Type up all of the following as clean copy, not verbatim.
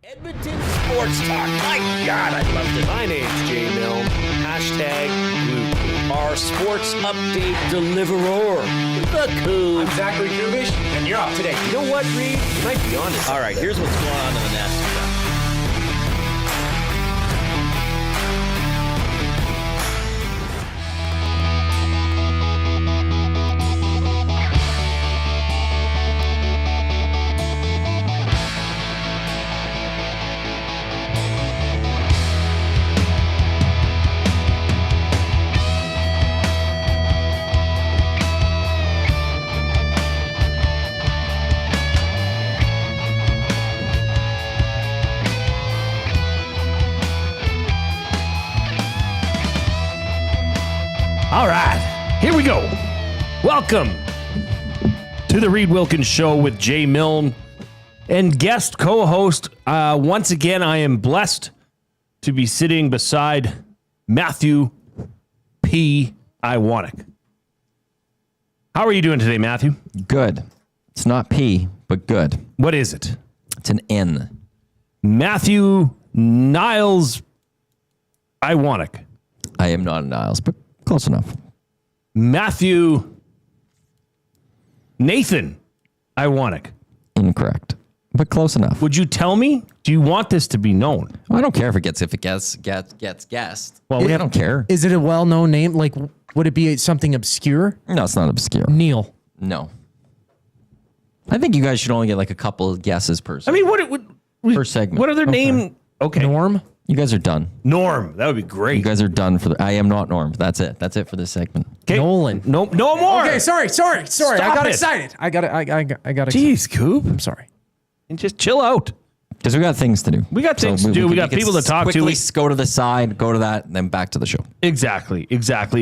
Edmonton Sports Talk. My God, I loved it. My name's Jay Milne. Hashtag Blue. Our sports update deliverer. The Cool. I'm Zachary Kubish, and you're up today. You know what, Reid? You might be honest. All right, here's what's going on in the Nest. All right, here we go. Welcome to the Reid Wilkins Show with Jay Milne and guest co-host. Once again, I am blessed to be sitting beside Matthew P. Iwanek. How are you doing today, Matthew? Good. It's not P, but good. What is it? It's an N. Matthew Niles Iwanek. I am not a Niles, but close enough. Matthew Nathan Iwanek. Incorrect, but close enough. Would you tell me? Do you want this to be known? I don't care if it gets guessed. Well, I don't care. Is it a well-known name? Like, would it be something obscure? No, it's not obscure. Neil. No. I think you guys should only get like a couple of guesses per I segment. mean, what it would Per segment. What other name? Okay, Norm? You guys are done. Norm. That would be great. You guys are done for I am not Norm. That's it. That's it for this segment. Okay. Nolan. No more. Okay, sorry. Stop I got it. excited. I got excited. Jeez, Coop. I'm sorry. And just chill out. Because we got things to do. We got things to do. We got can people to talk to. quickly go to the side, go to that, and then back to the show. Exactly.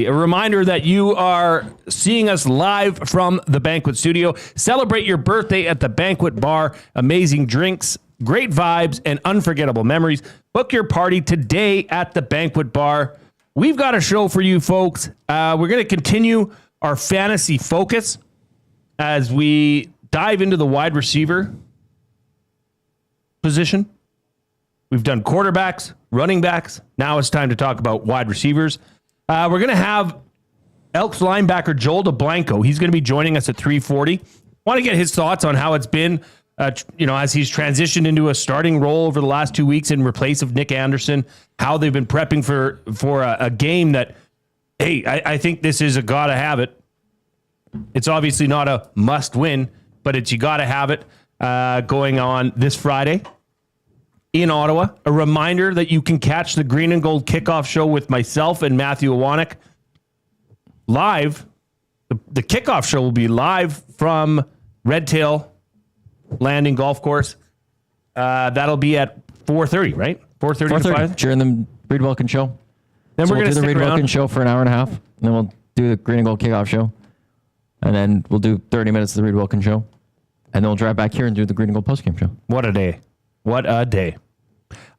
A reminder that you are seeing us live from the Banquet Studio. Celebrate your birthday at the Banquet Bar. Amazing drinks, great vibes, and unforgettable memories. Book your party today at the Banquet Bar. We've got a show for you folks. We're going to continue our fantasy focus as we dive into the wide receiver position. We've done quarterbacks, running backs. Now it's time to talk about wide receivers. We're going to have Elks linebacker Joel Dublanko. He's going to be joining us at 3:40. Want to get his thoughts on how it's been, as he's transitioned into a starting role over the last 2 weeks in replace of Nick Anderson, how they've been prepping for a game that, hey, I think this is a gotta have it. It's obviously not a must win, but it's you gotta have it. Going on this Friday in Ottawa. A reminder that you can catch the Green and Gold Kickoff Show with myself and Matthew Iwanek live. The kickoff show will be live from Redtail Landing Golf Course. That'll be at 4:30, right? 4:30 to 5? During the Reid Wilkins Show. Then So we're we'll going do to the stick Reid around. Wilkins Show for an hour and a half. And then we'll do the Green and Gold Kickoff Show. And then we'll do 30 minutes of the Reid Wilkins Show. And then we'll drive back here and do the Green and Gold postgame show. What a day. What a day.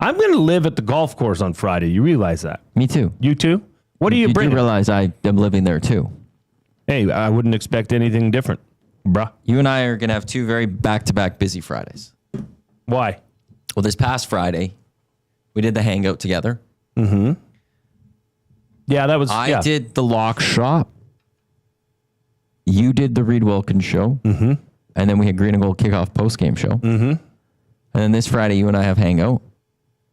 I'm going to live at the golf course on Friday. You realize that? Me too. You too? What do you You bring? do realize I am living there too. Hey, I wouldn't expect anything different, bruh. You and I are going to have two very back-to-back busy Fridays. Why? Well, this past Friday, we did the hangout together. Yeah, that was... I did the lock shop. You did the Reid Wilkins show. Mm-hmm. And then we had Green and Gold kickoff postgame show. Mm-hmm. And then this Friday, you and I have hangout.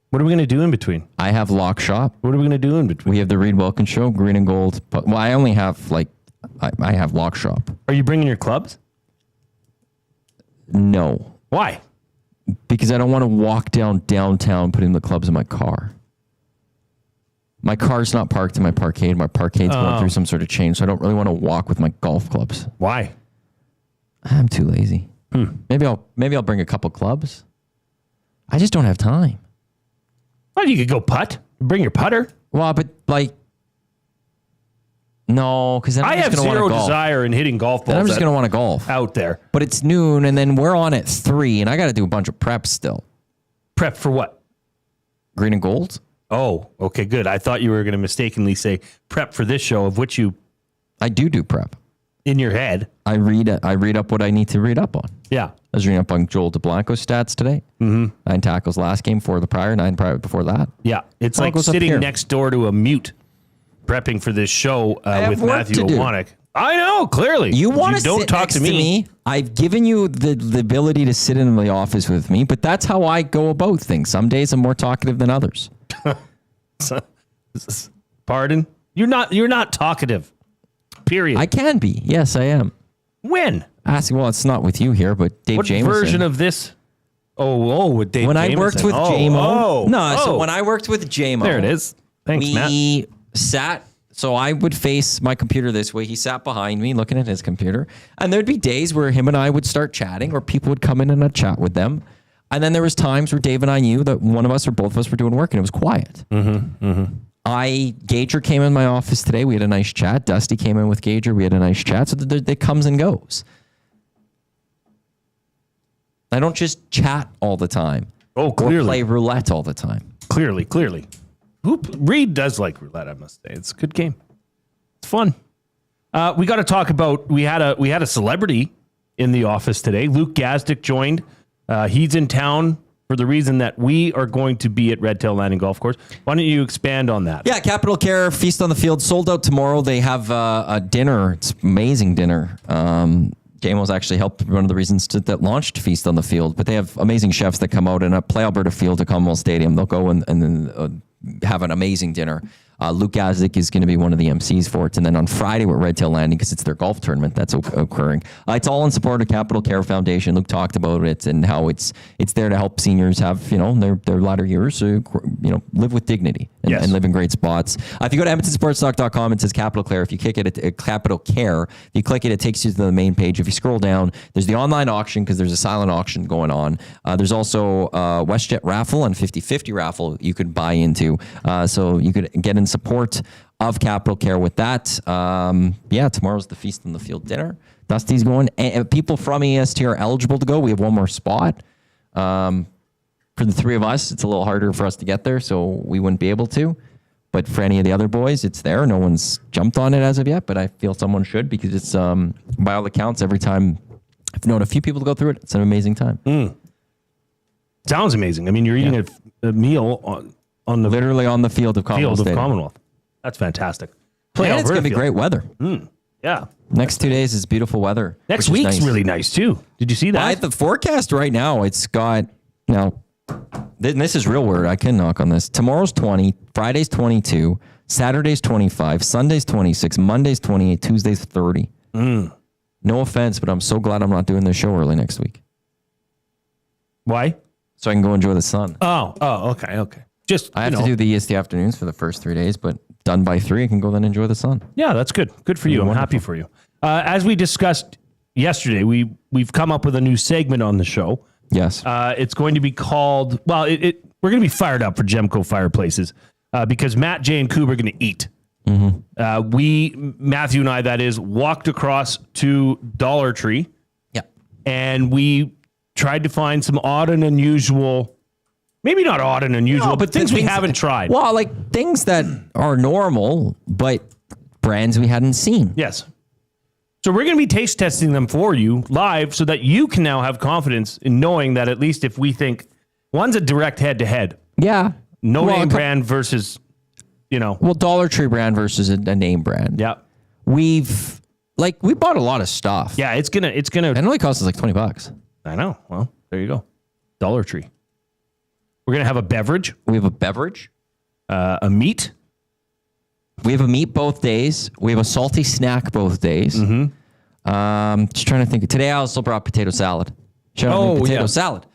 What are we going to do in between? I have lock shop. What are we going to do in between? We have the Reid Wilkins show, Green and Gold. Well, I only have I have lock shop. Are you bringing your clubs? No, Why? because I don't want to walk downtown putting the clubs in my car. My car's not parked in my parkade. My parkade's going through some sort of change, so I don't really want to walk with my golf clubs. Why? I'm too lazy. Maybe I'll bring a couple clubs. I just don't have time. Well, you could go putt. Bring your putter. Well, but no, because then I I'm have just going to zero want to golf. desire in hitting golf balls. Then I'm just going to want to golf. out there. But it's noon, and then we're on at 3, and I got to do a bunch of prep still. Prep for what? Green and Gold? Oh, okay, good. I thought you were going to mistakenly say prep for this show, of which you I do prep. in your head. I read up what I need to read up on. Yeah. I was reading up on Joel Dublanko stats today. 9 tackles last game, 4 the prior, 9 prior before that. Yeah. It's All like goes up sitting here. next door to a mute prepping for this show have with work Matthew to do. Owanek. I know, clearly. You want to don't sit talk next to me. I've given you the ability to sit in the office with me, but that's how I go about things. Some days I'm more talkative than others. Pardon? You're not talkative. Period. I can be. Yes, I am. When? Well, it's not with you here, but Dave What Jameson. version of this? With Dave When I Jameson. worked with JMO. So when I worked with JMO. There it is. Thanks, Matt. We sat, so I would face my computer this way. He sat behind me looking at his computer. And there'd be days where him and I would start chatting, or people would come in and I'd chat with them. And then there was times where Dave and I knew that one of us or both of us were doing work and it was quiet. Gager came in my office today. We had a nice chat. Dusty came in with Gager. We had a nice chat. So it comes and goes. I don't just chat all the time. Oh, clearly. Or play roulette all the time. Clearly. Reid does like roulette, I must say. It's a good game. It's fun. We got to talk about, we had a celebrity in the office today. Luke Gazdick joined. He's in town for the reason that we are going to be at Red Tail Landing Golf Course. Why don't you expand on that? Yeah, Capital Care Feast on the Field sold out tomorrow. They have a dinner. It's amazing dinner. JMO's actually helped one of the reasons that launched Feast on the Field, but they have amazing chefs that come out and play ALBERTA Field at Commonwealth Stadium. They'll go and then have an amazing dinner. Luke Gazdick is going to be one of the MCs for it. And then on Friday with Red Tail Landing, because it's their golf tournament that's occurring. It's all in support of Capital Care Foundation. Luke talked about it and how it's there to help seniors have, their latter years, live with dignity and live in great spots. If you go to EdmontonSportsTalk.com, it says Capital Care. If you click it at Capital Care, if you click it, it takes you to the main page. If you scroll down, there's the online auction because there's a silent auction going on. There's also WestJet raffle and 50/50 raffle you could buy into. So you could get in support of Capital Care with that. Tomorrow's the Feast on the Field dinner. Dusty's going. And people from EST are eligible to go. We have one more spot. For the three of us, it's a little harder for us to get there, so we wouldn't be able to. But for any of the other boys, it's there. No one's jumped on it as of yet, but I feel someone should because it's, by all accounts, every time I've known a few people to go through it, it's an amazing time. Sounds amazing. I mean, you're eating a meal on the literally on the field of Commonwealth. That's fantastic. And it's going to be great weather. Yeah. Next 2 days is beautiful weather. Next week's nice. Really nice too. Did you see that? The forecast right now, it's got, this is real word. I can knock on this. Tomorrow's 20, Friday's 22, Saturday's 25, Sunday's 26, Monday's 28, Tuesday's 30. No offense, but I'm so glad I'm not doing this show early next week. Why? So I can go enjoy the sun. Oh, okay. I have to do the EST afternoons for the first 3 days, but done by 3, I can go then enjoy the sun. Yeah, that's good. Good for you. I'm happy for you. As we discussed yesterday, we've come up with a new segment on the show. Yes. It's going to be called, we're going to be fired up for Gemco Fireplaces because Matt, Jay, and Cooper are going to eat. Matthew and I, that is, walked across to Dollar Tree. Yeah. And we tried to find some odd and unusual, maybe not odd and unusual, but things we haven't tried. Well, like things that are normal, but brands we hadn't seen. Yes. So we're going to be taste testing them for you live so that you can now have confidence in knowing that at least if we think one's a direct head-to-head. Yeah. No name brand versus, Well, Dollar Tree brand versus a name brand. Yeah. We bought a lot of stuff. Yeah, it's gonna. It only cost us like $20. I know. Well, there you go. Dollar Tree. We're going to have a beverage. We have a beverage. A meat. We have a meat both days. We have a salty snack both days. Just trying to think. Today I also brought potato salad. Shout out to potato salad.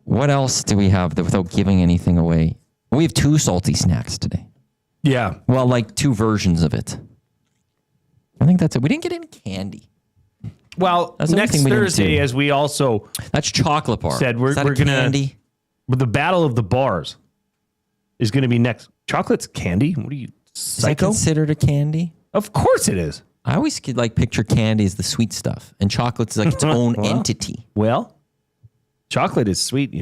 What else do we have that without giving anything away? We have 2 salty snacks today. Yeah. Well, like 2 versions of it. I think that's it. We didn't get any candy. Well, next Thursday, as we also that's chocolate bar. Said we're gonna candy. But the battle of the bars is going to be next. Chocolate's candy. What are you, psycho? Is that considered a candy? Of course it is. I always could picture candy as the sweet stuff, and chocolate's like its own entity. Well, chocolate is sweet,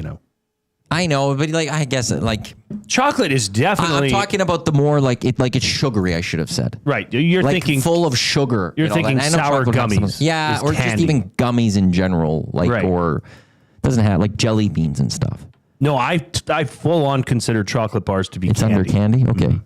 I know, but like I guess like Chocolate is definitely. I'm talking about the more like it's sugary. I should have said. Right, you're like thinking full of sugar. You're thinking sour gummies. Yeah, or candy. just even gummies in general, like Right. or doesn't have like jelly beans and stuff. No, I full on consider chocolate bars to be It's candy. under candy. Okay.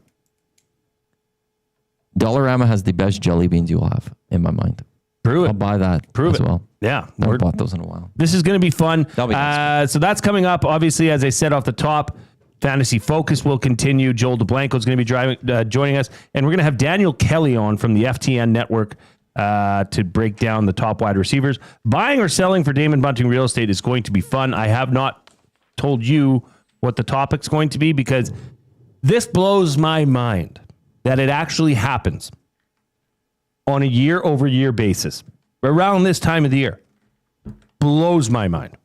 Dollarama has the best jelly beans you'll have in my mind. Prove it. I'll buy that Prove as it. well. Yeah, I haven't bought those in a while. this is going to be fun. That'll be nice. So that's coming up. Obviously, as I said off the top, Fantasy Focus will continue. Joel Dublanko is going to be joining us, and we're going to have Daniel Kelley on from the FTN Network to break down the top wide receivers. Buying or selling for Damon Bunting real estate is going to be fun. I have not told you what the topic's going to be because this blows my mind that it actually happens on a year-over-year basis around this time of the year. Blows my mind.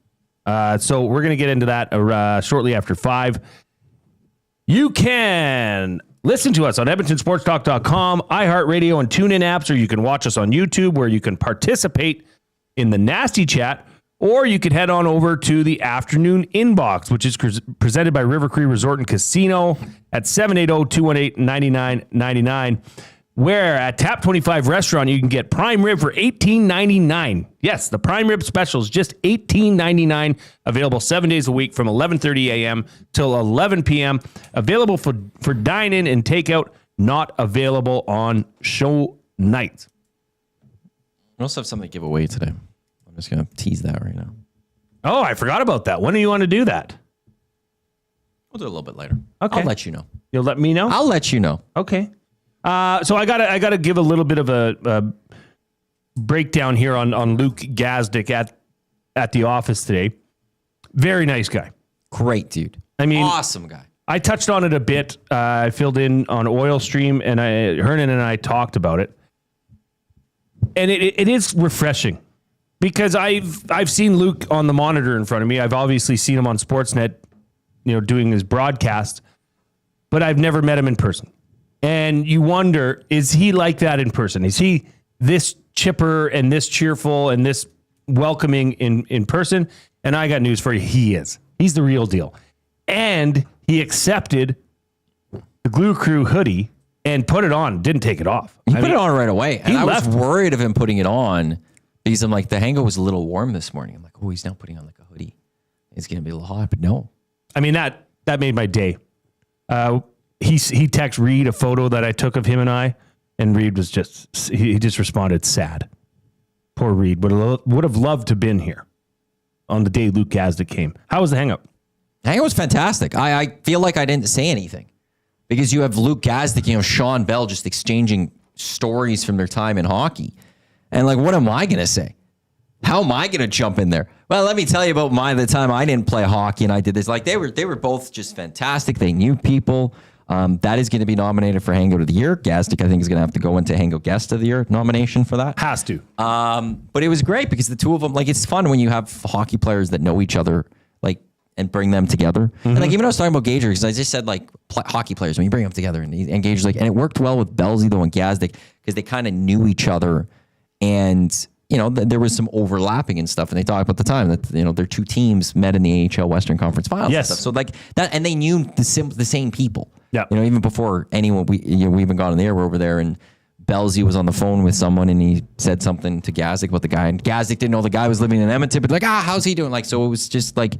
So we're going to get into that shortly after 5. You can listen to us on EdmontonSportsTalk.com, iHeartRadio, and TuneIn apps, or you can watch us on YouTube where you can participate in the nasty chat, or you could head on over to the afternoon inbox, which is presented by River Cree Resort and Casino at 780-218-9999. Where at Tap 25 Restaurant, you can get prime rib for $18.99. Yes, the prime rib special is just $18.99. Available 7 days a week from 11:30 a.m. till 11 p.m. Available for dine-in and takeout. Not available on show nights. We also have something to give away today. I'm just going to tease that right now. Oh, I forgot about that. When do you want to do that? We'll do it a little bit later. Okay. I'll let you know. You'll let me know? I'll let you know. Okay. So I gotta give a little bit of a breakdown here on Luke Gazdick at the office today. Very nice guy. Great dude. I mean, awesome guy. I touched on it a bit. I filled in on Oil Stream, and Hernan and I talked about it, and it is refreshing because I've seen Luke on the monitor in front of me. I've obviously seen him on Sportsnet, doing his broadcast, but I've never met him in person. And you wonder, is he like that in person? Is he this chipper and this cheerful and this welcoming in person? And I got news for you. He is. He's the real deal. And he accepted the Glue Crew hoodie and put it on. Didn't take it off. He put it on right away. And I was left. worried of him putting it on because I'm like, the hangar was a little warm this morning. I'm like, oh, he's now putting on like a hoodie. It's going to be a little hot, but no. I mean, that made my day. He texted Reid a photo that I took of him and I, and Reid was he just responded sad. Poor Reid would have loved to have been here on the day Luke Gazdick came. How was the hangout? The hangout was fantastic. I feel like I didn't say anything because you have Luke Gazdick, Sean Bell just exchanging stories from their time in hockey. And like, what am I going to say? How am I going to jump in there? Well, let me tell you about the time I didn't play hockey and I did this. Like they were both just fantastic. They knew people. That is going to be nominated for Hangout of the Year. Gazdick, I think, is going to have to go into Hangout Guest of the Year nomination for that. Has to. But it was great because the two of them, like, it's fun when you have hockey players that know each other, like, and bring them together. Mm-hmm. And like, even I was talking about Gager because I just said like hockey players when you bring them together and Gager's like, and it worked well with Belzy though and Gazdick because they kind of knew each other and. There was some overlapping and stuff, and they talked about the time that their two teams met in the AHL Western Conference Finals. Yes, and stuff. So like that, and they knew the same people. Yeah, even before anyone we even got on the air, we're over there, and Belzy was on the phone with someone, and he said something to Gazdick about the guy, and Gazdick didn't know the guy was living in Edmonton, but like, how's he doing? Like, so it was just like,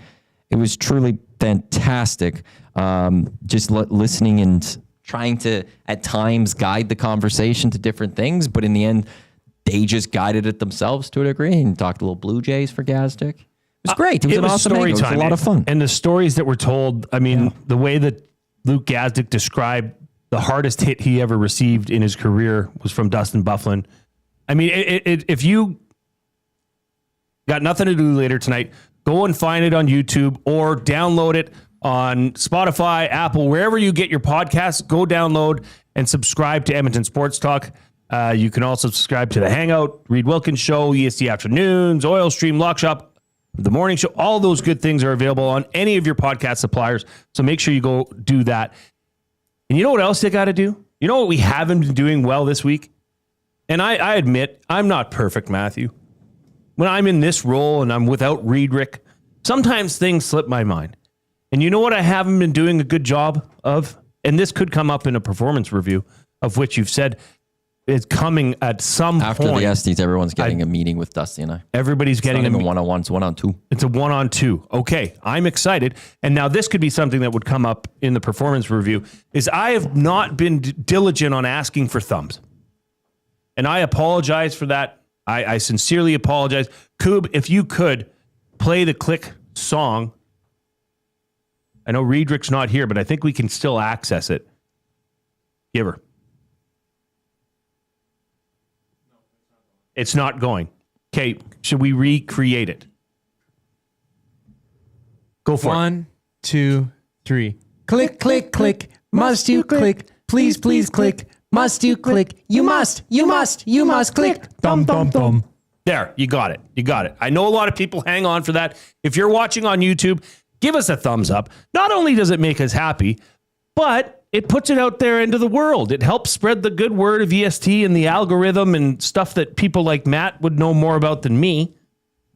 it was truly fantastic. Just listening and trying to at times guide the conversation to different things, but in the end. They just guided it themselves to a degree and talked a little Blue Jays for Gazdick. It was great. It was an awesome story time. It was a lot of fun. And the stories that were told, I mean, the way that Luke Gazdick described the hardest hit he ever received in his career was from Dustin Byfuglien. I mean, if you got nothing to do later tonight, go and find it on YouTube or download it on Spotify, Apple, wherever you get your podcasts. Go download and subscribe to Edmonton Sports Talk. You can also subscribe to The Hangout, Reid Wilkins Show, EST Afternoons, Oil Stream, Lock Shop, The Morning Show. All those good things are available on any of your podcast suppliers. So make sure you go do that. And you know what else they got to do? You know what we haven't been doing well this week? And I admit, I'm not perfect, Matthew. When I'm in this role and I'm without Reid Rick, sometimes things slip my mind. And you know what I haven't been doing a good job of? And this could come up in a performance review, of which you've said is coming at some After point. the Estes, everyone's getting a meeting with Dusty and I. Everybody's getting Not even one-on-one, it's one-on-two. It's a one-on-two. Okay, I'm excited. And now this could be something that would come up in the performance review, is I have not been diligent on asking for thumbs. And I apologize for that. I sincerely apologize. Koob, if you could play the click song. I know Reidrick's not here, but I think we can still access it. Give her. It's not going. Okay, should we recreate it? Go for it. 1, 2, 3. Click, click, click. Must you click? Please, please click. Must you click? You must click. Dum, dum, dum. There, you got it. You got it. I know a lot of people hang on for that. If you're watching on YouTube, give us a thumbs up. Not only does it make us happy, but it puts it out there into the world. It helps spread the good word of EST and the algorithm and stuff that people like Matt would know more about than me.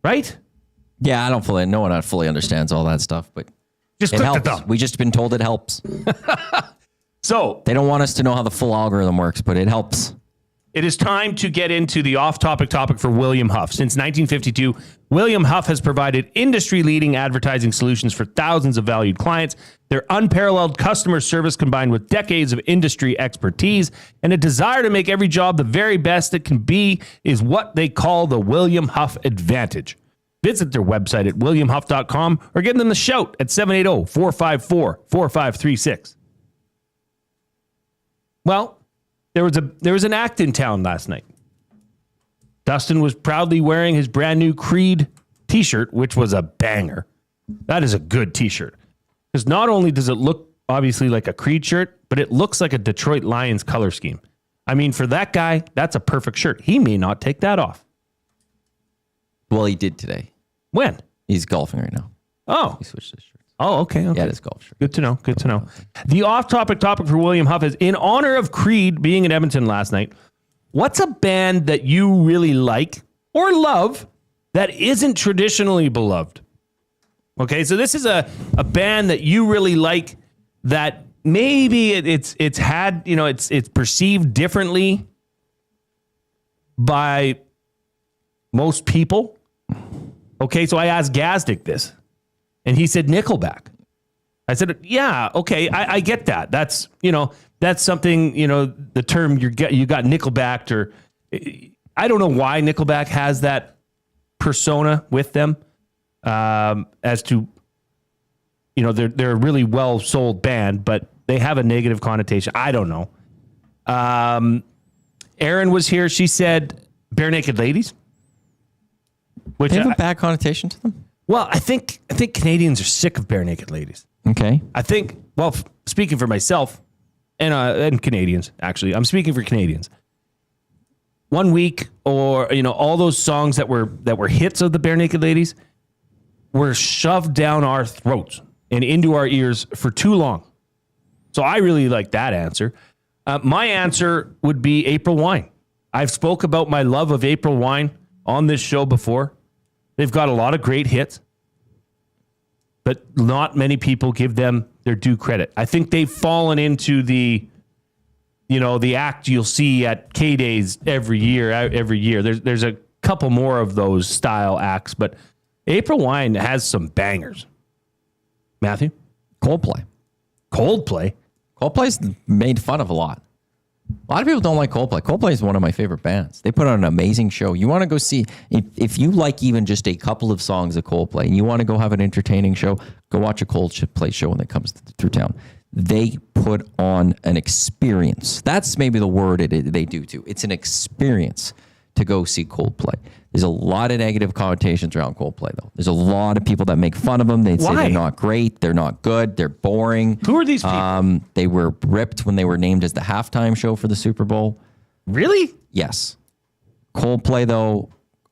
Right? Yeah, no one fully understands all that stuff, but Just it click the helps. thumb. We just been told it helps. So They don't want us to know how the full algorithm works, but it helps. it is time to get into the off-topic topic for William Huff. Since 1952, William Huff has provided industry-leading advertising solutions for thousands of valued clients. Their unparalleled customer service combined with decades of industry expertise and a desire to make every job the very best it can be is what they call the William Huff Advantage. Visit their website at williamhuff.com or give them the shout at 780-454-4536. Well, there was an act in town last night. Dustin was proudly wearing his brand new Creed t-shirt, which was a banger. That is a good t-shirt. Because not only does it look obviously like a Creed shirt, but it looks like a Detroit Lions color scheme. I mean, for that guy, that's a perfect shirt. He may not take that off. Well, he did today. When? He's golfing right now. Oh. He switched his shirts. Oh, okay. Yeah, it is golf shirt. Good to know. Good to know. The off-topic topic for William Huff is, in honor of Creed being in Edmonton last night, what's a band that you really like or love that isn't traditionally beloved? Okay, so this is a band that you really like that maybe it's had, you know, it's perceived differently by most people. Okay, so I asked Gazdick this, and he said Nickelback. I said, yeah, okay, I get that. That's, you know, that's something, you know, the term you got Nickelbacked, or I don't know why Nickelback has that persona with them, as to, you know, they're a really well sold band, but they have a negative connotation. I don't know. Erin was here. She said Bare Naked Ladies, which They have a bad connotation to them? well, I think Canadians are sick of Bare Naked Ladies. Okay. I think, well, speaking for myself and Canadians, actually, I'm speaking for Canadians. 1 week, or, you know, all those songs that were hits of the Bare Naked Ladies were shoved down our throats and into our ears for too long. So I really like that answer. My answer would be April Wine. I've spoke about my love of April Wine on this show before. They've got a lot of great hits, but not many people give them their due credit. I think they've fallen into the, you know, the act you'll see at K-Days every year. There's a couple more of those style acts, but April Wine has some bangers. Matthew? Coldplay. Coldplay's made fun of a lot. A lot of people don't like Coldplay. Coldplay is one of my favorite bands. They put on an amazing show. You want to go see, if you like even just a couple of songs of Coldplay and you want to go have an entertaining show, go watch a Coldplay show when it comes through town. They put on an experience. That's maybe the word they do too. It's an experience to go see Coldplay. There's a lot of negative connotations around Coldplay, though. There's a lot of people that make fun of them. They say they're not great, they're not good, they're boring. Who are these people? They were ripped when they were named as the halftime show for the Super Bowl. Really? Yes. Coldplay, though,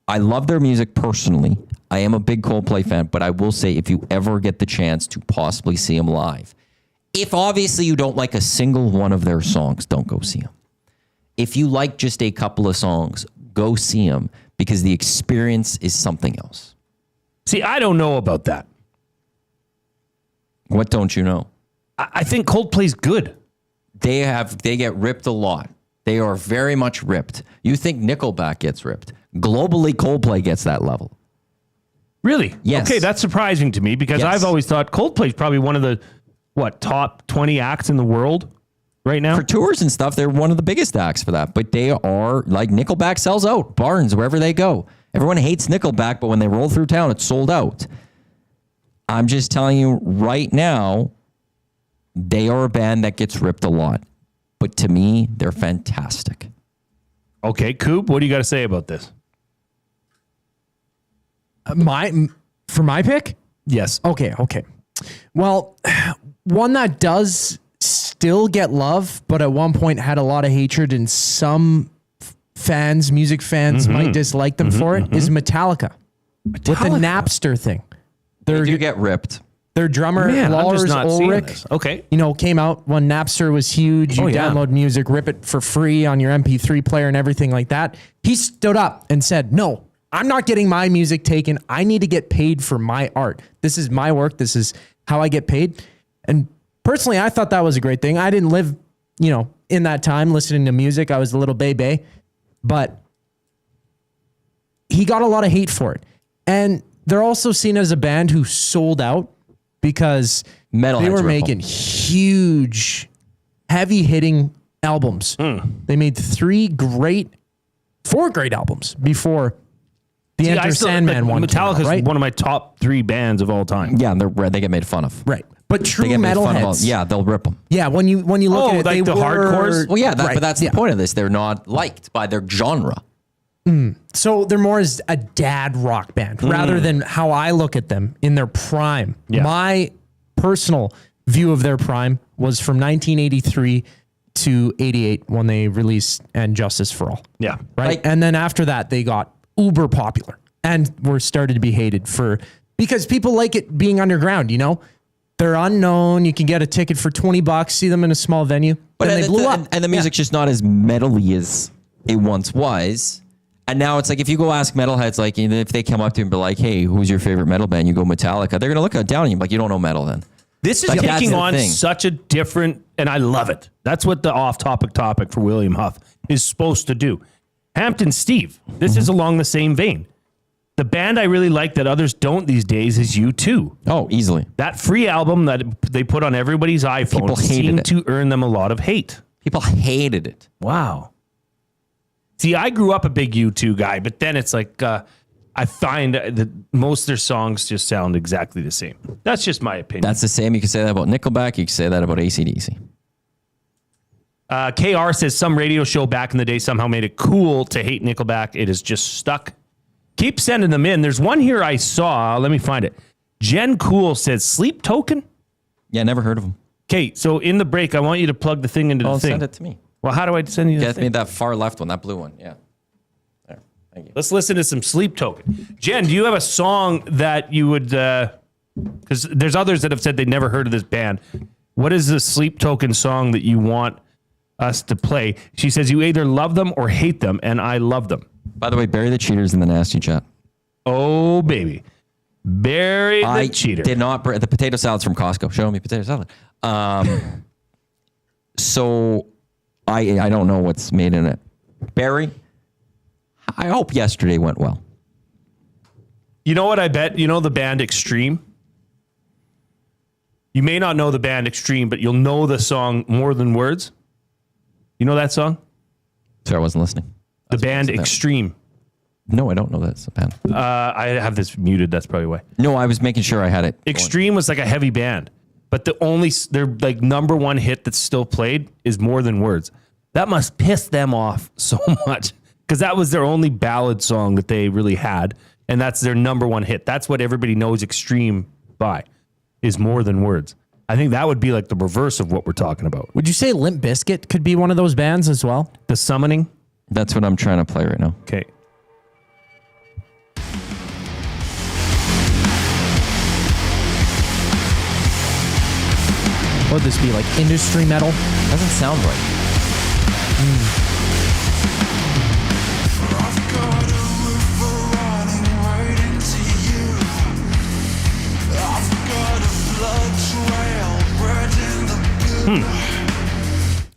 I love their music personally. I am a big Coldplay fan, but I will say if you ever get the chance to possibly see them live, if obviously you don't like a single one of their songs, don't go see them. If you like just a couple of songs, go see them, because the experience is something else. See, I don't know about that. What don't you know? I think Coldplay's good. They get ripped a lot. They are very much ripped. You think Nickelback gets ripped. Globally, Coldplay gets that level. Really? Yes. Okay, that's surprising to me because Yes. I've always thought Coldplay's probably one of the, top 20 acts in the world right now? For tours and stuff, they're one of the biggest acts for that. But they are, like, Nickelback sells out. Barns, wherever they go. Everyone hates Nickelback, but when they roll through town, it's sold out. I'm just telling you right now, they are a band that gets ripped a lot. But to me, they're fantastic. Okay, Coop, what do you got to say about this? For my pick? Yes. Okay. Well, one that does still get love, but at one point had a lot of hatred and some music fans might dislike them for it, is Metallica. With the Napster thing. They do get ripped. Their drummer, Man, I'm just Lars not seeing Ulrich, this. Okay. came out when Napster was huge. You download music, rip it for free on your MP3 player and everything like that. He stood up and said, no, I'm not getting my music taken. I need to get paid for my art. This is my work. This is how I get paid. And personally, I thought that was a great thing. I didn't live, in that time listening to music. I was a little baby, but he got a lot of hate for it. And they're also seen as a band who sold out because Metalheads they were rip 'em. making huge, heavy-hitting albums. They made 4 great albums before the Enter Sandman one. Metallica is right? one of my top 3 bands of all time. Yeah, and they get made fun of. Right. But true They get made fun of. metalheads. Yeah, they'll rip them. Yeah, when you look at it, like they the were hardcores? Well, yeah, right, but that's yeah. the point of this. They're not liked by their genre. So they're more as a dad rock band rather than how I look at them in their prime. Yeah. My personal view of their prime was from 1983 to 88 when they released And Justice for All. Yeah. Right. Like- And then after that, they got uber popular and were started to be hated because people like it being underground, They're unknown. You can get a ticket for $20, see them in a small venue. But then they blew up. And the music's just not as metally as it once was. And now it's like, if you go ask metalheads, like, if they come up to you and be like, hey, who's your favorite metal band? You go Metallica. They're going to look down on you like, you don't know metal then. This is Like, that's taking the on thing. such a different, and I love it. That's what the off-topic topic for William Huff is supposed to do. Hampton Steve, this is along the same vein. The band I really like that others don't these days is U2. Oh, easily. That free album that they put on everybody's iPhone People hated seemed it. to earn them a lot of hate. People hated it. Wow. See, I grew up a big U2 guy, but then it's like I find that most of their songs just sound exactly the same. That's just my opinion. That's the same. You can say that about Nickelback. You can say that about AC/DC. KR says some radio show back in the day somehow made it cool to hate Nickelback. It is just stuck. Keep sending them in. There's one here I saw. Let me find it. Jen Cool says Sleep Token. Yeah, never heard of them. Okay, so in the break, I want you to plug the thing into the thing. Send it to me. Well, how do I send you the Get thing? me that far left one, that blue one. Yeah. There. Thank you. Let's listen to some Sleep Token. Jen, do you have a song that you would, because there's others that have said they'd never heard of this band. What is the Sleep Token song that you want us to play? She says you either love them or hate them, and I love them. By the way, bury the cheaters in the nasty chat. Oh, baby. Bury the cheater. Did not. The potato salad's from Costco. Show me potato salad. So I don't know what's made in it. Barry, I hope yesterday went well. You know what I bet? You know the band Extreme? You may not know the band Extreme, but you'll know the song More Than Words. You know that song? Sorry, I wasn't listening. The band Extreme. No, I don't know that's a band. I have this muted. That's probably why. No, I was making sure I had it. Extreme was like a heavy band, but their like number one hit that's still played is More Than Words. That must piss them off so much because that was their only ballad song that they really had, and that's their number one hit. That's what everybody knows Extreme by, is More Than Words. I think that would be like the reverse of what we're talking about. Would you say Limp Bizkit could be one of those bands as well? The Summoning. That's what I'm trying to play right now. Okay. Would this be like industry metal? Doesn't sound right.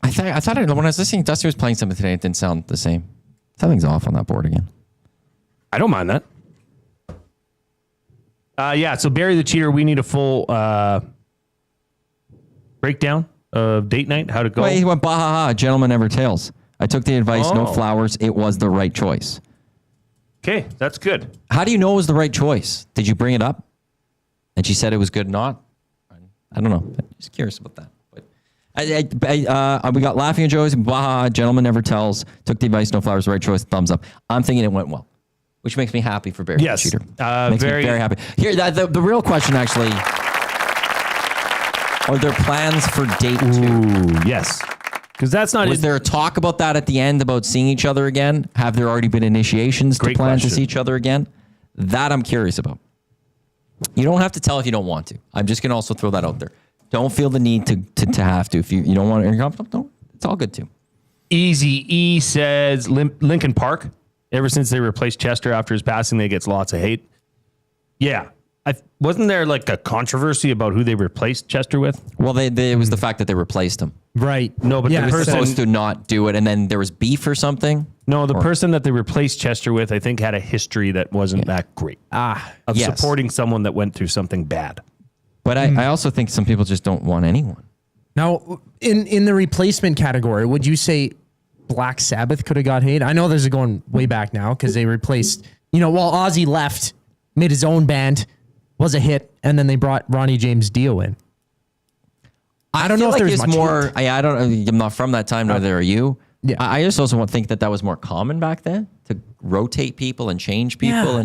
I thought when I was listening, Dusty was playing something today. It didn't sound the same. Something's off on that board again. I don't mind that. So Barry the Cheater, we need a full breakdown of date night, how to go. Wait, he went, bah, ha, ha, gentleman never tails. I took the advice, no flowers. It was the right choice. Okay, that's good. How do you know it was the right choice? Did you bring it up? And she said it was good, not? I don't know. I'm just curious about that. But we got Laughing at Joe's, bah, ha, ha, gentleman never tells. Took the advice, no flowers, right choice, thumbs up. I'm thinking it went well, which makes me happy for Barry the Cheater. Makes me very happy. Here, the real question actually, are there plans for date 2? Yes. Because that's not... Was there a talk about that at the end about seeing each other again? Have there already been initiations to plan to see each other again? That I'm curious about. You don't have to tell if you don't want to. I'm just going to also throw that out there. Don't feel the need to have to. If you don't want to, you're comfortable, don't. It's all good too. Easy E says Lincoln Park. Ever since they replaced Chester after his passing, they gets lots of hate. Yeah. Wasn't there like a controversy about who they replaced Chester with? Well, it was the fact that they replaced him. Right. No, but the person supposed to not do it, and then there was beef or something. No, the person that they replaced Chester with, I think, had a history that wasn't that great. Of supporting someone that went through something bad. But I also think some people just don't want anyone. Now, in the replacement category, would you say Black Sabbath could have got hate? I know this is going way back now because they replaced, while Ozzy left, made his own band, was a hit, and then they brought Ronnie James Dio in. I don't know if there's much more. I'm not from that time, neither are you. Yeah. I just also think that was more common back then to rotate people and change people.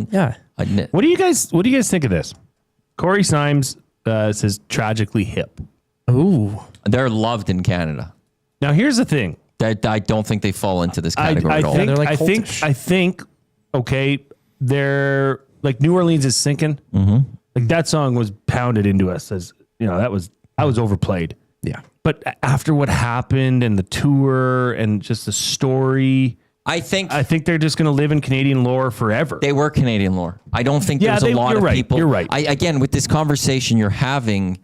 What do you guys think of this? Corey Symes says tragically hip. Ooh, they're loved in Canada. Now here's the thing. I don't think they fall into this category at all. I think. Okay, they're like New Orleans is sinking. Mm-hmm. Like that song was pounded into us as that was overplayed. Yeah. But after what happened and the tour and just the story, I think they're just going to live in Canadian lore forever. They were Canadian lore. I don't think there's a lot of people. You're right. Again, with this conversation you're having,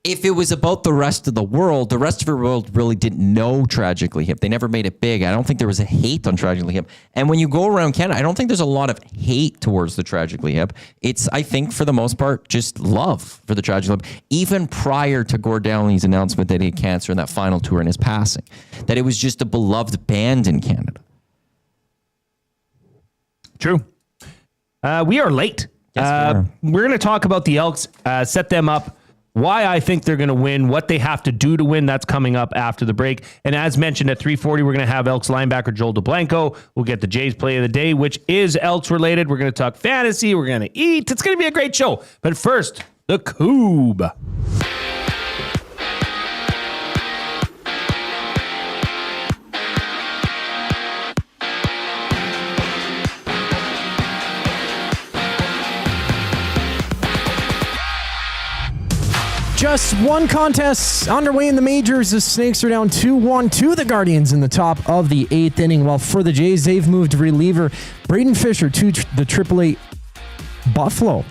if it was about the rest of the world really didn't know Tragically Hip. They never made it big. I don't think there was a hate on Tragically Hip. And when you go around Canada, I don't think there's a lot of hate towards the Tragically Hip. It's, I think, for the most part, just love for the Tragically Hip. Even prior to Gord Dowling's announcement that he had cancer in that final tour and his passing, that it was just a beloved band in Canada. True. We are late. Yes, we're going to talk about the Elks, set them up, why I think they're going to win, what they have to do to win. That's coming up after the break. And as mentioned at 3:40, we're going to have Elks linebacker Joel Dublanko. We'll get the Jays play of the day, which is Elks related. We're going to talk fantasy. We're going to eat. It's going to be a great show. But first, the Coob. Just one contest underway in the majors. The Snakes are down 2-1 to the Guardians in the top of the 8th inning. While for the Jays, they've moved reliever Braden Fisher to the AAA Buffalo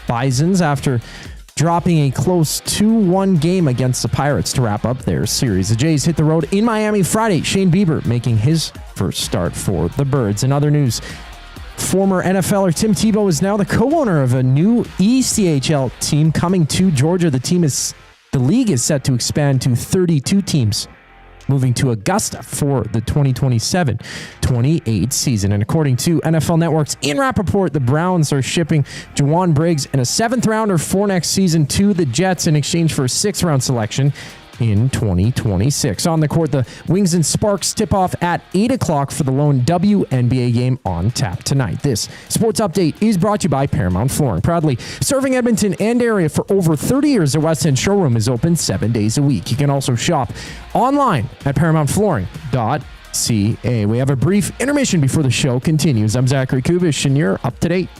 Bisons after dropping a close 2-1 game against the Pirates to wrap up their series. The Jays hit the road in Miami Friday. Shane Bieber making his first start for the Birds. In other news, former NFLer Tim Tebow is now the co-owner of a new ECHL team coming to Georgia. The league is set to expand to 32 teams, moving to Augusta for the 2027-28 season. And according to NFL Networks, Ian Rappaport, the Browns are shipping Juwan Briggs and a 7th rounder for next season to the Jets in exchange for a 6th-round selection in 2026. On the court, the Wings and Sparks tip off at 8 o'clock for the lone WNBA game on tap tonight. This sports update is brought to you by Paramount Flooring. Proudly serving Edmonton and area for over 30 years, their West End showroom is open 7 days a week. You can also shop online at ParamountFlooring.ca. We have a brief intermission before the show continues. I'm Zachary Kubish, and you're up to date.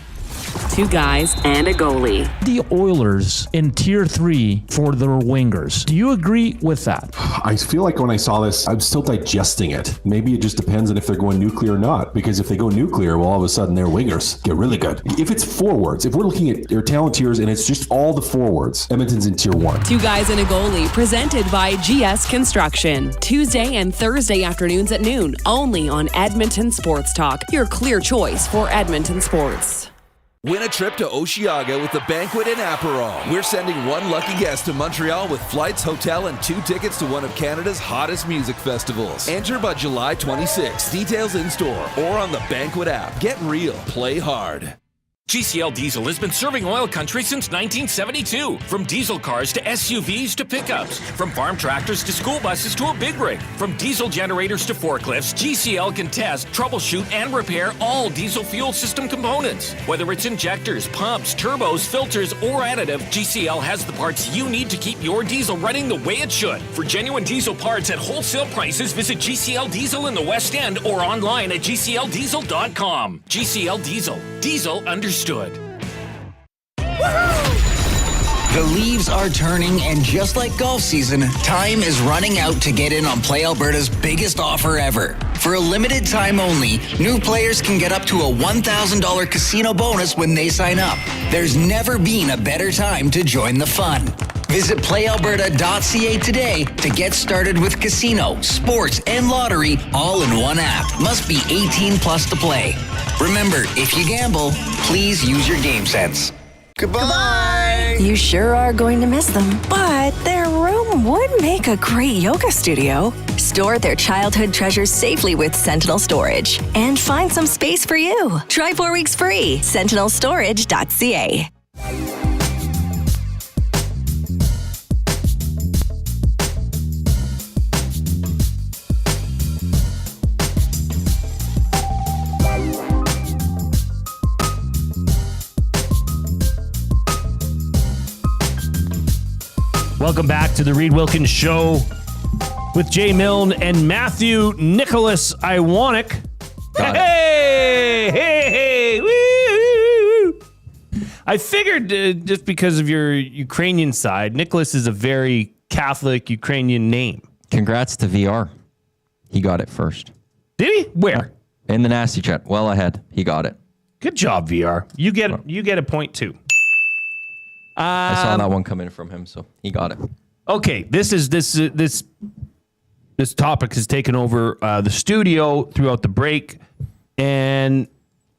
Two guys and a goalie. The Oilers in Tier 3 for their wingers. Do you agree with that? I feel like when I saw this, I'm still digesting it. Maybe it just depends on if they're going nuclear or not. Because if they go nuclear, well, all of a sudden their wingers get really good. If it's forwards, if we're looking at their talent tiers and it's just all the forwards, Edmonton's in Tier 1. Two guys and a goalie, presented by GS Construction. Tuesday and Thursday afternoons at noon, only on Edmonton Sports Talk. Your clear choice for Edmonton sports. Win a trip to Osheaga with the Banquet and Aperol. We're sending one lucky guest to Montreal with flights, hotel, and 2 tickets to one of Canada's hottest music festivals. Enter by July 26. Details in store or on the Banquet app. Get real. Play hard. GCL Diesel has been serving oil country since 1972. From diesel cars to SUVs to pickups. From farm tractors to school buses to a big rig. From diesel generators to forklifts, GCL can test, troubleshoot, and repair all diesel fuel system components. Whether it's injectors, pumps, turbos, filters, or additive, GCL has the parts you need to keep your diesel running the way it should. For genuine diesel parts at wholesale prices, visit GCL Diesel in the West End or online at GCLDiesel.com. GCL Diesel. Diesel understood. The leaves are turning, and just like golf season, time is running out to get in on Play Alberta's biggest offer ever. For a limited time only, new players can get up to a $1,000 casino bonus when they sign up. There's never been a better time to join the fun. Visit playalberta.ca today to get started with casino, sports, and lottery all in one app. Must be 18 plus to play. Remember, if you gamble, please use your game sense. Goodbye! You sure are going to miss them, but their room would make a great yoga studio. Store their childhood treasures safely with Sentinel Storage and find some space for you. Try 4 weeks free. SentinelStorage.ca. Welcome back to the Reid Wilkins Show with Jay Milne and Matthew Nicholas Iwanek. Hey! Woo! I figured just because of your Ukrainian side, Nicholas is a very Catholic Ukrainian name. Congrats to VR. He got it first. Did he? Where? In the nasty chat. Well ahead. He got it. Good job, VR. You get a point too. I saw that one come in from him, so he got it. Okay, this topic has taken over the studio throughout the break, and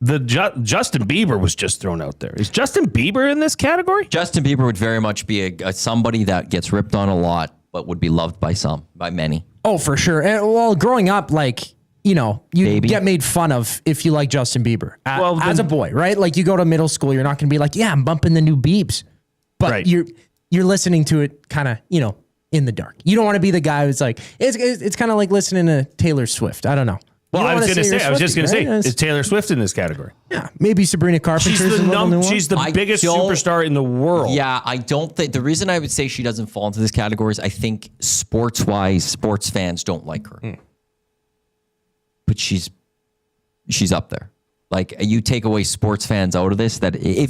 the Justin Bieber was just thrown out there. Is Justin Bieber in this category? Justin Bieber would very much be a somebody that gets ripped on a lot, but would be loved by many. Oh, for sure. And, well, growing up, like, you know, you get made fun of if you like Justin Bieber as a boy, right? Like, you go to middle school, you're not going to be like, yeah, I'm bumping the new Biebs. But right. you're listening to it kind of, you know, in the dark. You don't want to be the guy who's like, it's kind of like listening to Taylor Swift. I don't know. Well, I was just going to say, is Taylor Swift in this category? Yeah, maybe Sabrina Carpenter's she's the biggest superstar in the world. Yeah, I don't think the reason I would say she doesn't fall into this category is I think sports-wise, sports fans don't like her. But she's up there. Like, you take away sports fans out of this, that if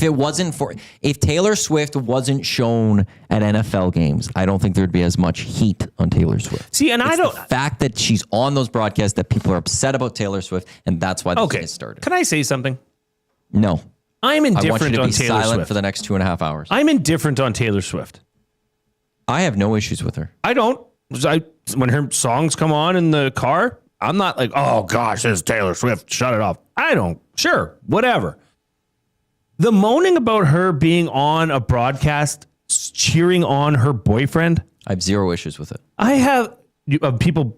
Taylor Swift wasn't shown at NFL games, I don't think there'd be as much heat on Taylor Swift. See, and the fact that she's on those broadcasts that people are upset about Taylor Swift, and that's why this gets started. Can I say something? No. I'm indifferent on Taylor Swift. I want you to be silent for the next 2.5 hours. I'm indifferent on Taylor Swift. I have no issues with her. I don't. When her songs come on in the car, I'm not like, oh gosh, this is Taylor Swift, shut it off. I don't. Sure, whatever. The moaning about her being on a broadcast, cheering on her boyfriend. I have zero issues with it. I have people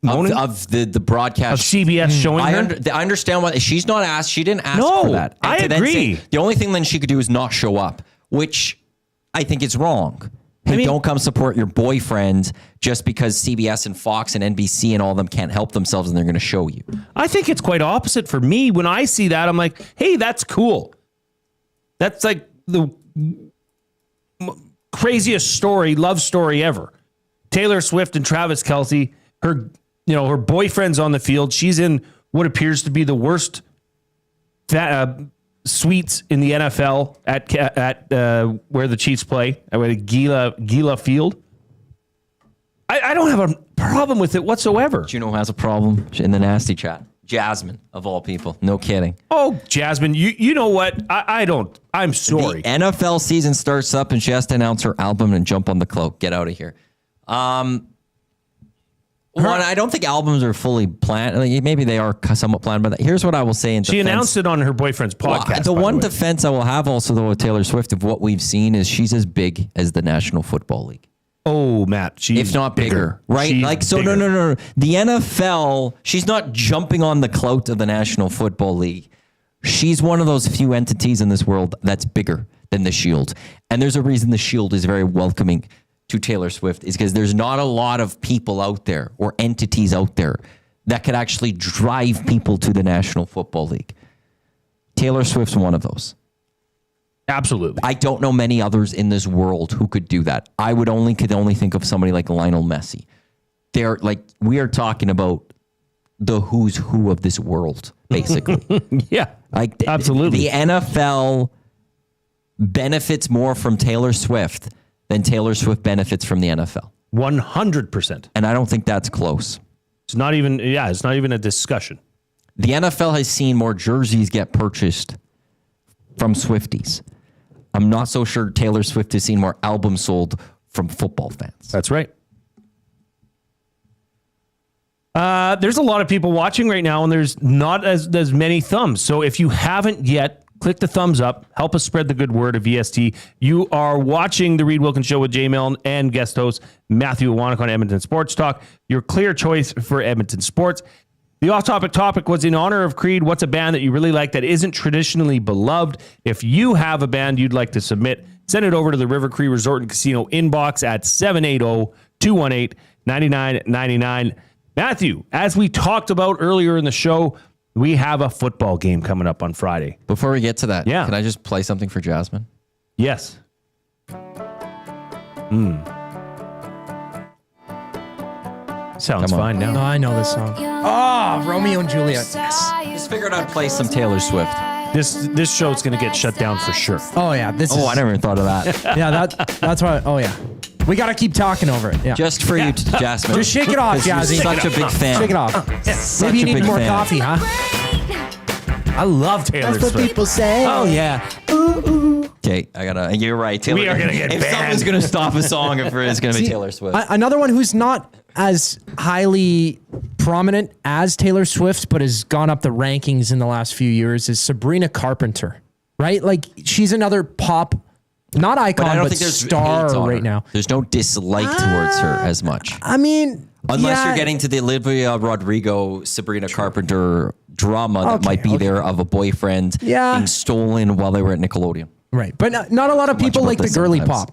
moaning of the broadcast of CBS showing her. I understand why she's not asked. She didn't ask for that. I agree. The only thing then she could do is not show up, which I think is wrong. Hey, don't come support your boyfriend just because CBS and Fox and NBC and all of them can't help themselves and they're going to show you. I think it's quite opposite for me. When I see that, I'm like, hey, that's cool. That's like the craziest love story ever. Taylor Swift and Travis Kelce, her boyfriend's on the field. She's in what appears to be the worst suites in the NFL at where the Chiefs play, at Gila Field. I don't have a problem with it whatsoever. Do you know who has a problem in the nasty chat? Jasmine, of all people. No kidding. Oh, Jasmine, you know what? I don't. I'm sorry. The NFL season starts up and she has to announce her album and jump on the cloak. Get out of here. I don't think albums are fully planned. Maybe they are somewhat planned, but here's what I will say in defense. She announced it on her boyfriend's podcast. The one defense I will have also, though, with Taylor Swift of what we've seen is she's as big as the National Football League. Oh, Matt, she's if not bigger, right? She's bigger. No. The NFL, she's not jumping on the clout of the National Football League. She's one of those few entities in this world that's bigger than the Shield. And there's a reason the Shield is very welcoming to Taylor Swift, is because there's not a lot of people out there or entities out there that could actually drive people to the National Football League. Taylor Swift's one of those. Absolutely. I don't know many others in this world who could do that. I could only think of somebody like Lionel Messi. We are talking about the who's who of this world, basically. Yeah, absolutely. The NFL benefits more from Taylor Swift than Taylor Swift benefits from the NFL. 100%. And I don't think that's close. It's not even a discussion. The NFL has seen more jerseys get purchased from Swifties. I'm not so sure Taylor Swift has seen more albums sold from football fans. That's right. There's a lot of people watching right now, and there's not as many thumbs. So if you haven't yet, click the thumbs up. Help us spread the good word of VST. You are watching the Reid Wilkins Show with Jay Milne and guest host Matthew Iwanek on Edmonton Sports Talk. Your clear choice for Edmonton sports. The off-topic topic was in honor of Creed. What's a band that you really like that isn't traditionally beloved? If you have a band you'd like to submit, send it over to the River Cree Resort and Casino inbox at 780-218-9999. Matthew, as we talked about earlier in the show, we have a football game coming up on Friday. Before we get to that, yeah. Can I just play something for Jasmine? Yes. Sounds fine now. No, I know this song. Oh, Romeo and Juliet. Yes. Just figured I'd play some Taylor Swift. This show's going to get shut down for sure. Oh, yeah. I never even thought of that. Yeah, that's why. Oh, yeah. We got to keep talking over it. Yeah. Just for you, Jasmine. Just shake it off, Jazzy. You're such a big fan. Shake it off. Maybe you need more coffee, huh? I love Taylor Swift. That's what people say. Oh, yeah. Okay, you're right. Taylor, we are going to get if banned. Someone's going to stop a song, it's going to be Taylor Swift. Another one who's not as highly prominent as Taylor Swift, but has gone up the rankings in the last few years is Sabrina Carpenter, right? Like, she's another pop, not icon, I don't but think there's star hate on right her. now. There's no dislike towards her as much. I mean, unless you're getting to the Olivia Rodrigo, Sabrina Carpenter drama that might be there of a boboyfriend being stolen while they were at Nickelodeon. Right, but not a lot of people like the girly pop.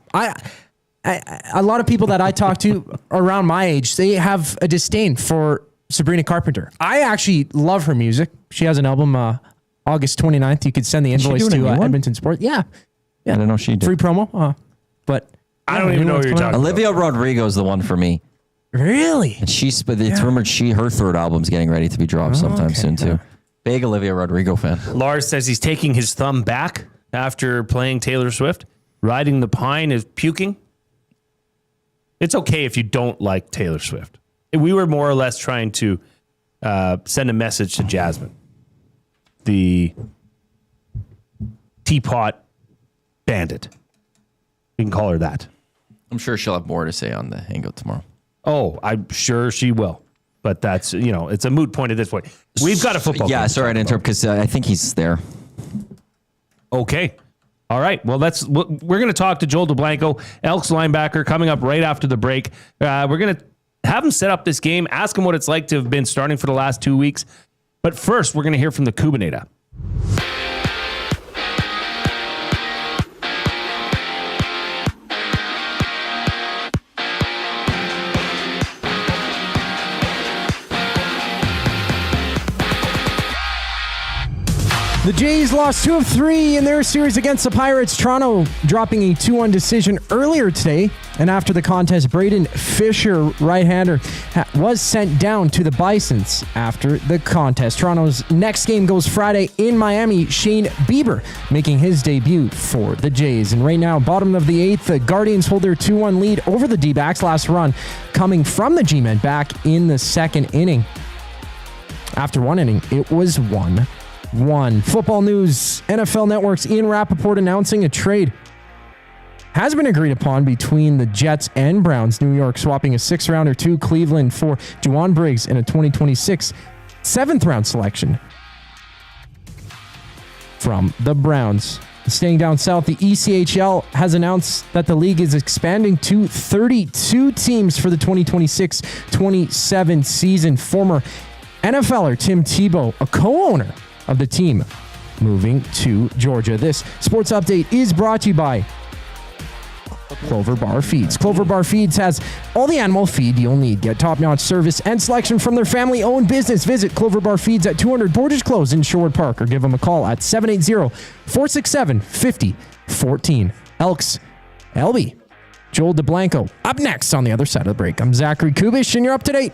A lot of people that I talk to around my age, they have a disdain for Sabrina Carpenter. I actually love her music. She has an album August 29th. You could send the invoice to Edmonton Sports. Yeah. I don't know if she did. Free promo. But I don't even know what you're talking about. Olivia Rodrigo is the one for me. Really? And it's rumored her third album's getting ready to be dropped sometime soon too. Big Olivia Rodrigo fan. Lars says he's taking his thumb back after playing Taylor Swift. Riding the Pine is puking. It's okay if you don't like Taylor Swift. We were more or less trying to send a message to Jasmine, the teapot bandit. We can call her that. I'm sure she'll have more to say on the hangout tomorrow. Oh, I'm sure she will. But that's, it's a moot point at this point. We've got a football game. Yeah, sorry to interrupt because I think he's there. Okay. All right. Well, we're going to talk to Joel Dublanko, Elks linebacker, coming up right after the break. We're going to have him set up this game, ask him what it's like to have been starting for the last 2 weeks. But first, we're going to hear from the Kubinator. The Jays lost 2 of 3 in their series against the Pirates. Toronto dropping a 2-1 decision earlier today And after the contest, Braden Fisher, right-hander, was sent down to the Bisons after the contest. Toronto's next game goes Friday in Miami. Shane Bieber making his debut for the Jays. And right now, bottom of the 8th, the Guardians hold their 2-1 lead over the D-backs. Last run coming from the G-men back in the second inning. After one inning, it was 1-1. Football news, NFL Networks, Ian Rappaport announcing a trade has been agreed upon between the Jets and Browns. New York swapping a 6th-rounder to Cleveland for Juwan Briggs and a 2026 7th-round selection from the Browns. Staying down south, the ECHL has announced that the league is expanding to 32 teams for the 2026-27 season. Former NFLer Tim Tebow, a co-owner of the team, moving to Georgia. This sports update is brought to you by Clover Bar Feeds. Clover Bar Feeds has all the animal feed you'll need. Get top-notch service and selection from their family-owned business. Visit Clover Bar Feeds at 200 Portage Close in Sherwood Park or give them a call at 780-467-5014. Elks LB Joel Dublanko up next on the other side of the break. I'm Zachary Kubish, and you're up to date.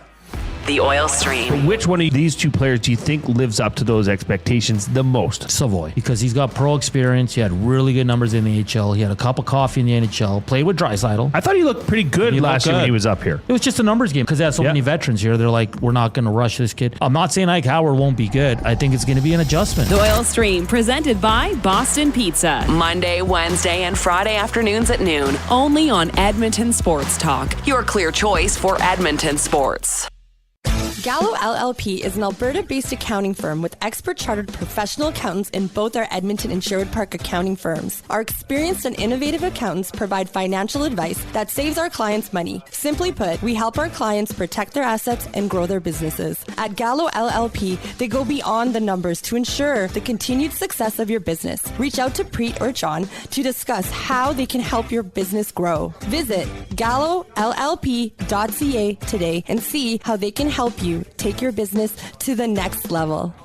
The Oil Stream. Which one of these two players do you think lives up to those expectations the most? Savoy, because he's got pro experience. He had really good numbers in the AHL. He had a cup of coffee in the NHL. Played with Draisaitl. I thought he looked pretty good last year when he was up here. It was just a numbers game because they had so many veterans here. They're like, we're not going to rush this kid. I'm not saying Ike Howard won't be good. I think it's going to be an adjustment. The Oil Stream, presented by Boston Pizza. Monday, Wednesday, and Friday afternoons at noon. Only on Edmonton Sports Talk. Your clear choice for Edmonton sports. Gallo LLP is an Alberta-based accounting firm with expert chartered professional accountants in both our Edmonton and Sherwood Park accounting firms. Our experienced and innovative accountants provide financial advice that saves our clients money. Simply put, we help our clients protect their assets and grow their businesses. At Gallo LLP, they go beyond the numbers to ensure the continued success of your business. Reach out to Preet or John to discuss how they can help your business grow. Visit gallollp.ca today and see how they can help you take your business to the next level.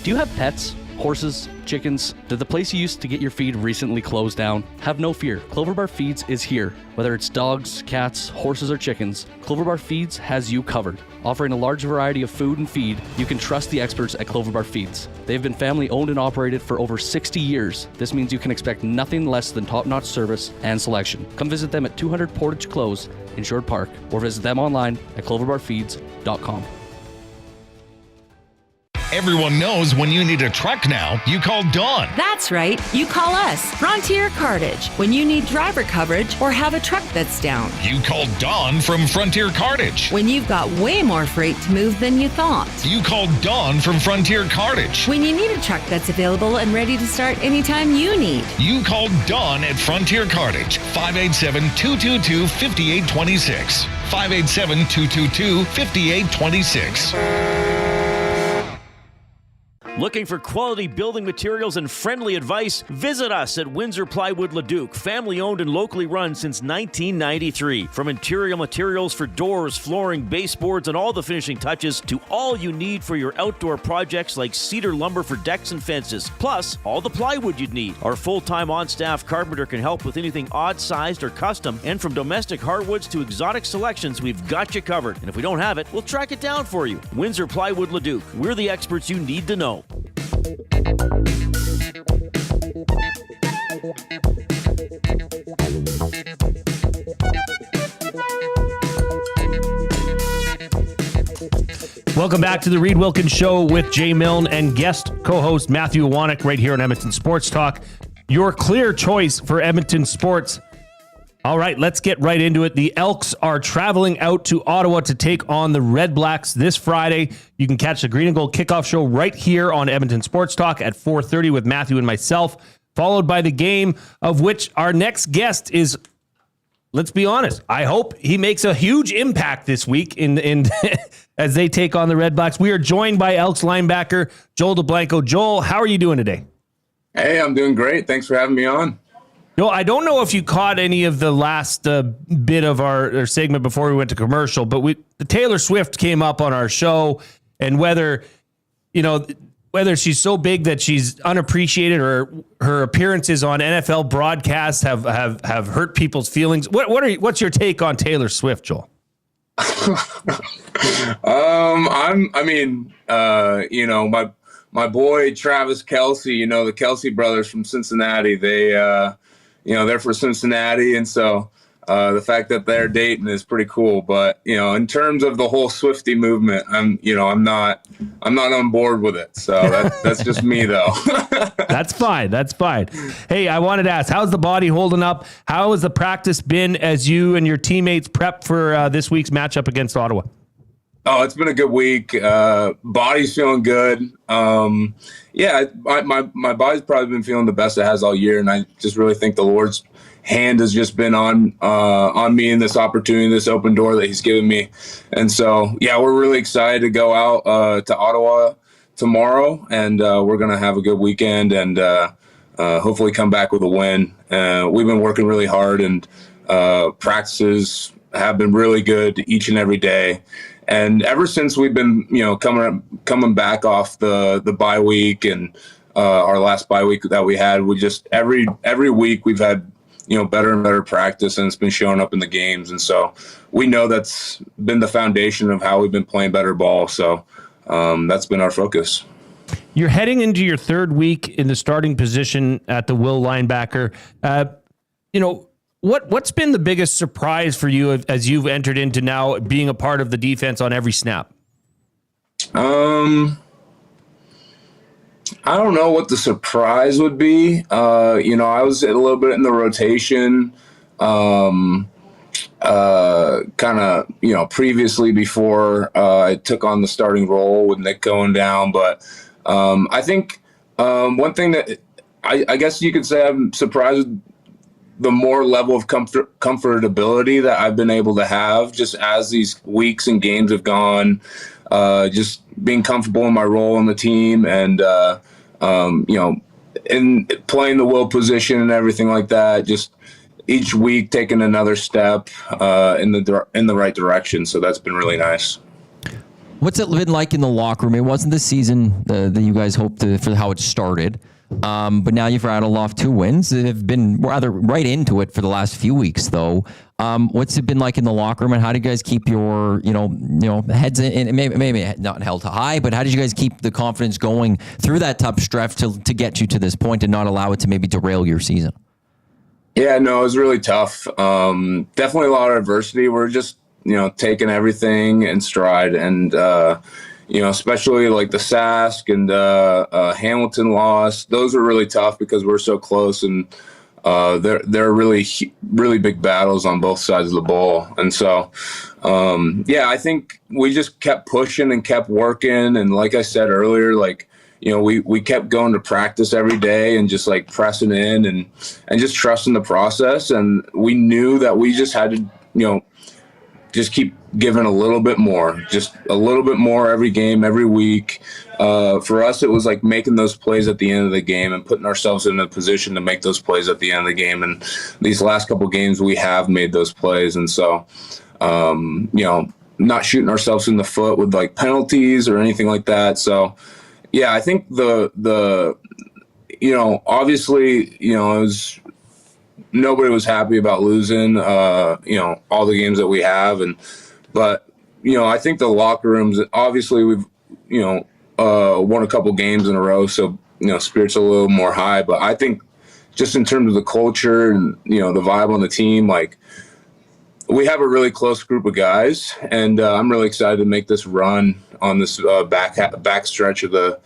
Do you have pets? Horses? Chickens? Did the place you used to get your feed recently close down? Have no fear. Clover Bar Feeds is here. Whether it's dogs, cats, horses, or chickens, Clover Bar Feeds has you covered. Offering a large variety of food and feed, you can trust the experts at Clover Bar Feeds. They've been family owned and operated for over 60 years. This means you can expect nothing less than top-notch service and selection. Come visit them at 200 Portage Close in Sherwood Park or visit them online at cloverbarfeeds.com. Everyone knows when you need a truck now, you call Dawn. That's right. You call us, Frontier Cartage, when you need driver coverage or have a truck that's down. You call Dawn from Frontier Cartage. When you've got way more freight to move than you thought. You call Dawn from Frontier Cartage. When you need a truck that's available and ready to start anytime you need. You call Dawn at Frontier Cartage, 587-222-5826. 587-222-5826. Looking for quality building materials and friendly advice? Visit us at Windsor Plywood Leduc, family owned and locally run since 1993. From interior materials for doors, flooring, baseboards, and all the finishing touches to all you need for your outdoor projects like cedar lumber for decks and fences, plus all the plywood you'd need. Our full-time on-staff carpenter can help with anything odd-sized or custom, and from domestic hardwoods to exotic selections, we've got you covered. And if we don't have it, we'll track it down for you. Windsor Plywood Leduc. We're the experts you need to know. Welcome back to the Reid Wilkins Show with Jay Milne and guest co-host Matthew Iwanek right here on Edmonton Sports Talk. Your clear choice for Edmonton sports. All right, let's get right into it. The Elks are traveling out to Ottawa to take on the Red Blacks this Friday. You can catch the Green and Gold kickoff show right here on Edmonton Sports Talk at 4:30 with Matthew and myself, followed by the game of which our next guest is, let's be honest, I hope he makes a huge impact this week in as they take on the Red Blacks. We are joined by Elks linebacker Joel Dublanko. Joel, how are you doing today? Hey, I'm doing great. Thanks for having me on. No, I don't know if you caught any of the last bit of our segment before we went to commercial, but Taylor Swift came up on our show, and whether, whether she's so big that she's unappreciated or her appearances on NFL broadcasts have hurt people's feelings. What's your take on Taylor Swift, Joel? My boy Travis Kelce, the Kelce brothers from Cincinnati, they're from Cincinnati, and so the fact that they're dating is pretty cool. But in terms of the whole Swiftie movement, I'm not on board with it. So that's just me, though. That's fine. Hey, I wanted to ask, how's the body holding up? How has the practice been as you and your teammates prep for this week's matchup against Ottawa? Oh, it's been a good week. Body's feeling good. My body's probably been feeling the best it has all year, and I just really think the Lord's hand has just been on me in this opportunity, this open door that he's given me. And so, we're really excited to go out to Ottawa tomorrow, and we're going to have a good weekend and hopefully come back with a win. We've been working really hard, and practices have been really good each and every day. And ever since we've been, coming back off the bye week and our last bye week that we had, we just every week we've had better and better practice, and it's been showing up in the games. And so we know that's been the foundation of how we've been playing better ball. So that's been our focus. You're heading into your third week in the starting position at the Will linebacker. What's been the biggest surprise for you as you've entered into now being a part of the defense on every snap? I don't know what the surprise would be. I was a little bit in the rotation, previously before I took on the starting role with Nick going down. But I think one thing that I guess you could say I'm surprised with the more level of comfortability that I've been able to have just as these weeks and games have gone, just being comfortable in my role on the team and, in playing the Will position and everything like that, just each week taking another step in the right direction. So that's been really nice. What's it been like in the locker room? It wasn't the season that you guys hoped for how it started. But now you've rattled off 2 wins. They've been rather right into it for the last few weeks, though. What's it been like in the locker room, and how do you guys keep your, heads in, maybe not held high, but how did you guys keep the confidence going through that tough stretch to get you to this point and not allow it to maybe derail your season? Yeah, no, it was really tough. Definitely a lot of adversity. We're just, taking everything in stride, and especially like the Sask and Hamilton loss. Those were really tough because we're so close, and they're really, really big battles on both sides of the ball. And so, I think we just kept pushing and kept working. And like I said earlier, we kept going to practice every day and just like pressing in and just trusting the process. And we knew that we just had to, just keep giving a little bit more every game, every week. For us, it was like making those plays at the end of the game and putting ourselves in a position to make those plays at the end of the game. And these last couple games, we have made those plays. And so, not shooting ourselves in the foot with like penalties or anything like that. So, I think obviously, it was, nobody was happy about losing, all the games that we have. But I think the locker rooms, obviously we've, won a couple games in a row. So, spirits a little more high, but I think just in terms of the culture and, the vibe on the team, like we have a really close group of guys, and I'm really excited to make this run on this back stretch of the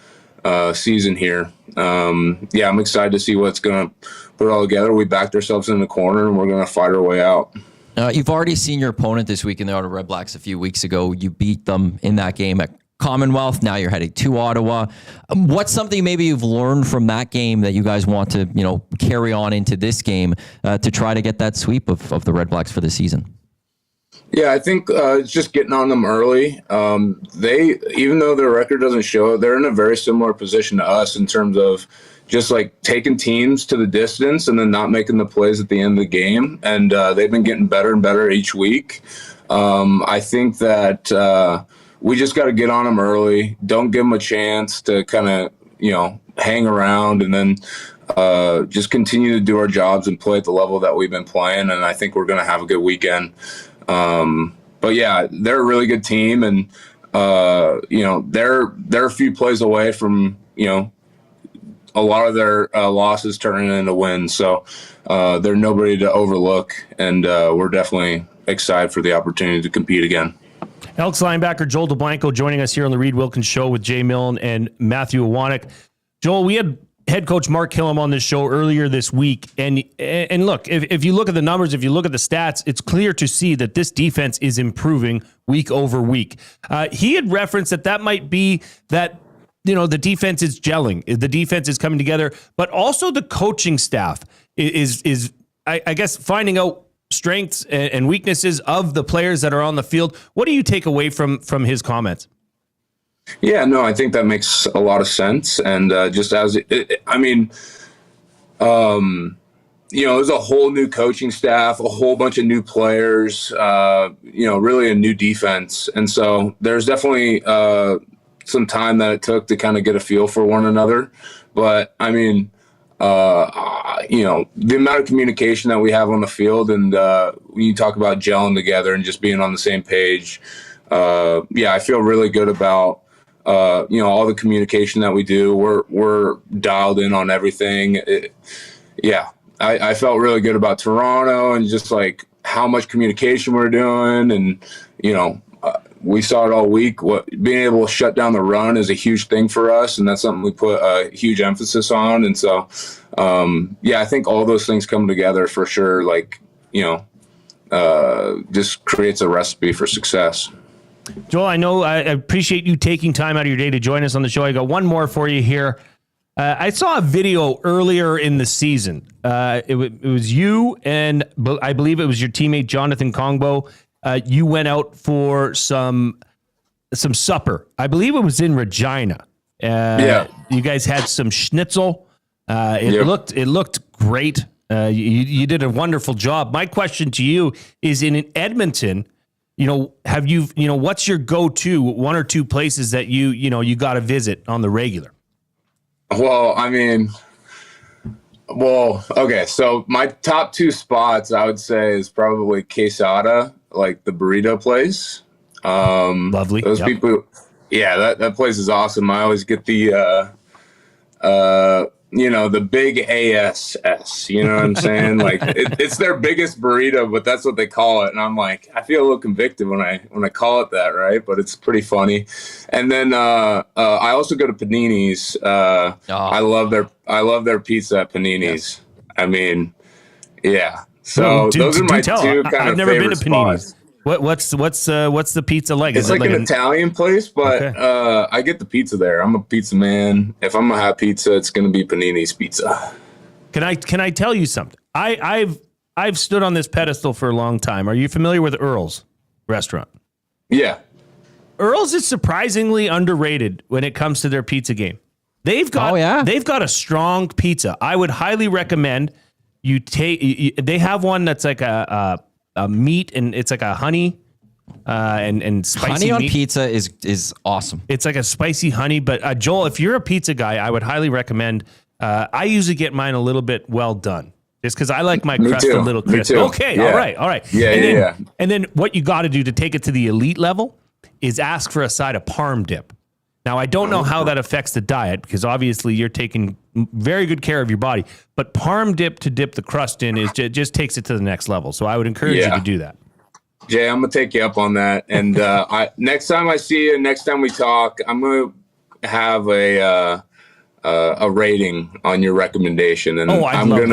season here. I'm excited to see what's going to put it all together. We backed ourselves in the corner, and we're going to fight our way out. You've already seen your opponent this week in the Ottawa Red Blacks a few weeks ago. You beat them in that game at Commonwealth. Now you're heading to Ottawa. What's something maybe you've learned from that game that you guys want to, carry on into this game to try to get that sweep of the Red Blacks for the season? Yeah, I think it's just getting on them early. They, even though their record doesn't show it, they're in a very similar position to us in terms of just like taking teams to the distance and then not making the plays at the end of the game. And they've been getting better and better each week. I think that we just got to get on them early. Don't give them a chance to kind of hang around and then just continue to do our jobs and play at the level that we've been playing. And I think we're going to have a good weekend. But yeah, they're a really good team, and they're a few plays away from a lot of their losses turning into wins. So they're nobody to overlook, and we're definitely excited for the opportunity to compete again. Elks linebacker Joel Dublanko joining us here on the Reid Wilkins Show with Jay Milne and Matthew Iwanek. Joel, we had head coach Mark Killam on this show earlier this week. And look, if you look at the numbers, if you look at the stats, it's clear to see that this defense is improving week over week. He had referenced that might be that, the defense is gelling, the defense is coming together, but also the coaching staff is I guess, finding out strengths and weaknesses of the players that are on the field. What do you take away from his comments? Yeah, no, I think that makes a lot of sense. And just as it was a whole new coaching staff, a whole bunch of new players, really a new defense. And so there's definitely some time that it took to kind of get a feel for one another. But the amount of communication that we have on the field, and when you talk about gelling together and just being on the same page, I feel really good about all the communication that we do. We're dialed in on everything. I felt really good about Toronto and just like how much communication we're doing. And, we saw it all week. Being able to shut down the run is a huge thing for us. And that's something we put a huge emphasis on. And so, I think all those things come together for sure. Like, just creates a recipe for success. Joel, I know I appreciate you taking time out of your day to join us on the show. I got one more for you here. I saw a video earlier in the season. It was you and I believe it was your teammate Jonathan Kongbo. You went out for some supper. I believe it was in Regina. You guys had some schnitzel. It looked great. You did a wonderful job. My question to you is, in Edmonton, what's your go-to one or two places that you got to visit on the regular? Well, okay. So my top two spots, I would say, is probably Quesada, like the burrito place. Lovely. Those people. Yeah, that place is awesome. I always get the big ASS, you know what I'm saying? Like it's their biggest burrito, but that's what they call it. And I'm like, I feel a little convicted when I call it that, right? But it's pretty funny. And then I also go to Panini's. I love their pizza at Panini's. Yes. So those are my two kind I've of never been to Panini's. Spots. What's the pizza like? It's like an Italian place, but okay. I get the pizza there. I'm a pizza man. If I'm gonna have pizza, it's gonna be Panini's Pizza. Can I tell you something? I've stood on this pedestal for a long time. Are you familiar with Earl's restaurant? Yeah. Earl's is surprisingly underrated when it comes to their pizza game. They've got a strong pizza. I would highly recommend you take. They have one that's like a meat, and it's like a honey and spicy honey on meat. Pizza is awesome. It's like a spicy honey. But Joel, if you're a pizza guy, I would highly recommend. I usually get mine a little bit well done, just because I like my crust a little crisp. Okay, yeah. all right. Yeah. And then what you got to do to take it to the elite level is ask for a side of parm dip. Now, I don't know how that affects the diet, because obviously you're taking very good care of your body, but parm dip to dip the crust in just takes it to the next level. So I would encourage you to do that. Jay, I'm going to take you up on that. And next time I see you, next time we talk, I'm going to have a rating on your recommendation. And I'm going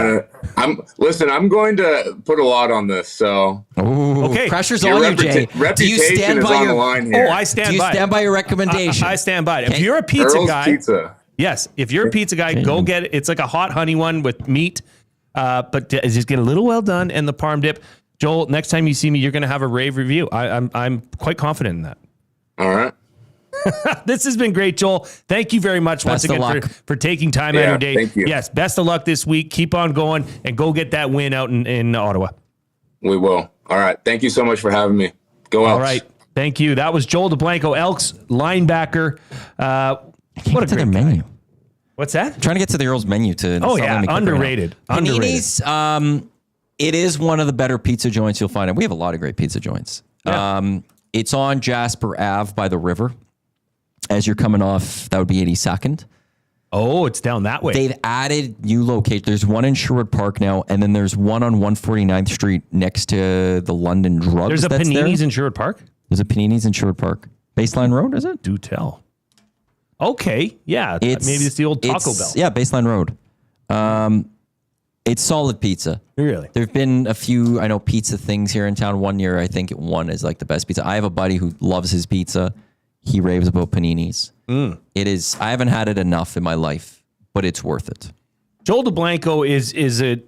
to put a lot on this. So okay, pressure's on you, Jay. Reputation is on the line here. I stand by. Do you stand by your recommendation? I stand by it. If you're a pizza Earl's guy, Pizza. Yes, if you're a pizza guy, go get it. It's like a hot honey one with meat, but just get a little well done and the parm dip. Joel, next time you see me, you're going to have a rave review. I'm quite confident in that. All right. This has been great, Joel. Thank you very much once again for taking time out of your day. Thank you. Yes, best of luck this week. Keep on going and go get that win out in Ottawa. We will. All right. Thank you so much for having me. Go Elks. All right. Thank you. That was Joel Dublanko, Elks linebacker. What a great menu. What's that? Trying to get to the Earl's menu to. Oh yeah, underrated. Panini's. It is one of the better pizza joints you'll find. And we have a lot of great pizza joints. Yeah. It's on Jasper Ave by the river. As you're coming off, that would be 82nd. Oh, it's down that way. They've added new location. There's one in Sherwood Park now, and then there's one on 149th Street next to the London Drugs. There's a Panini's in Sherwood Park? There's a Panini's in Sherwood Park. Baseline Road, is it? Do tell. Okay, yeah. Maybe it's the old Taco Bell. Yeah, Baseline Road. It's solid pizza. Really? There've been a few, I know, pizza things here in town. One year, I think it won as like the best pizza. I have a buddy who loves his pizza. He raves about Panini's. It is. I haven't had it enough in my life, but it's worth it. Joel Dublanko is a.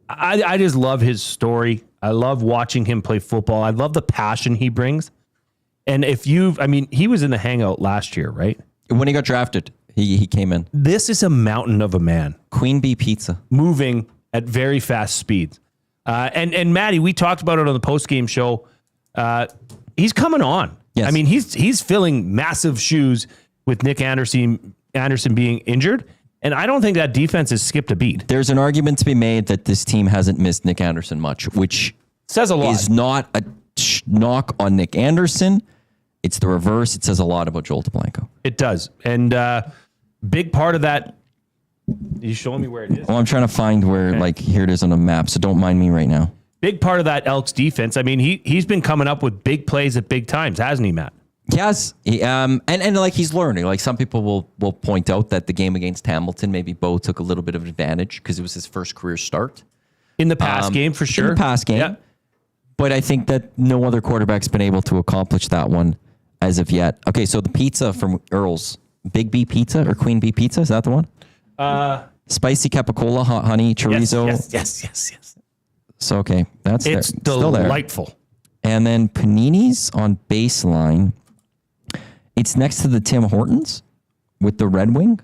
I just love his story. I love watching him play football. I love the passion he brings. And he was in the hangout last year, right? When he got drafted, he came in. This is a mountain of a man. Queen Bee Pizza. Moving at very fast speeds. And Maddie, we talked about it on the post-game show. He's coming on. Yes. I mean, he's filling massive shoes with Nick Anderson being injured. And I don't think that defense has skipped a beat. There's an argument to be made that this team hasn't missed Nick Anderson much, which says a lot. Is not a knock on Nick Anderson. It's the reverse. It says a lot about Joel Dublanko. It does. And big part of that, are you showing me where it is? Well, I'm trying to find where, here it is on a map, so don't mind me right now. Big part of that Elks defense. I mean, he's been coming up with big plays at big times, hasn't he, Matt? Yes. And like he's learning. Like some people will point out that the game against Hamilton, maybe Bo took a little bit of advantage because it was his first career start. In the past game, for sure. In the past game. Yeah. But I think that no other quarterback's been able to accomplish that one as of yet. Okay, so the pizza from Earl's, Big B Pizza or Queen Bee Pizza, is that the one? Spicy capicola, hot honey, chorizo. Yes. So, okay, that's it's still there. Delightful. And then Panini's on Baseline. It's next to the Tim Hortons with the Red Wing.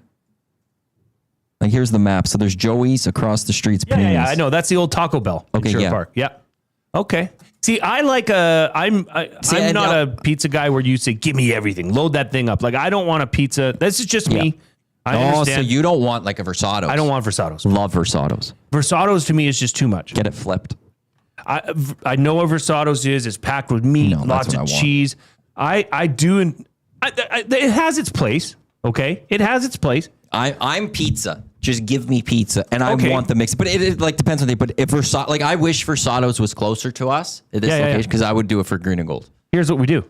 Like, here's the map. So there's Joey's across the streets. Panini's. Yeah, I know. That's the old Taco Bell in Sherwood Park. Yeah. Okay. See, I'm not a pizza guy where you say, give me everything. Load that thing up. Like, I don't want a pizza. This is just me. I understand. So you don't want like a Versatos. I don't want Versatos. Love Versatos. Versatos to me is just too much. Get it flipped. I know what Versatos is. It's packed with meat, lots of cheese. I do. And it has its place. Okay. It has its place. I'm pizza. Just give me pizza, and I want the mix. But it like depends on the. But if Versatos, like I wish Versatos was closer to us at this location because I would do it for green and gold. Here's what we do.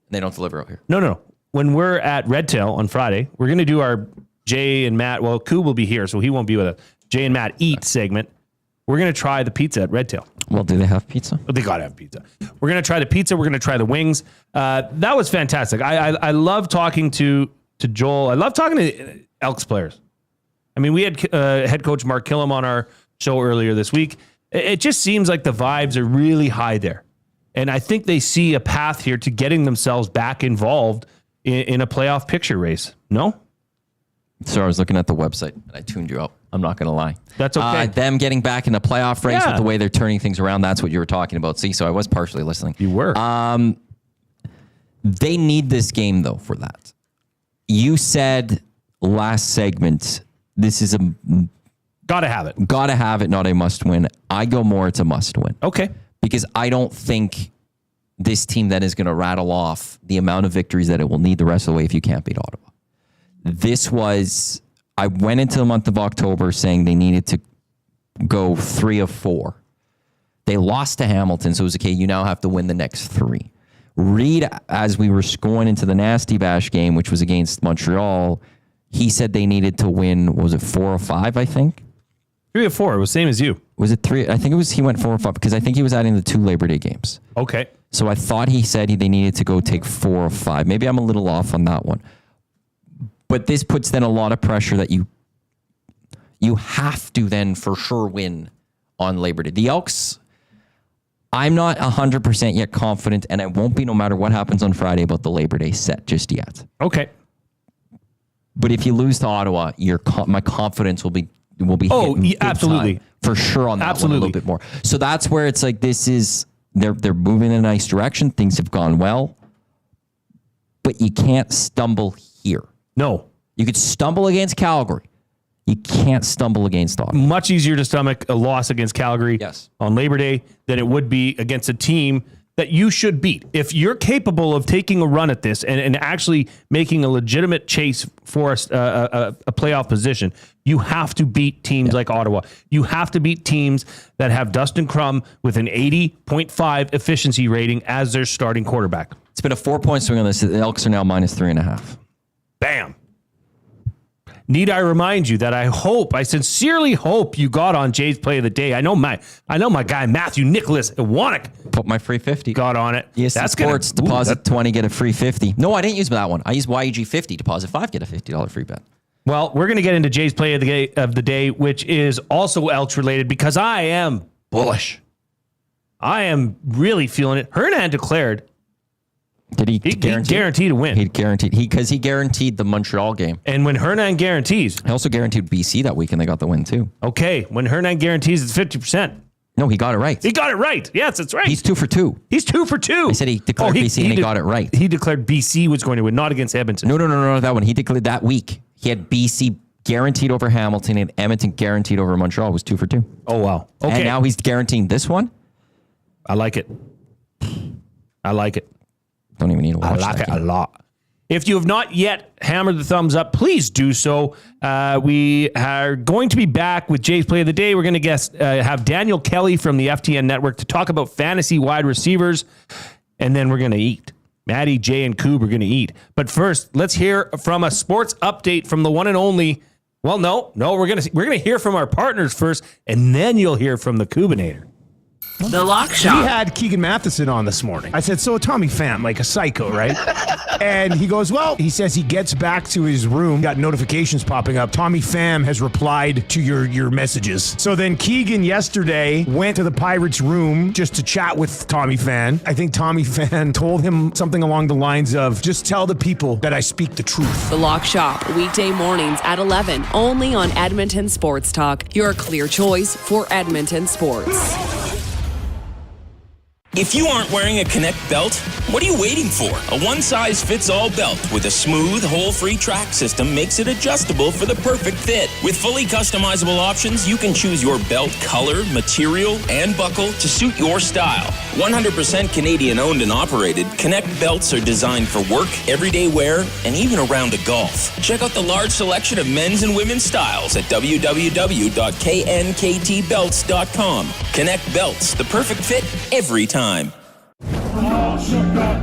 They don't deliver out here. No. When we're at Red Tail on Friday, we're going to do our Jay and Matt. Well, Koo will be here, so he won't be with us. Jay and Matt eat segment. We're going to try the pizza at Red Tail. Well, do they have pizza? They got to have pizza. We're going to try the pizza. We're going to try the wings. That was fantastic. I love talking to Joel. I love talking to Elks players. I mean, we had head coach Mark Killam on our show earlier this week. It just seems like the vibes are really high there. And I think they see a path here to getting themselves back involved in a playoff picture race. No? So I was looking at the website and I tuned you out. I'm not going to lie. That's okay. Them getting back in the playoff race with the way they're turning things around, that's what you were talking about. See, so I was partially listening. You were. They need this game, though, for that. You said last segment, this is a... Gotta have it. Gotta have it, not a must win. I go more, it's a must win. Okay. Because I don't think this team that is going to rattle off the amount of victories that it will need the rest of the way if you can't beat Ottawa. I went into the month of October saying they needed to go 3 of 4. They lost to Hamilton, so it was okay, you now have to win the next 3. Reid, as we were going into the Nasty Bash game, which was against Montreal, he said they needed to win, was it 4 or 5, I think? 3 or 4, it was same as you. Was it 3? I think it was, he went 4 or 5, because I think he was adding the 2 Labor Day games. Okay. So I thought he said they needed to go take 4 or 5. Maybe I'm a little off on that one. But this puts then a lot of pressure that you have to then for sure win on Labor Day. The Elks, I'm not 100% yet confident, and I won't be no matter what happens on Friday about the Labor Day set just yet. Okay. But if you lose to Ottawa, my confidence will be absolutely for sure on that one a little bit more. So that's where it's like this is they're moving in a nice direction. Things have gone well, but you can't stumble here. No. You could stumble against Calgary. You can't stumble against Ottawa. Much easier to stomach a loss against Calgary on Labor Day than it would be against a team that you should beat. If you're capable of taking a run at this and actually making a legitimate chase for a playoff position, you have to beat teams like Ottawa. You have to beat teams that have Dustin Crum with an 80.5 efficiency rating as their starting quarterback. It's been a 4-point swing on this. The Elks are now -3.5. Bam. Need I remind you that I sincerely hope you got on Jay's play of the day. I know my guy Matthew Nicholas Iwanek put my free 50. Got on it. Yes, that's Sports deposit 20, get a free 50. No, I didn't use that one. I used YEG 50, deposit 5, get a $50 free bet. Well, we're going to get into Jay's play of the day, which is also Elks related because I am bullish. I am really feeling it. Hernan declared. Did he guaranteed a win? He guaranteed the Montreal game. And when Hernan guarantees, he also guaranteed BC that week, and they got the win too. Okay, when Hernan guarantees, it's 50%. No, he got it right. He got it right. Yes, that's right. He's 2 for 2. He's 2 for 2. I said he declared BC, and he got it right. He declared BC was going to win, not against Edmonton. No, that one. He declared that week. He had BC guaranteed over Hamilton and Edmonton guaranteed over Montreal. Was 2 for 2. Oh wow. Okay. And now he's guaranteeing this one. I like it. Don't even need to watch I like it a lot. If you have not yet hammered the thumbs up, please do so. We are going to be back with Jay's Play of the Day. We're going to have Daniel Kelley from the FTN Network to talk about fantasy wide receivers, and then we're going to eat. Maddie, Jay, and Coob are going to eat. But first, let's hear from a sports update from the one and only. Well, no, we're going to hear from our partners first, and then you'll hear from the Coobinator. The Lock Shop. We had Keegan Matheson on this morning. I said, so Tommy Pham, like a psycho, right? And he goes, well, he says he gets back to his room, got notifications popping up. Tommy Pham has replied to your messages. So then Keegan yesterday went to the Pirates' room just to chat with Tommy Pham. I think Tommy Pham told him something along the lines of, just tell the people that I speak the truth. The Lock Shop, weekday mornings at 11, only on Edmonton Sports Talk. Your clear choice for Edmonton sports. If you aren't wearing a Connect belt, what are you waiting for? A one-size-fits-all belt with a smooth, hole-free track system makes it adjustable for the perfect fit. With fully customizable options, you can choose your belt color, material, and buckle to suit your style. 100% Canadian-owned and operated, Connect belts are designed for work, everyday wear, and even a round of golf. Check out the large selection of men's and women's styles at www.knktbelts.com. Connect belts, the perfect fit every time.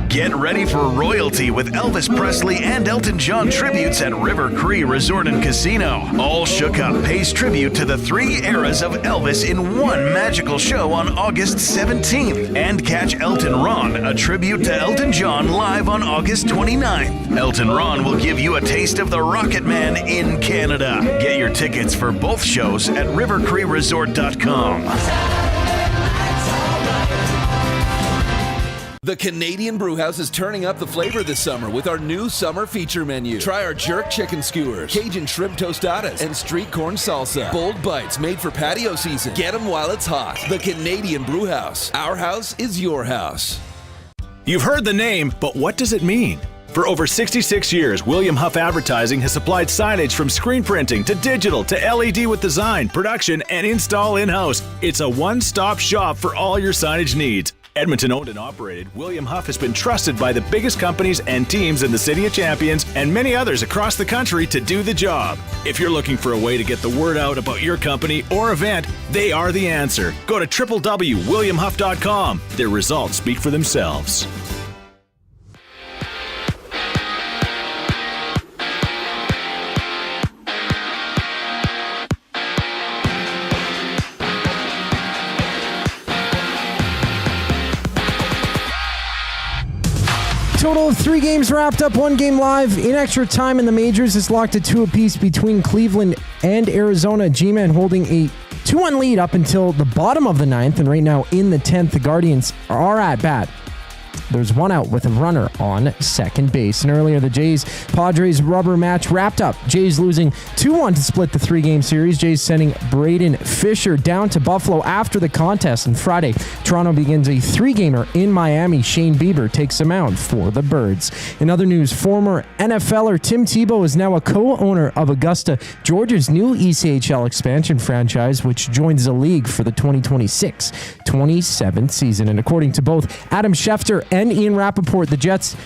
Get ready for royalty with Elvis Presley and Elton John tributes at River Cree Resort and Casino. All Shook Up pays tribute to the 3 eras of Elvis in one magical show on August 17th. And catch Elton Ron, a tribute to Elton John, live on August 29th. Elton Ron will give you a taste of the Rocket Man in Canada. Get your tickets for both shows at rivercreeresort.com. The Canadian Brewhouse is turning up the flavor this summer with our new summer feature menu. Try our jerk chicken skewers, Cajun shrimp tostadas, and street corn salsa. Bold bites made for patio season. Get them while it's hot. The Canadian Brewhouse. Our house is your house. You've heard the name, but what does it mean? For over 66 years, William Huff Advertising has supplied signage from screen printing to digital to LED with design, production, and install in-house. It's a one-stop shop for all your signage needs. Edmonton owned and operated, William Huff has been trusted by the biggest companies and teams in the City of Champions and many others across the country to do the job. If you're looking for a way to get the word out about your company or event, they are the answer. Go to www.williamhuff.com. Their results speak for themselves. Total of 3 games wrapped up, 1 game live. In extra time in the majors, it's locked at 2 apiece between Cleveland and Arizona. G-Man holding a 2-1 lead up until the bottom of the 9th, and right now in the 10th, the Guardians are at bat. There's one out with a runner on second base. And earlier, the Jays-Padres rubber match wrapped up. Jays losing 2-1 to split the 3-game series. Jays sending Braden Fisher down to Buffalo after the contest. And Friday, Toronto begins a 3-gamer in Miami. Shane Bieber takes the mound for the Birds. In other news, former NFLer Tim Tebow is now a co-owner of Augusta, Georgia's new ECHL expansion franchise, which joins the league for the 2026-27 season. And according to both Adam Schefter and Ian Rappaport, the Jets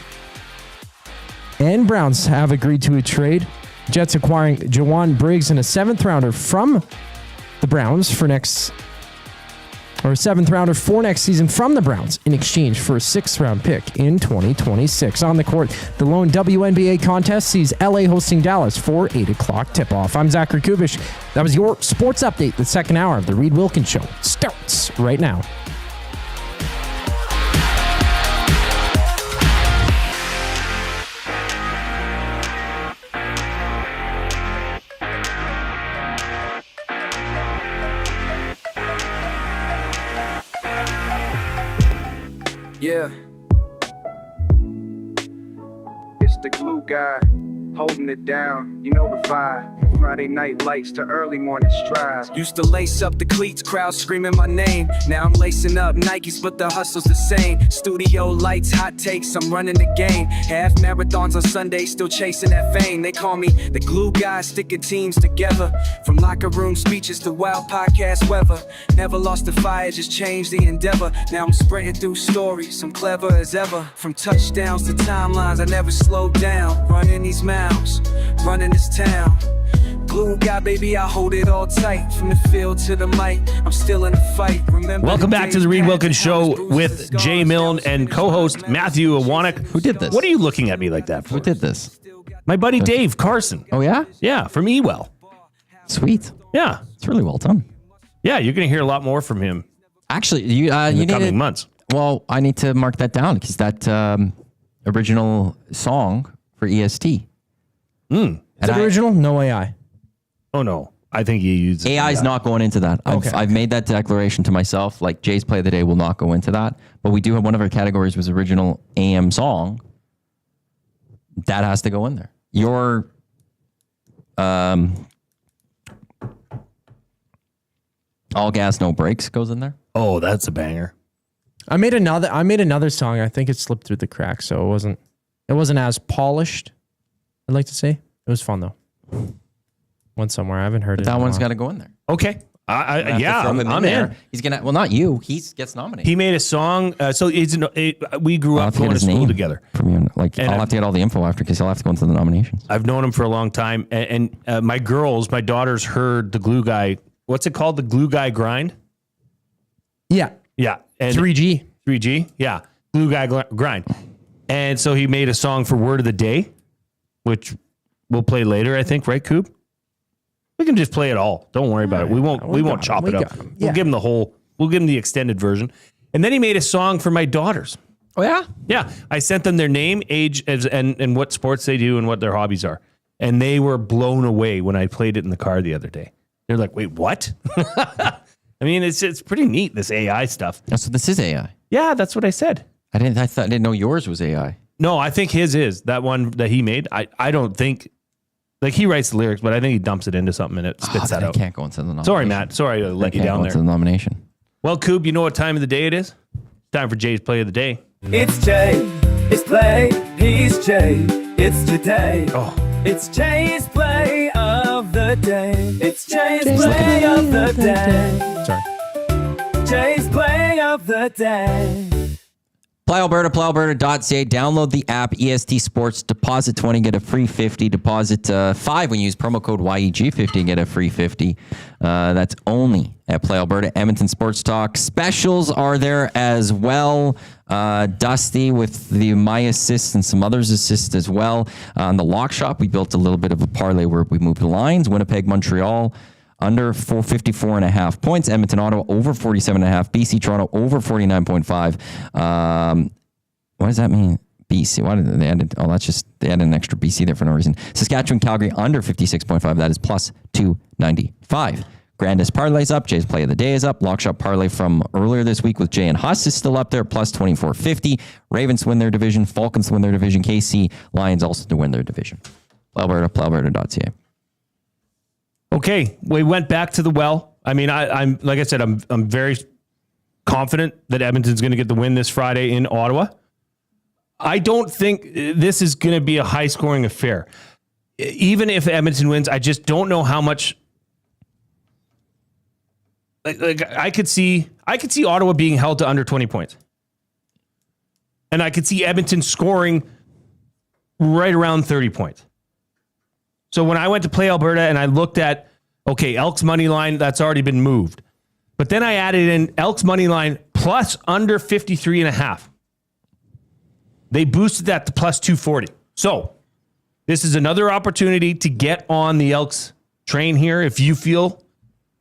and Browns have agreed to a trade. Jets acquiring Jawan Briggs and a 7th-rounder from the Browns for next season from the Browns in exchange for a 6th-round pick in 2026. On the court, the lone WNBA contest sees LA hosting Dallas for 8 o'clock tip-off. I'm Zachary Kubish. That was your sports update. The second hour of the Reid Wilkins Show starts right now. Yeah. It's the glue guy, holding it down. You know the vibe. Friday night lights to early morning strides. Used to lace up the cleats, crowd screaming my name. Now I'm lacing up Nikes, but the hustle's the same. Studio lights, hot takes, I'm running the game. Half marathons on Sunday, still chasing that fame. They call me the glue guy, sticking teams together. From locker room speeches to wild podcast weather. Never lost the fire, just changed the endeavor. Now I'm sprinting through stories, I'm clever as ever. From touchdowns to timelines, I never slowed down. Running these miles, running this town. Glue guy, baby, I hold it all tight. From the field to the mic, I'm still in the fight. Remember, welcome back to the Reid Wilkins Show with Jay Milne and co-host Matthew Iwanek. Who did this? What are you looking at me like that for? Who did this? My buddy Dave Carson. Oh, yeah? Yeah, from Ewell. Sweet. Yeah. It's really well done. Yeah, you're going to hear a lot more from him. Actually, you in the coming months. Well, I need to mark that down because that original song for EST. Is it original? No AI. Oh, no. I think you use AI is not going into that. I've made that declaration to myself. Like Jay's Play of the Day will not go into that. But we do have one of our categories was original AM song. That has to go in there. Your All Gas No Brakes goes in there. Oh, that's a banger. I made another song. I think it slipped through the cracks, so it wasn't as polished, I'd like to say. It was fun though. Went somewhere. I haven't heard it. That one's got to go in there. Okay. I'm in. He's gonna. Well, not you. He gets nominated. He made a song. We grew up going to school together. From you, I'll have to get all the info after because he'll have to go into the nominations. I've known him for a long time, and my daughters heard the Glue Guy. What's it called? The Glue Guy Grind. Yeah. Yeah. And 3G. 3G. Yeah. Glue Guy Grind. And so he made a song for Word of the Day, which we'll play later, I think, right, Coop? We can just play it all. Don't worry about it. We won't chop it up. We'll give him we'll give him the extended version. And then he made a song for my daughters. Oh, yeah? Yeah. I sent them their name, age, and what sports they do and what their hobbies are. And they were blown away when I played it in the car the other day. They're like, wait, what? I mean, it's pretty neat, this AI stuff. Oh, so this is AI? Yeah, that's what I said. I didn't know yours was AI. No, I think his is. That one that he made. I don't think... Like, he writes the lyrics, but I think he dumps it into something and it spits that out. I can't go into the nomination. Sorry, Matt. Sorry to let you down there. Into the nomination. Well, Coop, you know what time of the day it is? Time for Jay's Play of the Day. It's Jay. It's Play. He's Jay. It's today. Oh. It's Jay's Play of the Day. It's Jay's Play of the Day. Sorry. Jay's Play of the Day. Play Alberta, playalberta.ca. Download the app, EST Sports. Deposit 20, get a free 50. Deposit 5 when you use promo code YEG50 and get a free 50. That's only at Play Alberta. Edmonton Sports Talk specials are there as well. Dusty with my assists and some others' assists as well. On the Lock Shop, we built a little bit of a parlay where we moved the lines. Winnipeg, Montreal, under 454.5 points. Edmonton, Ottawa, over 47.5. BC, Toronto, over 49.5. What does that mean? BC. Why did they add? Oh, that's just they added an extra BC there for no reason. Saskatchewan, Calgary, under 56.5. That is plus 295. Grandest Parlay's up. Jay's Play of the Day is up. Lock Shop Parlay from earlier this week with Jay and Huss is still up there, plus 24.50. Ravens win their division. Falcons win their division. KC Lions also to win their division. Alberta, playalberta.ca. Okay, we went back to the well. I mean, I'm like I said, I'm very confident that Edmonton's going to get the win this Friday in Ottawa. I don't think this is going to be a high-scoring affair. Even if Edmonton wins, I just don't know how much. Like I could see Ottawa being held to under 20 points, and I could see Edmonton scoring right around 30 points. So when I went to play Alberta and I looked at, okay, Elks money line, that's already been moved. But then I added in Elks money line plus under 53.5. They boosted that to plus 240. So this is another opportunity to get on the Elks train here. If you feel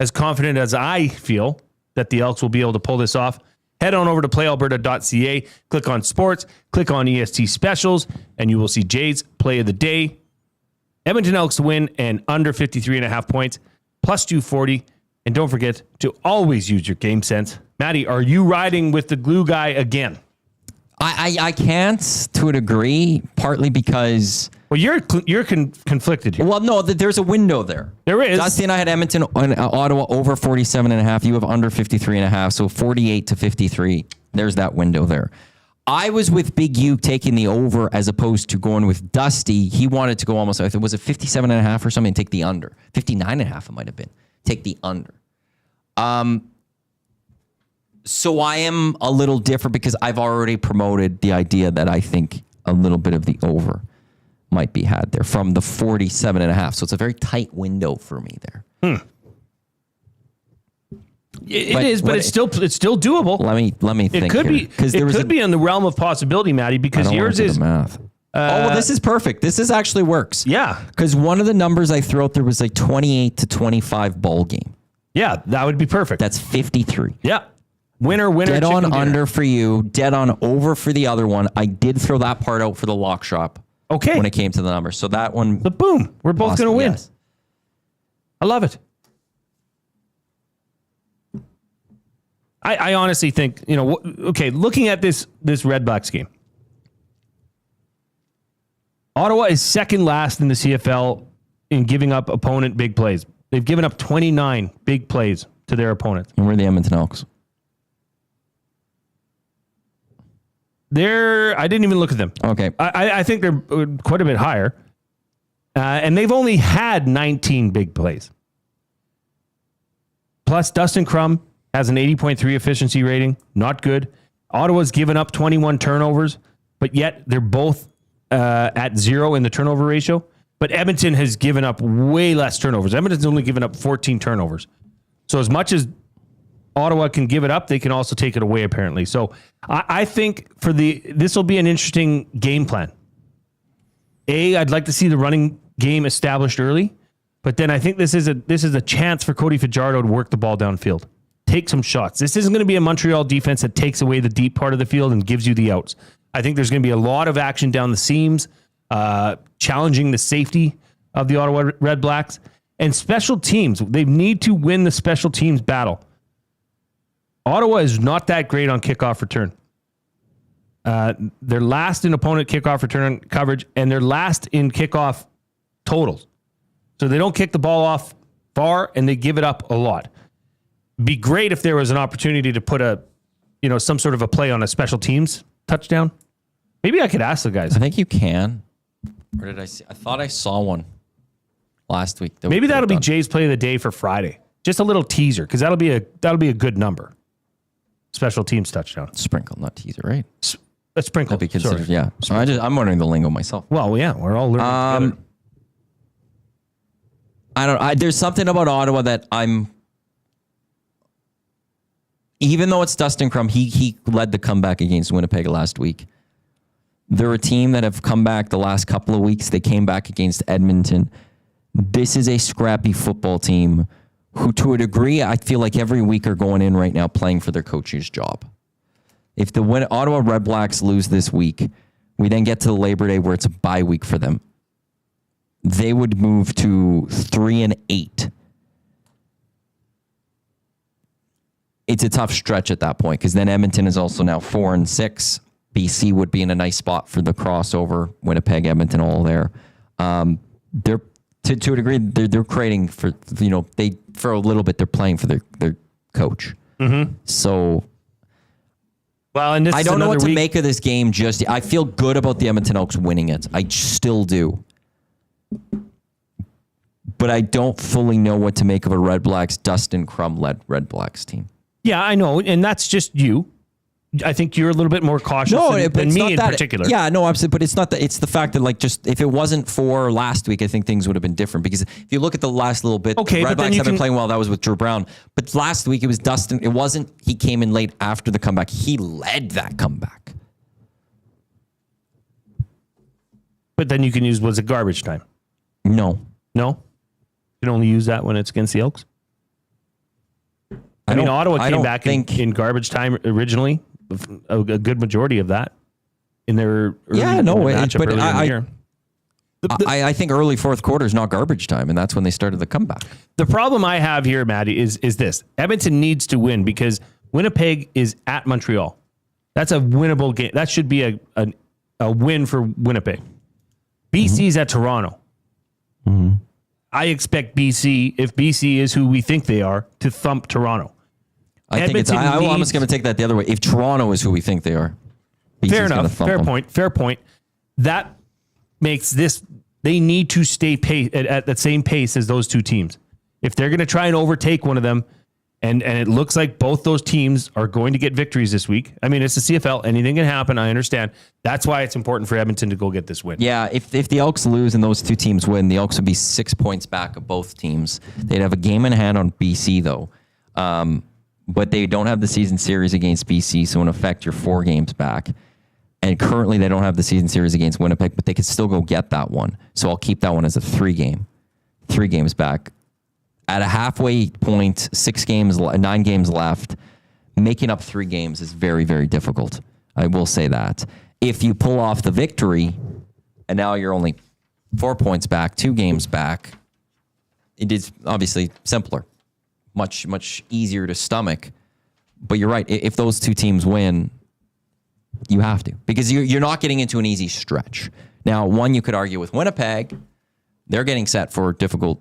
as confident as I feel that the Elks will be able to pull this off, head on over to playalberta.ca, click on sports, click on EST specials, and you will see Jay's Play of the Day. Edmonton Elks to win and under 53.5 points, plus 240. And don't forget to always use your game sense. Maddie, are you riding with the glue guy again? I can't to a degree, partly because... Well, you're conflicted here. Well, no, there's a window there. There is. Dusty and I had Edmonton and Ottawa over 47.5. You have under 53.5, so 48 to 53. There's that window there. I was with Big U taking the over as opposed to going with Dusty. He wanted to go almost, I think, was it 57.5 or something? Take the under. 59.5 it might have been. Take the under. So I am a little different because I've already promoted the idea that I think a little bit of the over might be had there from the 47.5. So it's a very tight window for me there. It is, but it's still doable. Let me think. It could be because it could be in the realm of possibility, Maddie. Because yours is math. Well, this is perfect. This actually works. Yeah, because one of the numbers I threw out there was like 28 to 25 ball game. Yeah, that would be perfect. That's 53. Yeah, winner. Dead on under for you. Dead on over for the other one. I did throw that part out for the lock shop. Okay, when it came to the number, so that one. But boom, we're both going to win. Yes. I love it. I honestly think, okay, looking at this Red Blacks game, Ottawa is second last in the CFL in giving up opponent big plays. They've given up 29 big plays to their opponents. And we're the Edmonton Elks. I didn't even look at them. Okay. I think they're quite a bit higher. And they've only had 19 big plays. Plus, Dustin Crum has an 80.3 efficiency rating. Not good. Ottawa's given up 21 turnovers, but yet they're both at 0 in the turnover ratio. But Edmonton has given up way less turnovers. Edmonton's only given up 14 turnovers. So as much as Ottawa can give it up, they can also take it away, apparently. So I think this will be an interesting game plan. I'd like to see the running game established early, but then I think this is a chance for Cody Fajardo to work the ball downfield. Take some shots. This isn't going to be a Montreal defense that takes away the deep part of the field and gives you the outs. I think there's going to be a lot of action down the seams, challenging the safety of the Ottawa Red Blacks. And special teams, they need to win the special teams battle. Ottawa is not that great on kickoff return. They're last in opponent kickoff return coverage, and they're last in kickoff totals. So they don't kick the ball off far, and they give it up a lot. Be great if there was an opportunity to put some sort of a play on a special teams touchdown. Maybe I could ask the guys. I think you can. Or did I see? I thought I saw one last week. Maybe that'll be Jay's Play of the Day for Friday. Just a little teaser, because that'll be a good number. Special teams touchdown. Sprinkle, not teaser, right? A sprinkle. That'd be considered, yeah. I'm wondering the lingo myself. Well, yeah, we're all learning together. There's something about Ottawa that even though it's Dustin Crum, he led the comeback against Winnipeg last week. They're a team that have come back the last couple of weeks. They came back against Edmonton. This is a scrappy football team who, to a degree, I feel like every week are going in right now playing for their coach's job. If the Ottawa Red Blacks lose this week, we then get to the Labor Day where it's a bye week for them. They would move to 3-8. it's a tough stretch at that point because then Edmonton is also now 4-6. BC would be in a nice spot for the crossover. Winnipeg, Edmonton, all there. They're to a degree they're creating for for a little bit they're playing for their coach. Mm-hmm. So. Well, and I don't know what to make of this game. I feel good about the Edmonton Elks winning it. I still do. But I don't fully know what to make of a Red Blacks, Dustin Crum-led Red Blacks team. Yeah, I know. And that's just you. I think you're a little bit more cautious than me in particular. Yeah, no, absolutely. But it's not that. It's the fact that, just if it wasn't for last week, I think things would have been different. Because if you look at the last little bit, okay, Red Blacks have been playing well. That was with Drew Brown. But last week, it was Dustin. It wasn't he came in late after the comeback. He led that comeback. But then you can use, was it garbage time? No. You can only use that when it's against the Elks? I mean, Ottawa came back in garbage time originally. A good majority of that in their matchup earlier in the year. I think early fourth quarter is not garbage time, and that's when they started the comeback. The problem I have here, Maddie, is this. Edmonton needs to win because Winnipeg is at Montreal. That's a winnable game. That should be a win for Winnipeg. BC's at Toronto. Mm-hmm. I expect BC, if BC is who we think they are, to thump Toronto. I'm just going to take that the other way. If Toronto is who we think they are, BC's fair enough. Fair point. That makes this. They need to stay at the same pace as those two teams. If they're going to try and overtake one of them, and it looks like both those teams are going to get victories this week. I mean, it's the CFL. Anything can happen. I understand. That's why it's important for Edmonton to go get this win. Yeah, if the Elks lose and those two teams win, the Elks would be 6 points back of both teams. They'd have a game in hand on BC though. But they don't have the season series against BC, so in effect, you're 4 games back. And currently, they don't have the season series against Winnipeg, but they could still go get that one. So I'll keep that one as a 3 games back. At a halfway point, 9 games left, making up 3 games is very, very difficult. I will say that. If you pull off the victory, and now you're only 4 points back, 2 games back, it is obviously simpler. Much, much easier to stomach. But you're right. If those two teams win, you have to. Because you're not getting into an easy stretch. Now, one you could argue with Winnipeg, they're getting set for a difficult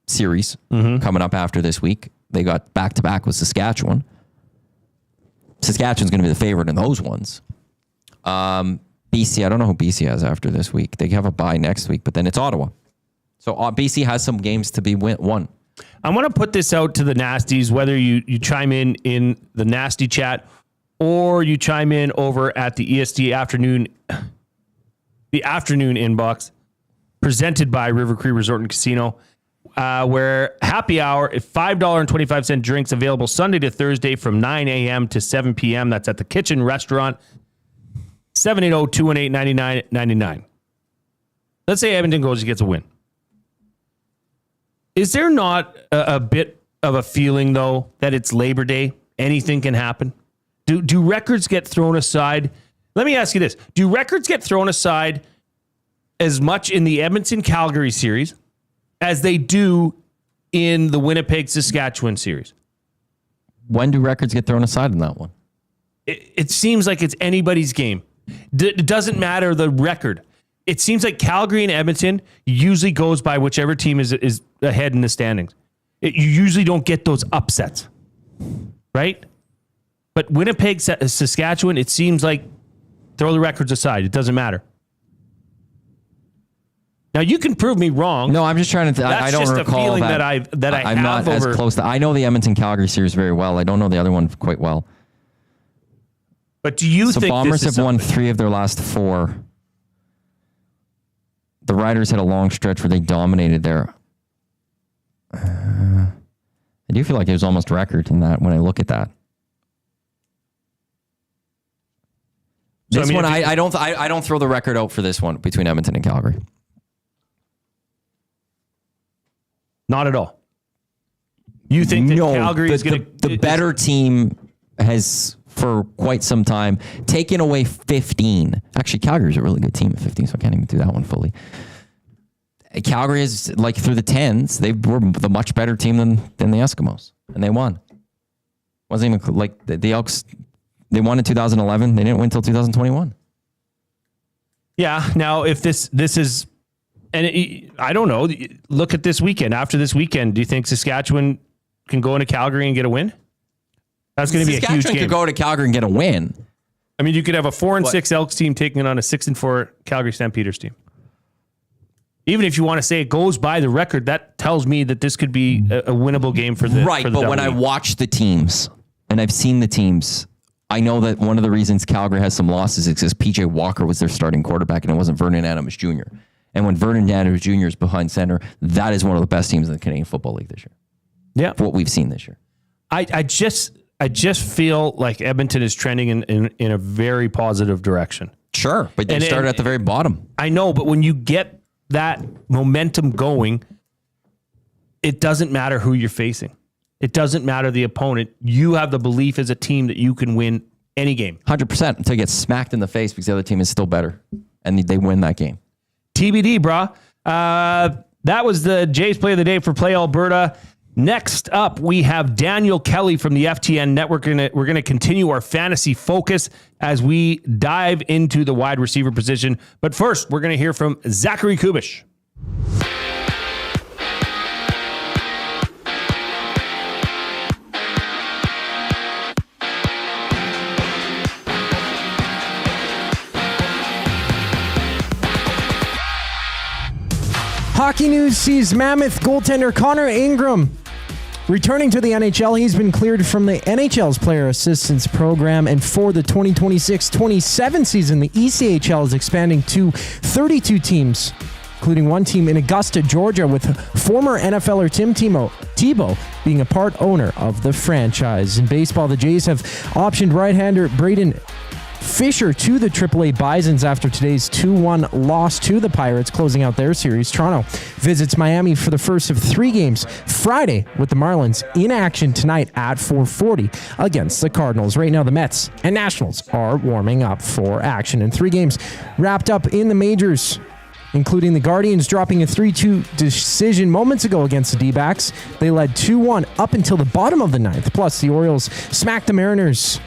series coming up after this week. They got back-to-back with Saskatchewan. Saskatchewan's going to be the favorite in those ones. BC, I don't know who BC has after this week. They have a bye next week, but then it's Ottawa. So BC has some games to be won. I want to put this out to the nasties, whether you chime in the nasty chat or you chime in over at the ESD afternoon inbox presented by River Cree Resort and Casino, where happy hour, $5.25 drinks available Sunday to Thursday from 9 a.m. to 7 p.m. That's at the Kitchen Restaurant, 780-218-9999. Let's say Edmonton goes and gets a win. Is there not a bit of a feeling, though, that it's Labor Day? Anything can happen? Do records get thrown aside? Let me ask you this. Do records get thrown aside as much in the Edmonton-Calgary series as they do in the Winnipeg-Saskatchewan series? When do records get thrown aside in that one? It seems like it's anybody's game. It doesn't matter the record. It seems like Calgary and Edmonton usually goes by whichever team is ahead in the standings. You usually don't get those upsets, right? But Winnipeg, Saskatchewan, it seems like throw the records aside. It doesn't matter. Now you can prove me wrong. No, I'm just trying to. I don't just recall a feeling that I'm not as close to. I know the Edmonton Calgary series very well. I don't know the other one quite well. But do you think Bombers have won 3 of their last 4? The Riders had a long stretch where they dominated there. I do feel like it was almost record in that when I look at that. This one, I don't throw the record out for this one between Edmonton and Calgary. Not at all. You think that Calgary is going to... The better team has, for quite some time, taken away 15. Actually, Calgary's a really good team at 15, so I can't even do that one fully. Calgary is, like, through the 10s, they were the much better team than the Eskimos, and they won. Wasn't even like the Elks. They won in 2011. They didn't win until 2021. Yeah. Now, if this is, and I don't know, look at this weekend. After this weekend, do you think Saskatchewan can go into Calgary and get a win? That's going to be a huge game. Saskatchewan could go to Calgary and get a win. I mean, you could have a 4-6 Elks team taking on a 6-4 Calgary Stampeders team. Even if you want to say it goes by the record, that tells me that this could be a winnable game for the right. But when I watch the teams and I've seen the teams, I know that one of the reasons Calgary has some losses is because PJ Walker was their starting quarterback and it wasn't Vernon Adams Jr. And when Vernon Adams Jr. is behind center, that is one of the best teams in the Canadian Football League this year. Yeah, what we've seen this year. I just feel like Edmonton is trending in a very positive direction. Sure, but they started at the very bottom. I know, but when you get that momentum going, it doesn't matter who you're facing. It doesn't matter the opponent. You have the belief as a team that you can win any game. 100% until you get smacked in the face because the other team is still better and they win that game. TBD, brah. That was the Jays Play of the Day for Play Alberta. Next up, we have Daniel Kelley from the FTN Network. We're going to continue our fantasy focus as we dive into the wide receiver position. But first, we're going to hear from Zachary Kubish. Hockey news sees Mammoth goaltender Connor Ingram returning to the NHL. He's been cleared from the NHL's Player Assistance Program, and for the 2026-27 season, the ECHL is expanding to 32 teams, including one team in Augusta, Georgia, with former NFLer Tim Tebow being a part owner of the franchise. In baseball, the Jays have optioned right-hander Braden Fisher to the AAA Bisons after today's 2-1 loss to the Pirates, closing out their series. Toronto visits Miami for the first of 3 games Friday, with the Marlins in action tonight at 4:40 against the Cardinals. Right now, the Mets and Nationals are warming up for action. And 3 games wrapped up in the majors, including the Guardians dropping a 3-2 decision moments ago against the D-backs. They led 2-1 up until the bottom of the 9th. Plus, the Orioles smacked the Mariners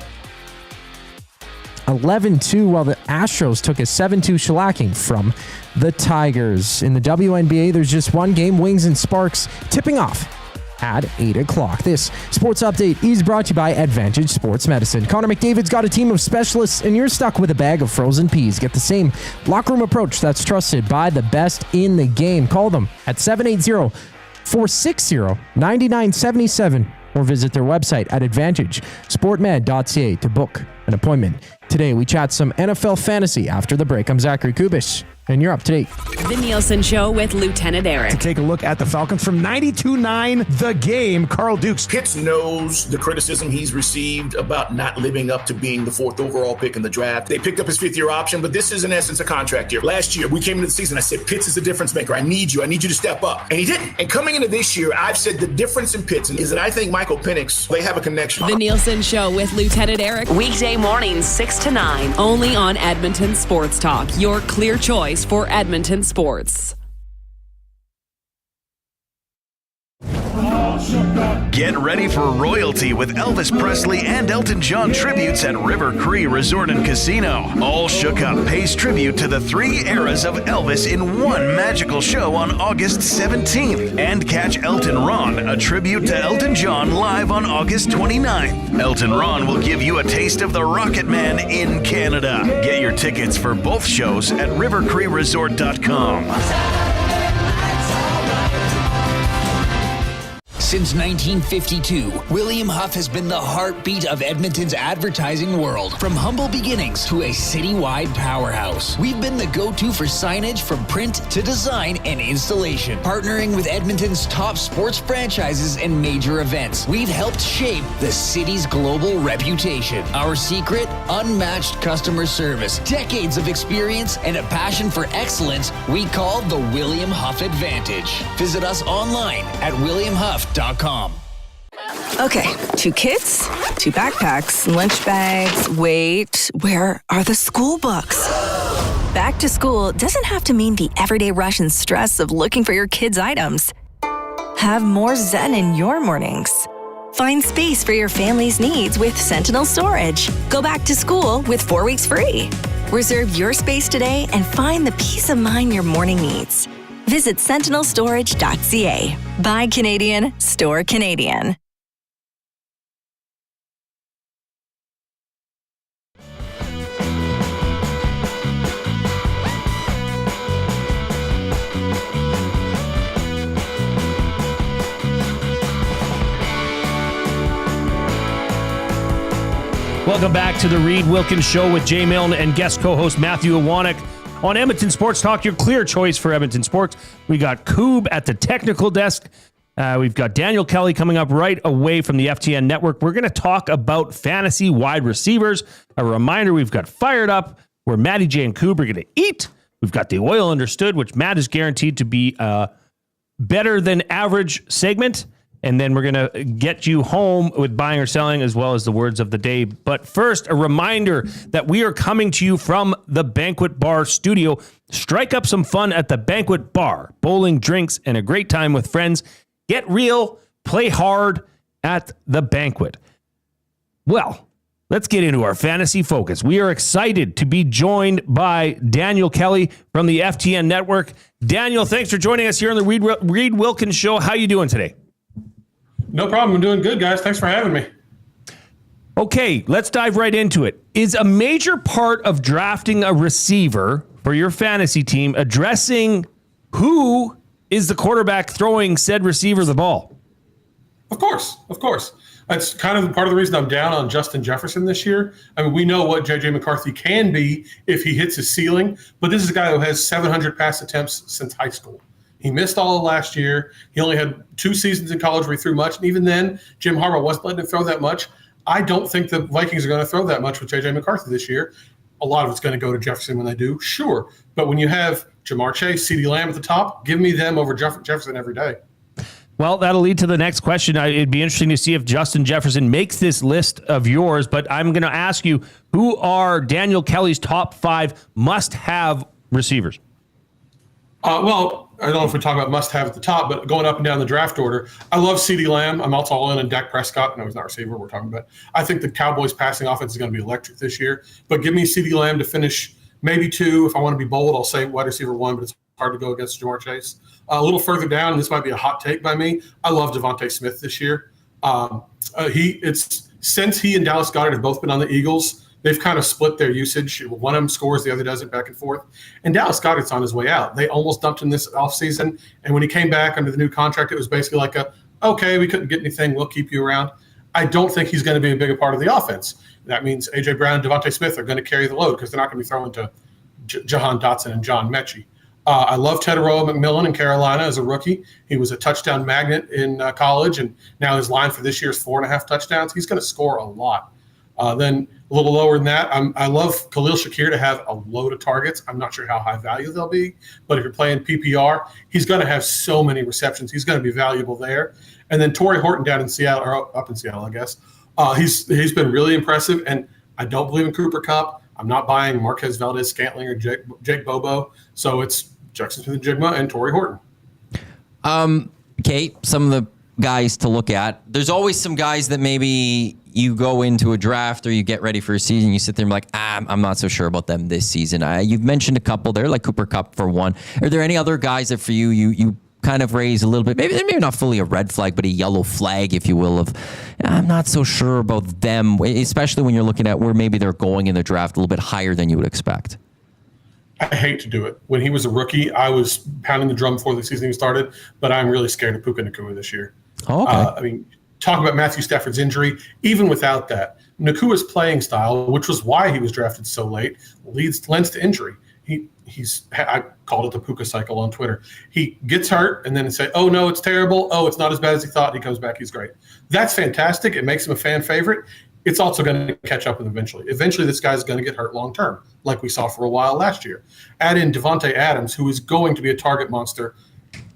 11-2, while the Astros took a 7-2 shellacking from the Tigers. In the WNBA, there's just one game, Wings and Sparks, tipping off at 8 o'clock. This sports update is brought to you by Advantage Sports Medicine. Connor McDavid's got a team of specialists, and you're stuck with a bag of frozen peas. Get the same locker room approach that's trusted by the best in the game. Call them at 780-460-9977 or visit their website at advantagesportmed.ca to book an appointment. Today, we chat some NFL fantasy after the break. I'm Zachary Kubish, and you're up to date. The Nielsen Show with Lieutenant Eric. To take a look at the Falcons from 92.9 The Game, Carl Dukes. Pitts knows the criticism he's received about not living up to being the 4th overall pick in the draft. They picked up his 5th-year option, but this is in essence a contract year. Last year, we came into the season, I said, Pitts is the difference maker. I need you to step up. And he didn't. And coming into this year, I've said the difference in Pitts is that I think Michael Penix, they have a connection. The Nielsen Show with Lieutenant Eric. Weekday mornings, 6 to 9. Only on Edmonton Sports Talk. Your clear choice for Edmonton sports. Get ready for royalty with Elvis Presley and Elton John tributes at River Cree Resort and Casino. All Shook Up pays tribute to the 3 eras of Elvis in one magical show on August 17th. And catch Elton Ron, a tribute to Elton John, live on August 29th. Elton Ron will give you a taste of the Rocket Man in Canada. Get your tickets for both shows at rivercreeresort.com. Since 1952, William Huff has been the heartbeat of Edmonton's advertising world. From humble beginnings to a citywide powerhouse, we've been the go-to for signage from print to design and installation. Partnering with Edmonton's top sports franchises and major events, we've helped shape the city's global reputation. Our secret? Unmatched customer service, decades of experience, and a passion for excellence we call the William Huff Advantage. Visit us online at williamhuff.com. Okay, 2 kids, 2 backpacks, lunch bags. Wait, where are the school books? Back to school doesn't have to mean the everyday rush and stress of looking for your kids' items. Have more zen in your mornings. Find space for your family's needs with Sentinel Storage. Go back to school with 4 weeks free. Reserve your space today and find the peace of mind your morning needs. Visit sentinelstorage.ca. Buy Canadian, store Canadian. Welcome back to the Reid Wilkins Show with Jay Milne and guest co-host Matthew Iwanek on Edmonton Sports Talk, your clear choice for Edmonton sports. We got Coob at the technical desk. We've got Daniel Kelley coming up right away from the FTN Network. We're going to talk about fantasy wide receivers. A reminder, we've got Fired Up, where Matty J and Coob are going to eat. We've got the Oil Understood, which Matt is guaranteed to be a better than average segment. And then we're going to get you home with buying or selling, as well as the words of the day. But first, a reminder that we are coming to you from the Banquet Bar studio. Strike up some fun at the Banquet Bar. Bowling, drinks, and a great time with friends. Get real, play hard at the Banquet. Well, let's get into our fantasy focus. We are excited to be joined by Daniel Kelley from the FTN Network. Daniel, thanks for joining us here on the Reid Wilkins Show. How are you doing today? No problem. I'm doing good, guys. Thanks for having me. Okay, let's dive right into it. Is a major part of drafting a receiver for your fantasy team addressing who is the quarterback throwing said receiver the ball? Of course. That's kind of part of the reason I'm down on Justin Jefferson this year. I mean, we know what J.J. McCarthy can be if he hits his ceiling, but this is a guy who has 700 pass attempts since high school. He missed all of last year. He only had 2 seasons in college where he threw much. And even then, Jim Harbaugh wasn't letting him throw that much. I don't think the Vikings are going to throw that much with J.J. McCarthy this year. A lot of it's going to go to Jefferson when they do, sure. But when you have Jamar Chase, CeeDee Lamb at the top, give me them over Jefferson every day. Well, that'll lead to the next question. It'd be interesting to see if Justin Jefferson makes this list of yours. But I'm going to ask you, who are Daniel Kelley's top 5 must-have receivers? Well, I don't know if we talk about must-have at the top, but going up and down the draft order, I love CeeDee Lamb. I'm also all in on Dak Prescott. No, he's not a receiver we're talking about. I think the Cowboys' passing offense is going to be electric this year. But give me CeeDee Lamb to finish maybe 2. If I want to be bold, I'll say wide receiver 1, but it's hard to go against Jamar Chase. A little further down, and this might be a hot take by me, I love Devontae Smith this year. Since he and Dallas Goedert have both been on the Eagles, they've kind of split their usage. One of them scores, the other doesn't, back and forth. And Dallas Goedert's on his way out. They almost dumped him this offseason. And when he came back under the new contract, it was basically like okay, we couldn't get anything. We'll keep you around. I don't think he's going to be a bigger part of the offense. That means A.J. Brown and Devontae Smith are going to carry the load because they're not going to be throwing to Jahan Dotson and John Mechie. I love Teteroa McMillan in Carolina as a rookie. He was a touchdown magnet in college, and now his line for this year is 4.5 touchdowns. He's going to score a lot. Then a little lower than that, I love Khalil Shakir to have a load of targets. I'm not sure how high value they'll be, but if you're playing PPR, he's going to have so many receptions. He's going to be valuable there. And then Torrey Horton down in Seattle, or up in Seattle, I guess. He's been really impressive, and I don't believe in Cooper Kupp. I'm not buying Marquez Valdez-Scantling or Jake Bobo. So it's Jackson Smith-Njigba and Torrey Horton. Okay, some of the guys to look at. There's always some guys that maybe you go into a draft or you get ready for a season, you sit there and be like, I'm not so sure about them this season. You've mentioned a couple there, like Cooper Kupp for one. Are there any other guys that for you kind of raise a little bit, maybe not fully a red flag, but a yellow flag, if you will, of I'm not so sure about them, especially when you're looking at where maybe they're going in the draft a little bit higher than you would expect? I hate to do it. When he was a rookie, I was pounding the drum before the season even started, but I'm really scared of Puka Nacua this year. Oh, okay. Talk about Matthew Stafford's injury. Even without that, Nakua's playing style, which was why he was drafted so late, lends to injury. I called it the Puka cycle on Twitter. He gets hurt and then say, oh, no, it's terrible. Oh, it's not as bad as he thought. He comes back. He's great. That's fantastic. It makes him a fan favorite. It's also going to catch up with him eventually. Eventually, this guy's going to get hurt long term, like we saw for a while last year. Add in Devontae Adams, who is going to be a target monster.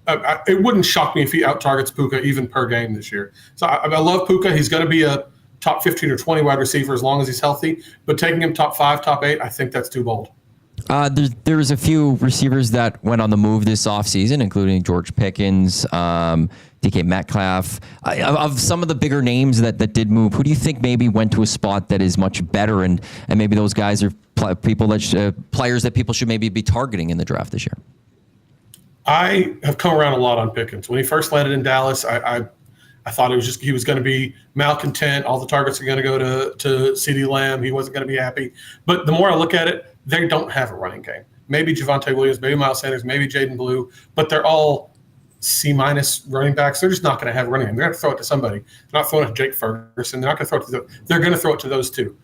It wouldn't shock me if he out-targets Puka even per game this year. So I love Puka. He's going to be a top 15 or 20 wide receiver as long as he's healthy. But taking him top 5, top 8, I think that's too bold. There's a few receivers that went on the move this offseason, including George Pickens, DK Metcalf. Of some of the bigger names that did move, who do you think maybe went to a spot that is much better, and maybe those guys are players that people should maybe be targeting in the draft this year? I have come around a lot on Pickens. When he first landed in Dallas, I thought he was going to be malcontent. All the targets are going to go to CeeDee Lamb. He wasn't going to be happy. But the more I look at it, they don't have a running game. Maybe Javonte Williams, maybe Miles Sanders, maybe Jaden Blue, but they're all C- running backs. They're just not going to have a running game. They're going to throw it to somebody. They're not throwing it to Jake Ferguson. They're not going to throw it to they're going to throw it to those two.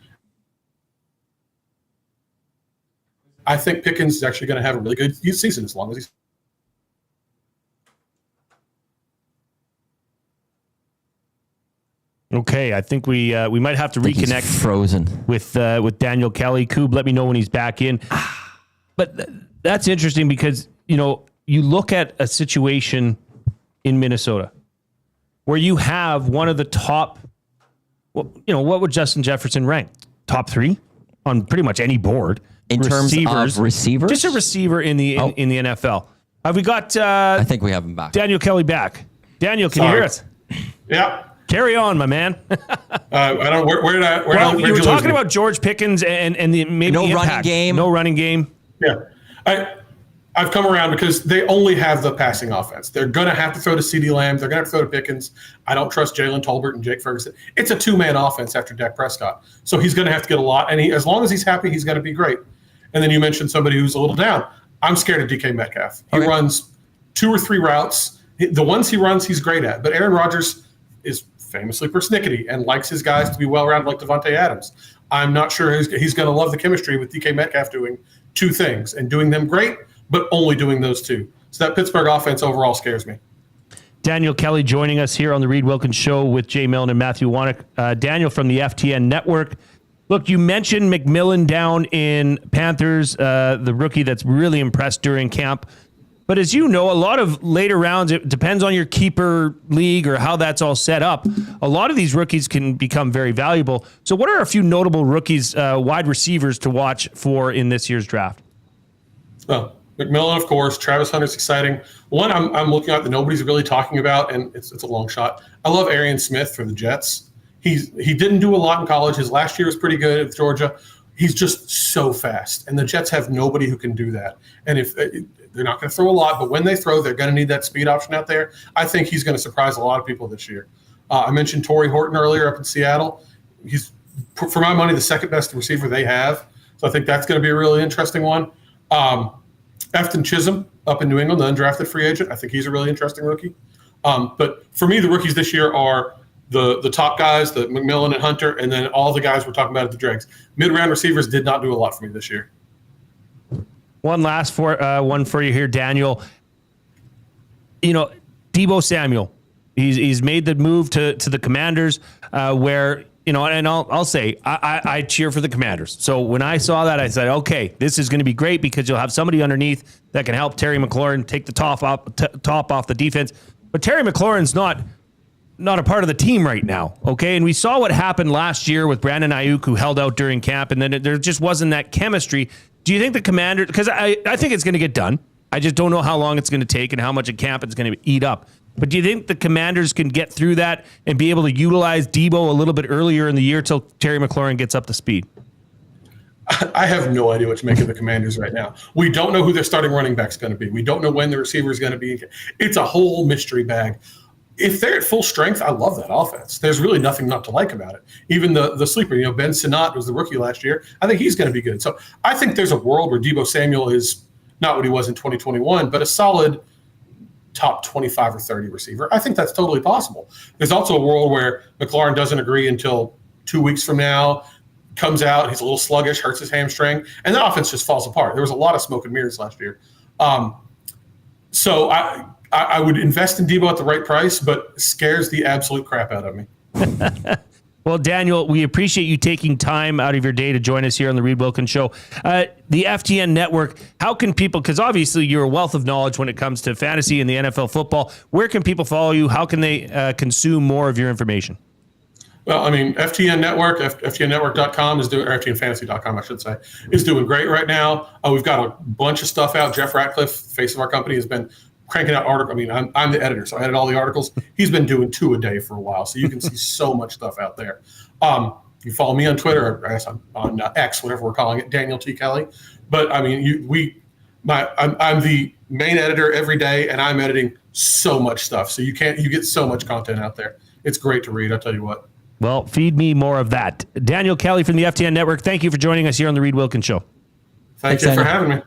I think Pickens is actually going to have a really good season as long as he's. Okay, I think we might have to reconnect. Frozen with Daniel Kelley. Coob, let me know when he's back in. But that's interesting because you look at a situation in Minnesota where you have one of the top. Well, what would Justin Jefferson rank? Top 3 on pretty much any board in terms of receivers. Just a receiver in the in the NFL. Have we got? I think we have him back. Daniel Kelley back. Daniel, can you hear us? Yeah. Carry on, my man. I don't. Where did I? Well, you were talking about George Pickens and the maybe no impact. Running game. No running game. Yeah, I've come around because they only have the passing offense. They're going to have to throw to CeeDee Lamb. They're going to have to throw to Pickens. I don't trust Jalen Tolbert and Jake Ferguson. It's a 2-man offense after Dak Prescott, so he's going to have to get a lot. And as long as he's happy, he's going to be great. And then you mentioned somebody who's a little down. I'm scared of DK Metcalf. He runs 2 or 3 routes. The ones he runs, he's great at. But Aaron Rodgers is famously persnickety and likes his guys to be well-rounded like Devontae Adams. I'm not sure he's going to love the chemistry with DK Metcalf doing 2 things and doing them great, but only doing those 2. So that Pittsburgh offense overall scares me. Daniel Kelley joining us here on the Reid Wilkins Show with Jay Millen and Matthew Wannick. Daniel from the FTN Network. Look, you mentioned McMillan down in Panthers, the rookie that's really impressed during camp. But as you know, a lot of later rounds, it depends on your keeper league or how that's all set up. A lot of these rookies can become very valuable. So what are a few notable rookies, wide receivers to watch for in this year's draft? Well, McMillan, of course. Travis Hunter's exciting. One I'm looking at that nobody's really talking about, and it's a long shot. I love Arian Smith for the Jets. He didn't do a lot in college. His last year was pretty good at Georgia. He's just so fast, and the Jets have nobody who can do that. And if they're not going to throw a lot, but when they throw, they're going to need that speed option out there. I think he's going to surprise a lot of people this year. I mentioned Torrey Horton earlier up in Seattle. He's, for my money, the second best receiver they have. So I think that's going to be a really interesting one. Efton Chisholm up in New England, the undrafted free agent. I think he's a really interesting rookie. But for me, the rookies this year are the top guys, the McMillan and Hunter, and then all the guys we're talking about at the dregs. Mid-round receivers did not do a lot for me this year. One last one for you here, Daniel. Deebo Samuel, he's made the move to the Commanders, where and I'll say I cheer for the Commanders. So when I saw that, I said, okay, this is going to be great because you'll have somebody underneath that can help Terry McLaurin take the top off the defense. But Terry McLaurin's not a part of the team right now, okay? And we saw what happened last year with Brandon Ayuk, who held out during camp, and then there just wasn't that chemistry. Do you think the Commanders, because I think it's going to get done. I just don't know how long it's going to take and how much a camp it's going to eat up. But do you think the Commanders can get through that and be able to utilize Deebo a little bit earlier in the year till Terry McLaurin gets up to speed? I have no idea what to make of the Commanders right now. We don't know who their starting running back's going to be. We don't know when the receiver is going to be. It's a whole mystery bag. If they're at full strength, I love that offense. There's really nothing not to like about it. Even the sleeper, Ben Sinnott was the rookie last year. I think he's going to be good. So I think there's a world where Deebo Samuel is not what he was in 2021, but a solid top 25 or 30 receiver. I think that's totally possible. There's also a world where McLaurin doesn't agree until 2 weeks from now, comes out, he's a little sluggish, hurts his hamstring, and the offense just falls apart. There was a lot of smoke and mirrors last year. So I would invest in Deebo at the right price, but scares the absolute crap out of me. Well, Daniel, we appreciate you taking time out of your day to join us here on the Reid Wilkins Show. The FTN Network, how can people, because obviously you're a wealth of knowledge when it comes to fantasy and the NFL football, where can people follow you? How can they consume more of your information? Well, I mean, FTN Network, FTNnetwork.com is doing, or FTNfantasy.com, I should say, is doing great right now. We've got a bunch of stuff out. Jeff Ratcliffe, face of our company, has been cranking out articles. I mean, I'm the editor, so I edit all the articles. He's been doing 2 a day for a while, so you can see so much stuff out there. You follow me on Twitter, or I guess on X, whatever we're calling it, Daniel T. Kelley. But I mean, I'm the main editor every day, and I'm editing so much stuff. So you get so much content out there. It's great to read. I'll tell you what. Well, feed me more of that. Daniel Kelley from the FTN Network, thank you for joining us here on the Reid Wilkins Show. Thank you for having me.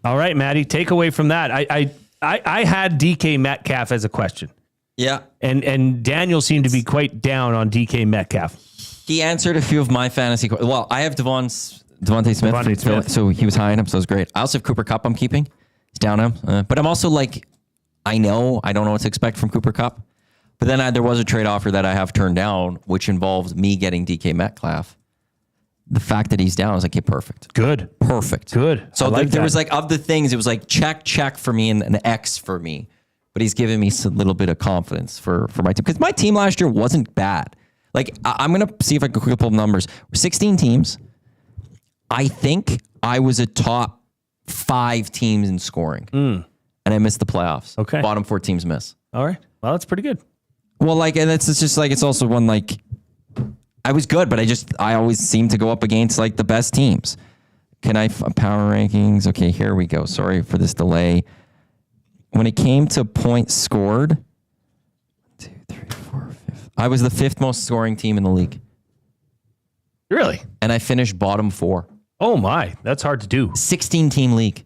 All right, Maddie, take away from that. I had DK Metcalf as a question. Yeah. And Daniel seemed to be quite down on DK Metcalf. He answered a few of my fantasy questions. Well, I have Devontae Smith, so he was high on him, so it was great. I also have Cooper Kupp I'm keeping. He's down on him. But I'm also like, I don't know what to expect from Cooper Kupp. But then there was a trade offer that I have turned down, which involved me getting DK Metcalf. The fact that he's down, I was like, okay, perfect. Good. Perfect. Good. So there was like, of the things, it was like check for me and an X for me. But he's giving me a little bit of confidence for my team. Because my team last year wasn't bad. Like, I'm going to see if I can quickly pull numbers. 16 teams. I think I was a top 5 teams in scoring. And I missed the playoffs. Okay. Bottom 4 teams miss. All right. Well, that's pretty good. Well, like, and it's just like, it's also one, like, I was good, but I always seem to go up against, like, the best teams. Can I, power rankings? Okay, here we go. Sorry for this delay. When it came to points scored, 1, 2, 3, 4, 5. I was the 5th most scoring team in the league. Really? And I finished bottom 4. Oh my, that's hard to do. 16-team league.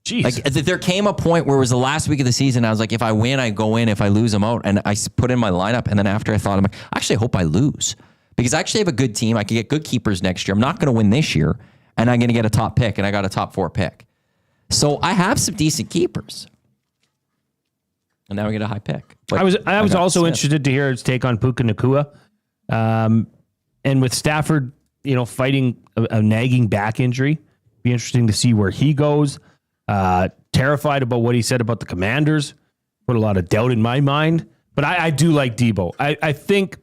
Jeez. Like, there came a point where it was the last week of the season. I was like, if I win, I go in. If I lose, I'm out. And I put in my lineup. And then after I thought, I'm like, actually, I hope I lose. Because I actually have a good team. I could get good keepers next year. I'm not going to win this year. And I'm going to get a top pick. And I got a top 4 pick. So I have some decent keepers. And now we get a high pick. But I was also interested to hear his take on Puka Nacua. And with Stafford, fighting a nagging back injury, be interesting to see where he goes. Terrified about what he said about the Commanders. Put a lot of doubt in my mind. But I do like Debo. I think,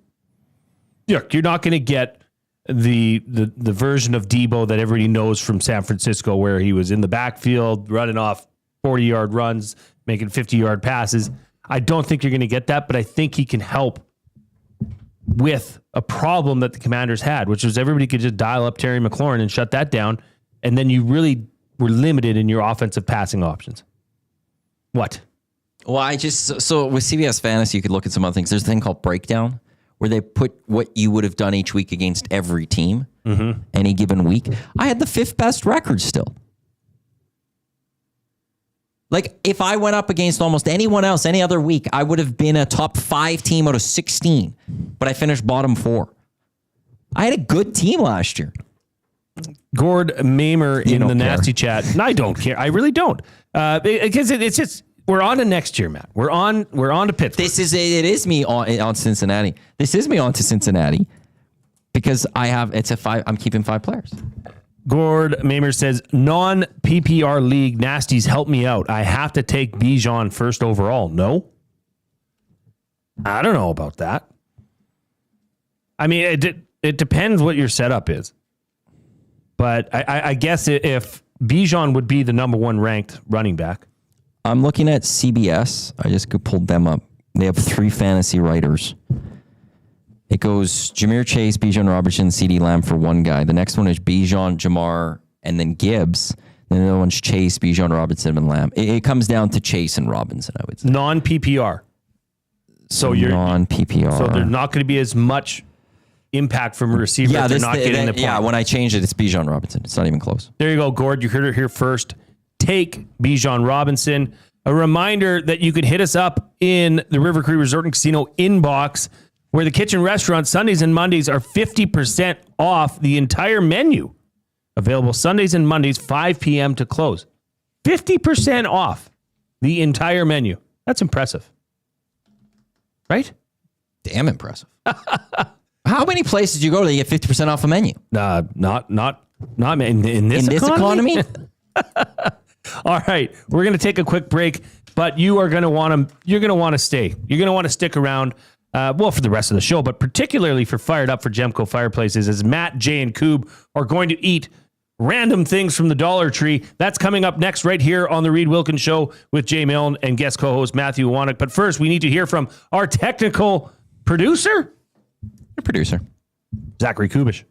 look, you're not going to get the version of Debo that everybody knows from San Francisco, where he was in the backfield, running off 40-yard runs, making 50-yard passes. I don't think you're going to get that, but I think he can help with a problem that the Commanders had, which was everybody could just dial up Terry McLaurin and shut that down, and then you really were limited in your offensive passing options. What? Well, so with CBS Fantasy, you could look at some other things. There's a thing called Breakdown, where they put what you would have done each week against every team, any given week. I had the 5th best record still. Like, if I went up against almost anyone else any other week, I would have been a top 5 team out of 16, but I finished bottom 4. I had a good team last year. Gord Mamer in the nasty chat. No, I don't care. I really don't. Because it's just, we're on to next year, Matt. We're on to Pittsburgh. It is me on Cincinnati. This is me on to Cincinnati because I'm keeping 5 players. Gord Mamer says, non-PPR league nasties, help me out. I have to take Bijan first overall. No? I don't know about that. I mean, it depends what your setup is. But I guess if Bijan would be the number 1 ranked running back. I'm looking at CBS. I just pulled them up. They have 3 fantasy writers. It goes Jahmyr Chase, Bijan Robinson, CeeDee Lamb for one guy. The next one is Bijan, Jamar, and then Gibbs. Then the other one's Chase, Bijan Robinson, and Lamb. It comes down to Chase and Robinson, I would say. Non-PPR. So you're non-PPR. So there's not going to be as much impact from a receiver if they're not getting the point. Yeah, when I change it, it's Bijan Robinson. It's not even close. There you go, Gord. You heard it here first. Take Bijan Robinson. A reminder that you can hit us up in the River Cree Resort and Casino inbox, where the kitchen restaurant Sundays and Mondays are 50% off the entire menu. Available Sundays and Mondays, 5 p.m. to close. 50% off the entire menu. That's impressive. Right? Damn impressive. How many places do you go to that you get 50% off a menu? Not in this economy? All right, we're going to take a quick break, but you're going to want to stay. You're going to want to stick around. for the rest of the show, but particularly for Fired Up for Gemco Fireplaces, as Matt, Jay, and Coob are going to eat random things from the Dollar Tree. That's coming up next right here on the Reid Wilkins Show with Jay Milne and guest co-host Matthew Wannock. But first, we need to hear from our technical producer, Zachary Kubish.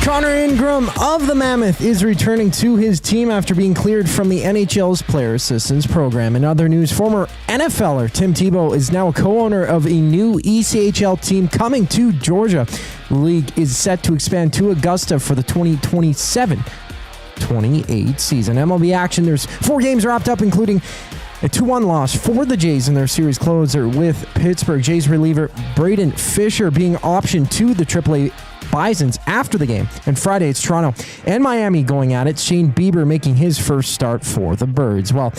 Connor Ingram of the Mammoth is returning to his team after being cleared from the NHL's Player Assistance Program. In other news, former NFLer Tim Tebow is now a co-owner of a new ECHL team coming to Georgia. The league is set to expand to Augusta for the 2027-28 season. MLB action, there's 4 games wrapped up, including a 2-1 loss for the Jays in their series closer with Pittsburgh. Jays reliever Braden Fisher being optioned to the AAA Bisons after the game. And Friday, it's Toronto and Miami going at it. Shane Bieber making his first start for the Birds. Well,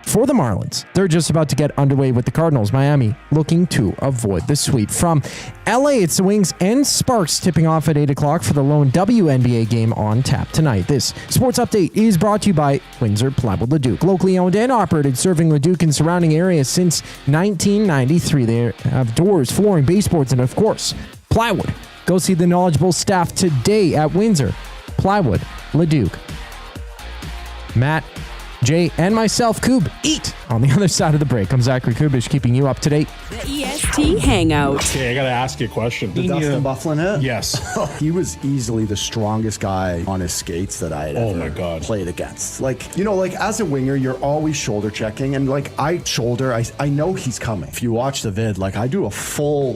for the Marlins, they're just about to get underway with the Cardinals. Miami looking to avoid the sweep. From LA, it's the Wings and Sparks tipping off at 8 o'clock for the lone WNBA game on tap tonight. This sports update is brought to you by Windsor Plywood Leduc. Locally owned and operated, serving Leduc and surrounding areas since 1993. They have doors, flooring, baseboards, and of course, plywood. Go see the knowledgeable staff today at Windsor Plywood Leduc. Matt, Jay, and myself, Coob, eat on the other side of the break. I'm Zachary Kubish, keeping you up to date. The EST Hangout. Okay, I got to ask you a question. The Dustin Byfuglien hit? Yes. He was easily the strongest guy on his skates that I had ever played against. Like, as a winger, you're always shoulder checking. And I know he's coming. If you watch the vid, I do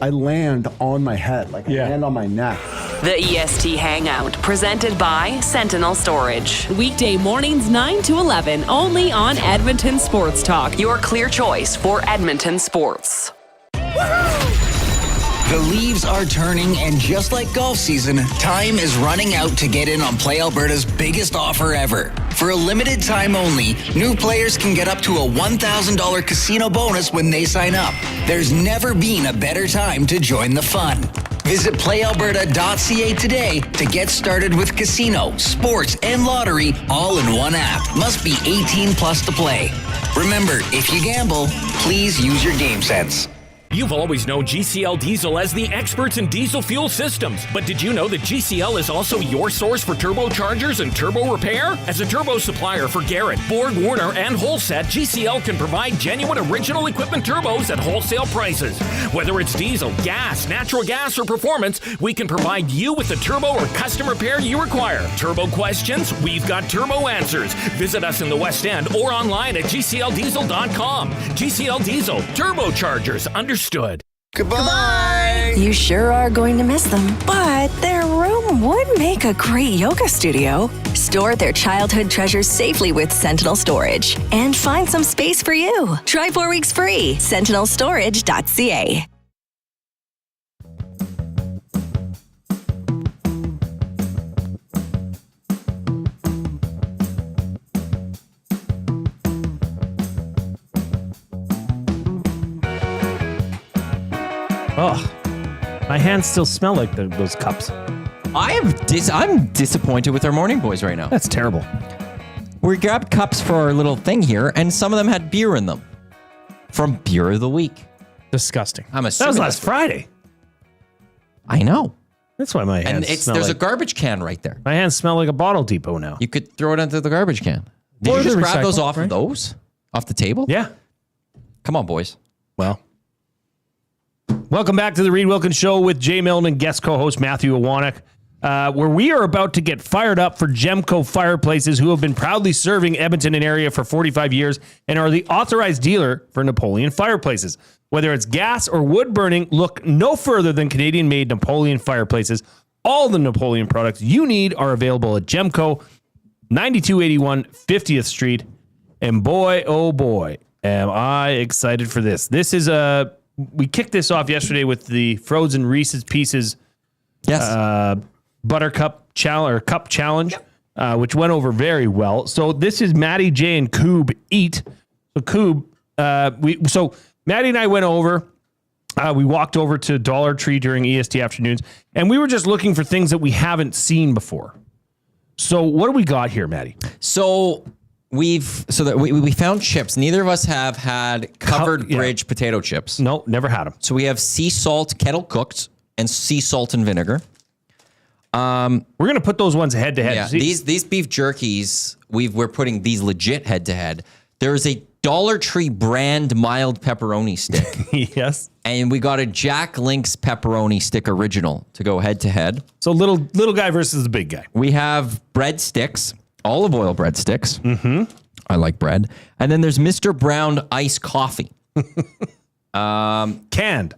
I land on my head. I land on my neck. The EST Hangout, presented by Sentinel Storage. Weekday mornings 9 to 11, only on Edmonton Sports Talk. Your clear choice for Edmonton sports. The leaves are turning, and just like golf season, time is running out to get in on Play Alberta's biggest offer ever. For a limited time only, new players can get up to a $1,000 casino bonus when they sign up. There's never been a better time to join the fun. Visit playalberta.ca today to get started with casino, sports, and lottery all in one app. Must be 18 plus to play. Remember, if you gamble, please use your game sense. You've always known GCL Diesel as the experts in diesel fuel systems, but did you know that GCL is also your source for turbochargers and turbo repair? As a turbo supplier for Garrett, Borg Warner, and Holset, GCL can provide genuine original equipment turbos at wholesale prices. Whether it's diesel, gas, natural gas, or performance, we can provide you with the turbo or custom repair you require. Turbo questions? We've got turbo answers. Visit us in the West End or online at gcldiesel.com. GCL Diesel, turbochargers, understood. Goodbye. You sure are going to miss them, but their room would make a great yoga studio. Store their childhood treasures safely with Sentinel Storage and find some space for you. Try 4 weeks free. SentinelStorage.ca. Oh, my hands still smell like those cups. I'm disappointed with our morning boys right now. That's terrible. We grabbed cups for our little thing here, and some of them had beer in them. From Beer of the Week. Disgusting. I'm That assuming was last Friday. I know. That's why my hands smell there's like... a garbage can right there. My hands smell like a Bottle Depot now. You could throw it into the garbage can. Did Or you just the grab those recycle, off right? of those? Off the table? Yeah. Come on, boys. Well. Welcome back to the Reid Wilkins Show with Jay Milne and guest co-host Matthew Wannock, where we are about to get fired up for Gemco Fireplaces, who have been proudly serving Edmonton and area for 45 years and are the authorized dealer for Napoleon Fireplaces. Whether it's gas or wood burning, look no further than Canadian-made Napoleon Fireplaces. All the Napoleon products you need are available at Gemco, 9281 50th Street. And boy, oh boy, am I excited for this. This is we kicked this off yesterday with the frozen Reese's Pieces Buttercup Challenge, or Cup Challenge, which went over very well. So this is Maddie, Jay, and Coob eat. So Coob, so Maddie and I went over We walked over to Dollar Tree during EST afternoons, and we were just looking for things that we haven't seen before. So what do we got here, Maddie? So we found chips. Neither of us have had covered bridge potato chips. No, never had them. So we have sea salt kettle cooked and sea salt and vinegar. We're gonna put those ones head to head. Yeah, these beef jerkies, we're putting these legit head to head. There's a Dollar Tree brand mild pepperoni stick. Yes. And we got a Jack Link's pepperoni stick original to go head to head. So little guy versus the big guy. We have breadsticks, olive oil breadsticks. Mm-hmm. I like bread. And then there's Mr. Brown iced coffee. Canned.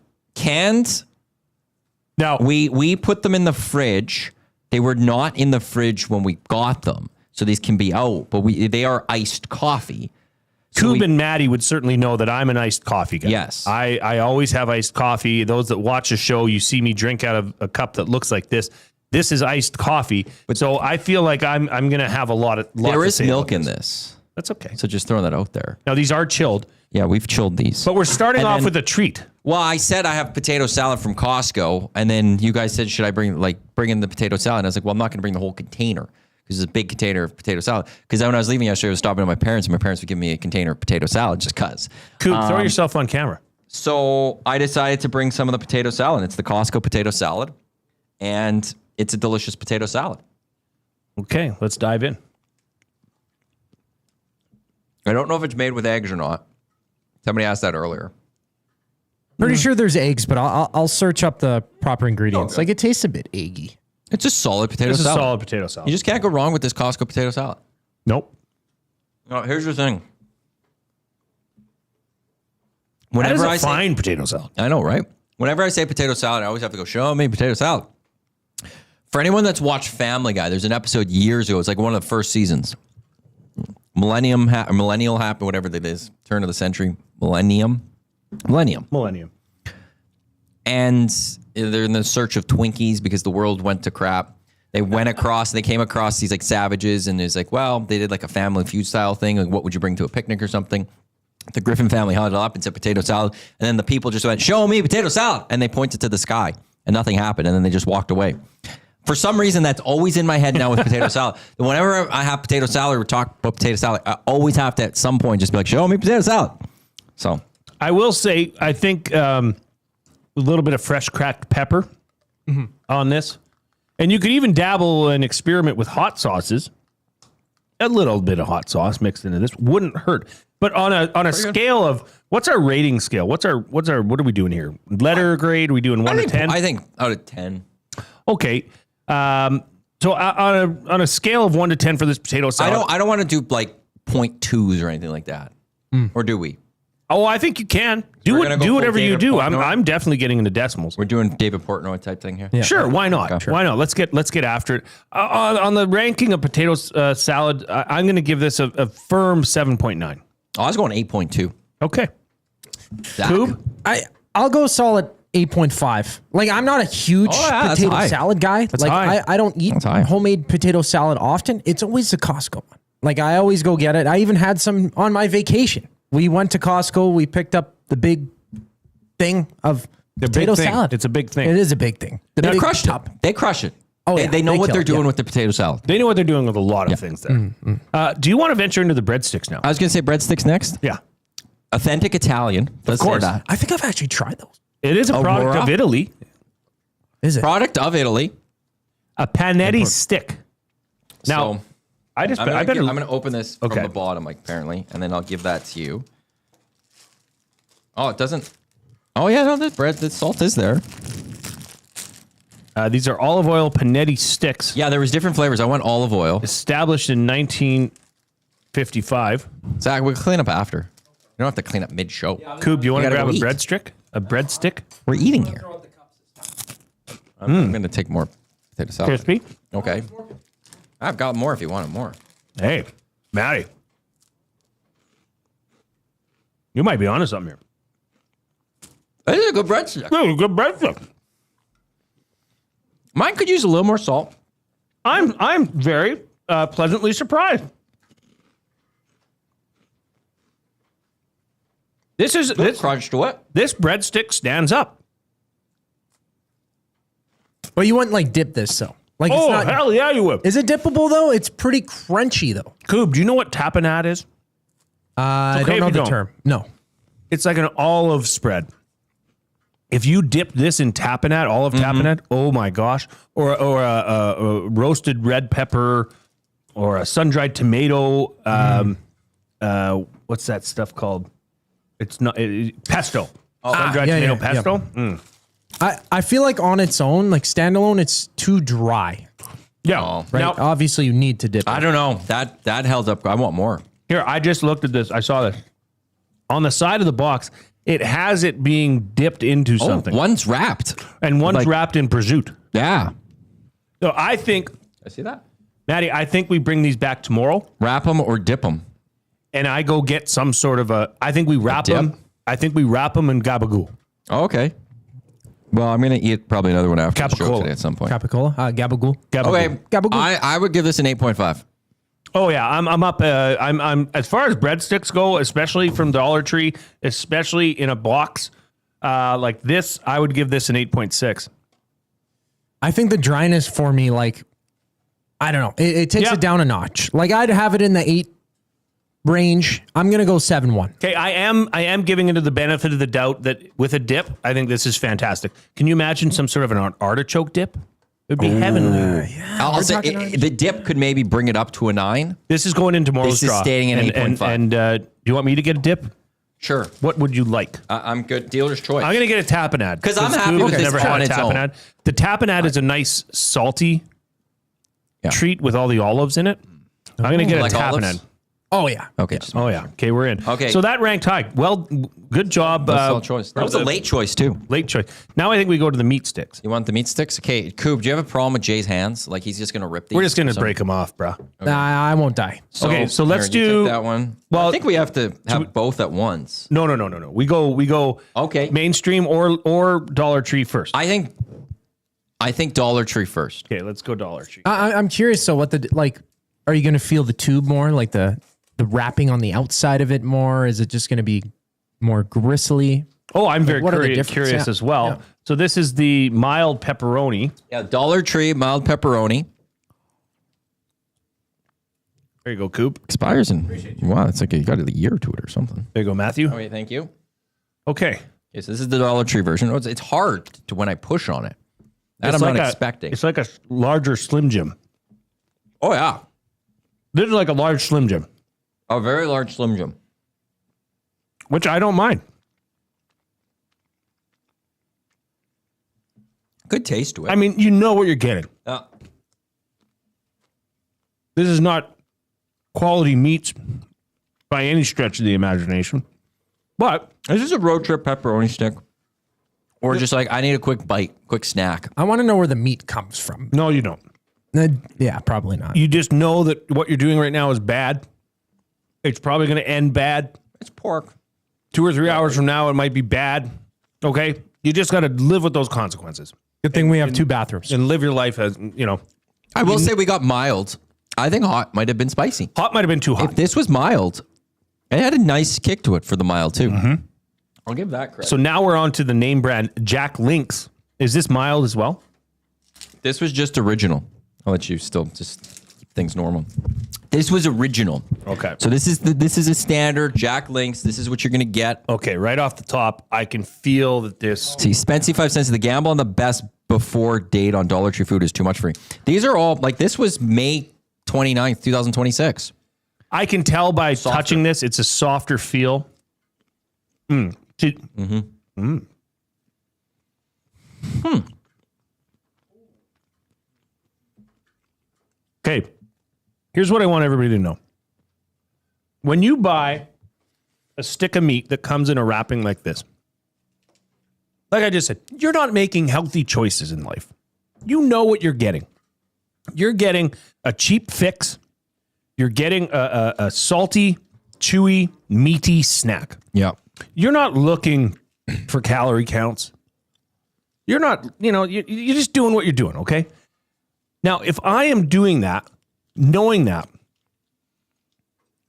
Now we put them in the fridge. They were not in the fridge when we got them, so these can be out. But they are iced coffee. Coob and Maddie would certainly know that I'm an iced coffee guy. Yes, I always have iced coffee. Those that watch the show, you see me drink out of a cup that looks like this. This is iced coffee. So I feel like I'm gonna have a lot. There is milk in this. That's okay. So just throwing that out there. Now these are chilled. Yeah, we've chilled these. But we're starting off with a treat. Well, I said I have potato salad from Costco, and then you guys said, should I bring in the potato salad? And I was like, well, I'm not going to bring the whole container because it's a big container of potato salad. Because when I was leaving yesterday, I was stopping at my parents, and my parents would give me a container of potato salad just because. Coop, throw yourself on camera. So I decided to bring some of the potato salad. It's the Costco potato salad, and it's a delicious potato salad. Okay, let's dive in. I don't know if it's made with eggs or not. Somebody asked that earlier. Pretty sure there's eggs, but I'll search up the proper ingredients. Okay. Like it tastes a bit eggy. It's a solid potato It's a salad. solid potato salad. You just can't go wrong with this Costco potato salad. Nope. No, here's the thing. That is a fine potato salad. I know, right? Whenever I say potato salad, I always have to go, show me potato salad. For anyone that's watched Family Guy, there's an episode years ago. It's like one of the first seasons. Millennial happen, whatever that is. Turn of the century. Millennium. And they're in the search of Twinkies because the world went to crap. They came across these like savages, and it's like, well, they did like a Family Feud style thing. Like, what would you bring to a picnic or something? The Griffin family huddled up and said potato salad. And then the people just went, show me potato salad. And they pointed to the sky and nothing happened. And then they just walked away. For some reason, that's always in my head now with potato salad. Whenever I have potato salad or talk about potato salad, I always have to at some point just be like, show me potato salad. So I will say, I think a little bit of fresh cracked pepper on this. And you could even dabble and experiment with hot sauces. A little bit of hot sauce mixed into this wouldn't hurt. But on a scale of, what's our rating scale? What are we doing here? Letter grade? Are we doing 1 to 10? I think out of 10. Okay. So on a scale of 1 to 10 for this potato salad, I don't want to do like 0.2s or anything like that. Or do we? Oh, I think you can. Do whatever you do. I'm definitely getting into decimals. We're doing David Portnoy type thing here. Yeah. Sure, why not? Okay. Why not? Let's get after it. On the ranking of potato salad, I'm going to give this a firm 7.9. Oh, I was going 8.2. Okay. Coob? I'll go solid 8.5. Like, I'm not a huge potato salad guy. That's like high. I don't eat homemade potato salad often. It's always the Costco one. Like, I always go get it. I even had some on my vacation. We went to Costco. We picked up the big thing of potato salad. It's a big thing. It is a big thing. They crushed it. They crush it. Oh, they know what they're doing with the potato salad. They know what they're doing with a lot of things there. Do you want to venture into the breadsticks now? I was going to say breadsticks next. Yeah. Authentic Italian. Of course. I think I've actually tried those. It is a product of Italy. Is it? Product of Italy. A panetti stick. Now, So, I'm going to open this from the bottom, like, apparently, and then I'll give that to you. Oh, it doesn't. Oh, yeah, no, the salt is there. These are olive oil panetti sticks. Yeah, there was different flavors. I want olive oil. Established in 1955. Zach, we'll clean up after. You don't have to clean up mid-show. Coob, you want to grab a breadstick? A breadstick? We're eating here. I'm going to take more potato salad. Crispy? Okay. I've got more if you wanted more. Hey, Matty. You might be onto something here. This is a good breadstick. This is a good breadstick. Mine could use a little more salt. I'm very pleasantly surprised. This crunch to it. This breadstick stands up. Well, you wouldn't like dip this though. Like, Oh, it's not, hell yeah, you would. Is it dippable though? It's pretty crunchy though. Coob, do you know what tapenade is? I don't know the term. No. It's like an olive spread. If you dip this in tapenade, olive tapenade, oh my gosh, or a roasted red pepper, or a sun-dried tomato. What's that stuff called? It's not pesto. Sun-dried tomato pesto. I feel like on its own, like standalone, it's too dry. Yeah. Right. Now, Obviously, you need to dip it. I don't know. That held up. I want more. here, I just looked at this. I saw this. On the side of the box, it has it being dipped into something. One's wrapped. And one's wrapped in prosciutto. Yeah. So I think... I see that. Maddie, I think we bring these back tomorrow. Wrap them or dip them. And I go get some sort of a... I think we wrap them. I think we wrap them in gabagool. Oh, okay. Well, I'm going to eat probably another one after the show Capicola. today at some point. Capicola? Gabagool. Okay. Gabagool. I would give this an 8.5. Oh yeah, I'm up. I'm as far as breadsticks go, especially from Dollar Tree, especially in a box like this. I would give this an 8.6. I think the dryness for me, like, I don't know, it takes it down a notch. Like I'd have it in the 8 range. I'm gonna go 7-1. Okay, I am giving it the benefit of the doubt that with a dip, I think this is fantastic. Can you imagine some sort of an artichoke dip? It would be heavenly. Yeah, I'll say the dip could maybe bring it up to a 9. This is going in tomorrow's This is draw. staying in 8.5. And do you want me to get a dip? Sure. What would you like? I'm good. Dealer's choice. I'm going to get a tapenade. Because I'm happy with this never on had a its own. tapenade. The tapenade is a nice salty treat with all the olives in it. I'm going to get Like a olives? tapenade. Oh yeah. Okay. Oh yeah. Okay, we're in. Okay. So that ranked high. Well, good job. That's a solid choice. That was a late choice too. Late choice. Now I think we go to the meat sticks. You want the meat sticks? Okay, Coop, do you have a problem with Jay's hands? Like he's just gonna rip these? We're just going to So- break them off, bro. Okay. I won't die. Okay, so let's here, you do take that one. Well, I think we have to have both at once. No. We go. Okay. Mainstream or Dollar Tree first. I think Dollar Tree first. Okay, let's go Dollar Tree. I'm curious. So what are you gonna feel the tube more, like the wrapping on the outside of it more? Is it just gonna be more gristly? Oh, I'm very what are the curious differences? as well. Yeah. So this is the mild pepperoni. Yeah, Dollar Tree mild pepperoni. There you go, Coop. Expires in wow, it's like you got a year to it or something. There you go, Matthew. Okay, thank you. Okay. Okay, so this is the Dollar Tree version. It's hard to when I push on it. That I'm not expecting. It's like a larger Slim Jim. Oh yeah, This is like a large Slim Jim, a very large Slim Jim. which I don't mind. Good taste to it. I mean, you know what you're getting. This is not quality meats by any stretch of the imagination. But is this a road trip pepperoni stick? Or just like, I need a quick bite, quick snack. I want to know where the meat comes from. no, you don't. Yeah, probably not. You just know that what you're doing right now is bad. It's probably going to end bad. It's pork. 2 or 3 hours from now, it might be bad. Okay? You just got to live with those consequences. Good thing we have 2 bathrooms. And live your life as, you know. I will say we got mild. I think hot might have been spicy. Hot might have been too hot. If this was mild, it had a nice kick to it for the mild too. I'll give that credit. So now we're on to the name brand Jack Link's. Is this mild as well? This was just original. I'll let you still just keep things normal. This was original. Okay. So this is a standard Jack Link's. This is what you're gonna get. Okay, right off the top, I can feel that this. See, spend 5 cents. The gamble on the best before date on Dollar Tree food is too much for you. These are all like this was May 29th, 2026. I can tell by touching this, it's a softer feel. Okay, here's what I want everybody to know. When you buy a stick of meat that comes in a wrapping like this, like I just said, you're not making healthy choices in life. You know what you're getting. You're getting a cheap fix. You're getting a salty, chewy, meaty snack. Yeah. You're not looking for calorie counts. You're not, you're just doing what you're doing, okay? Now, if I am doing that, knowing that,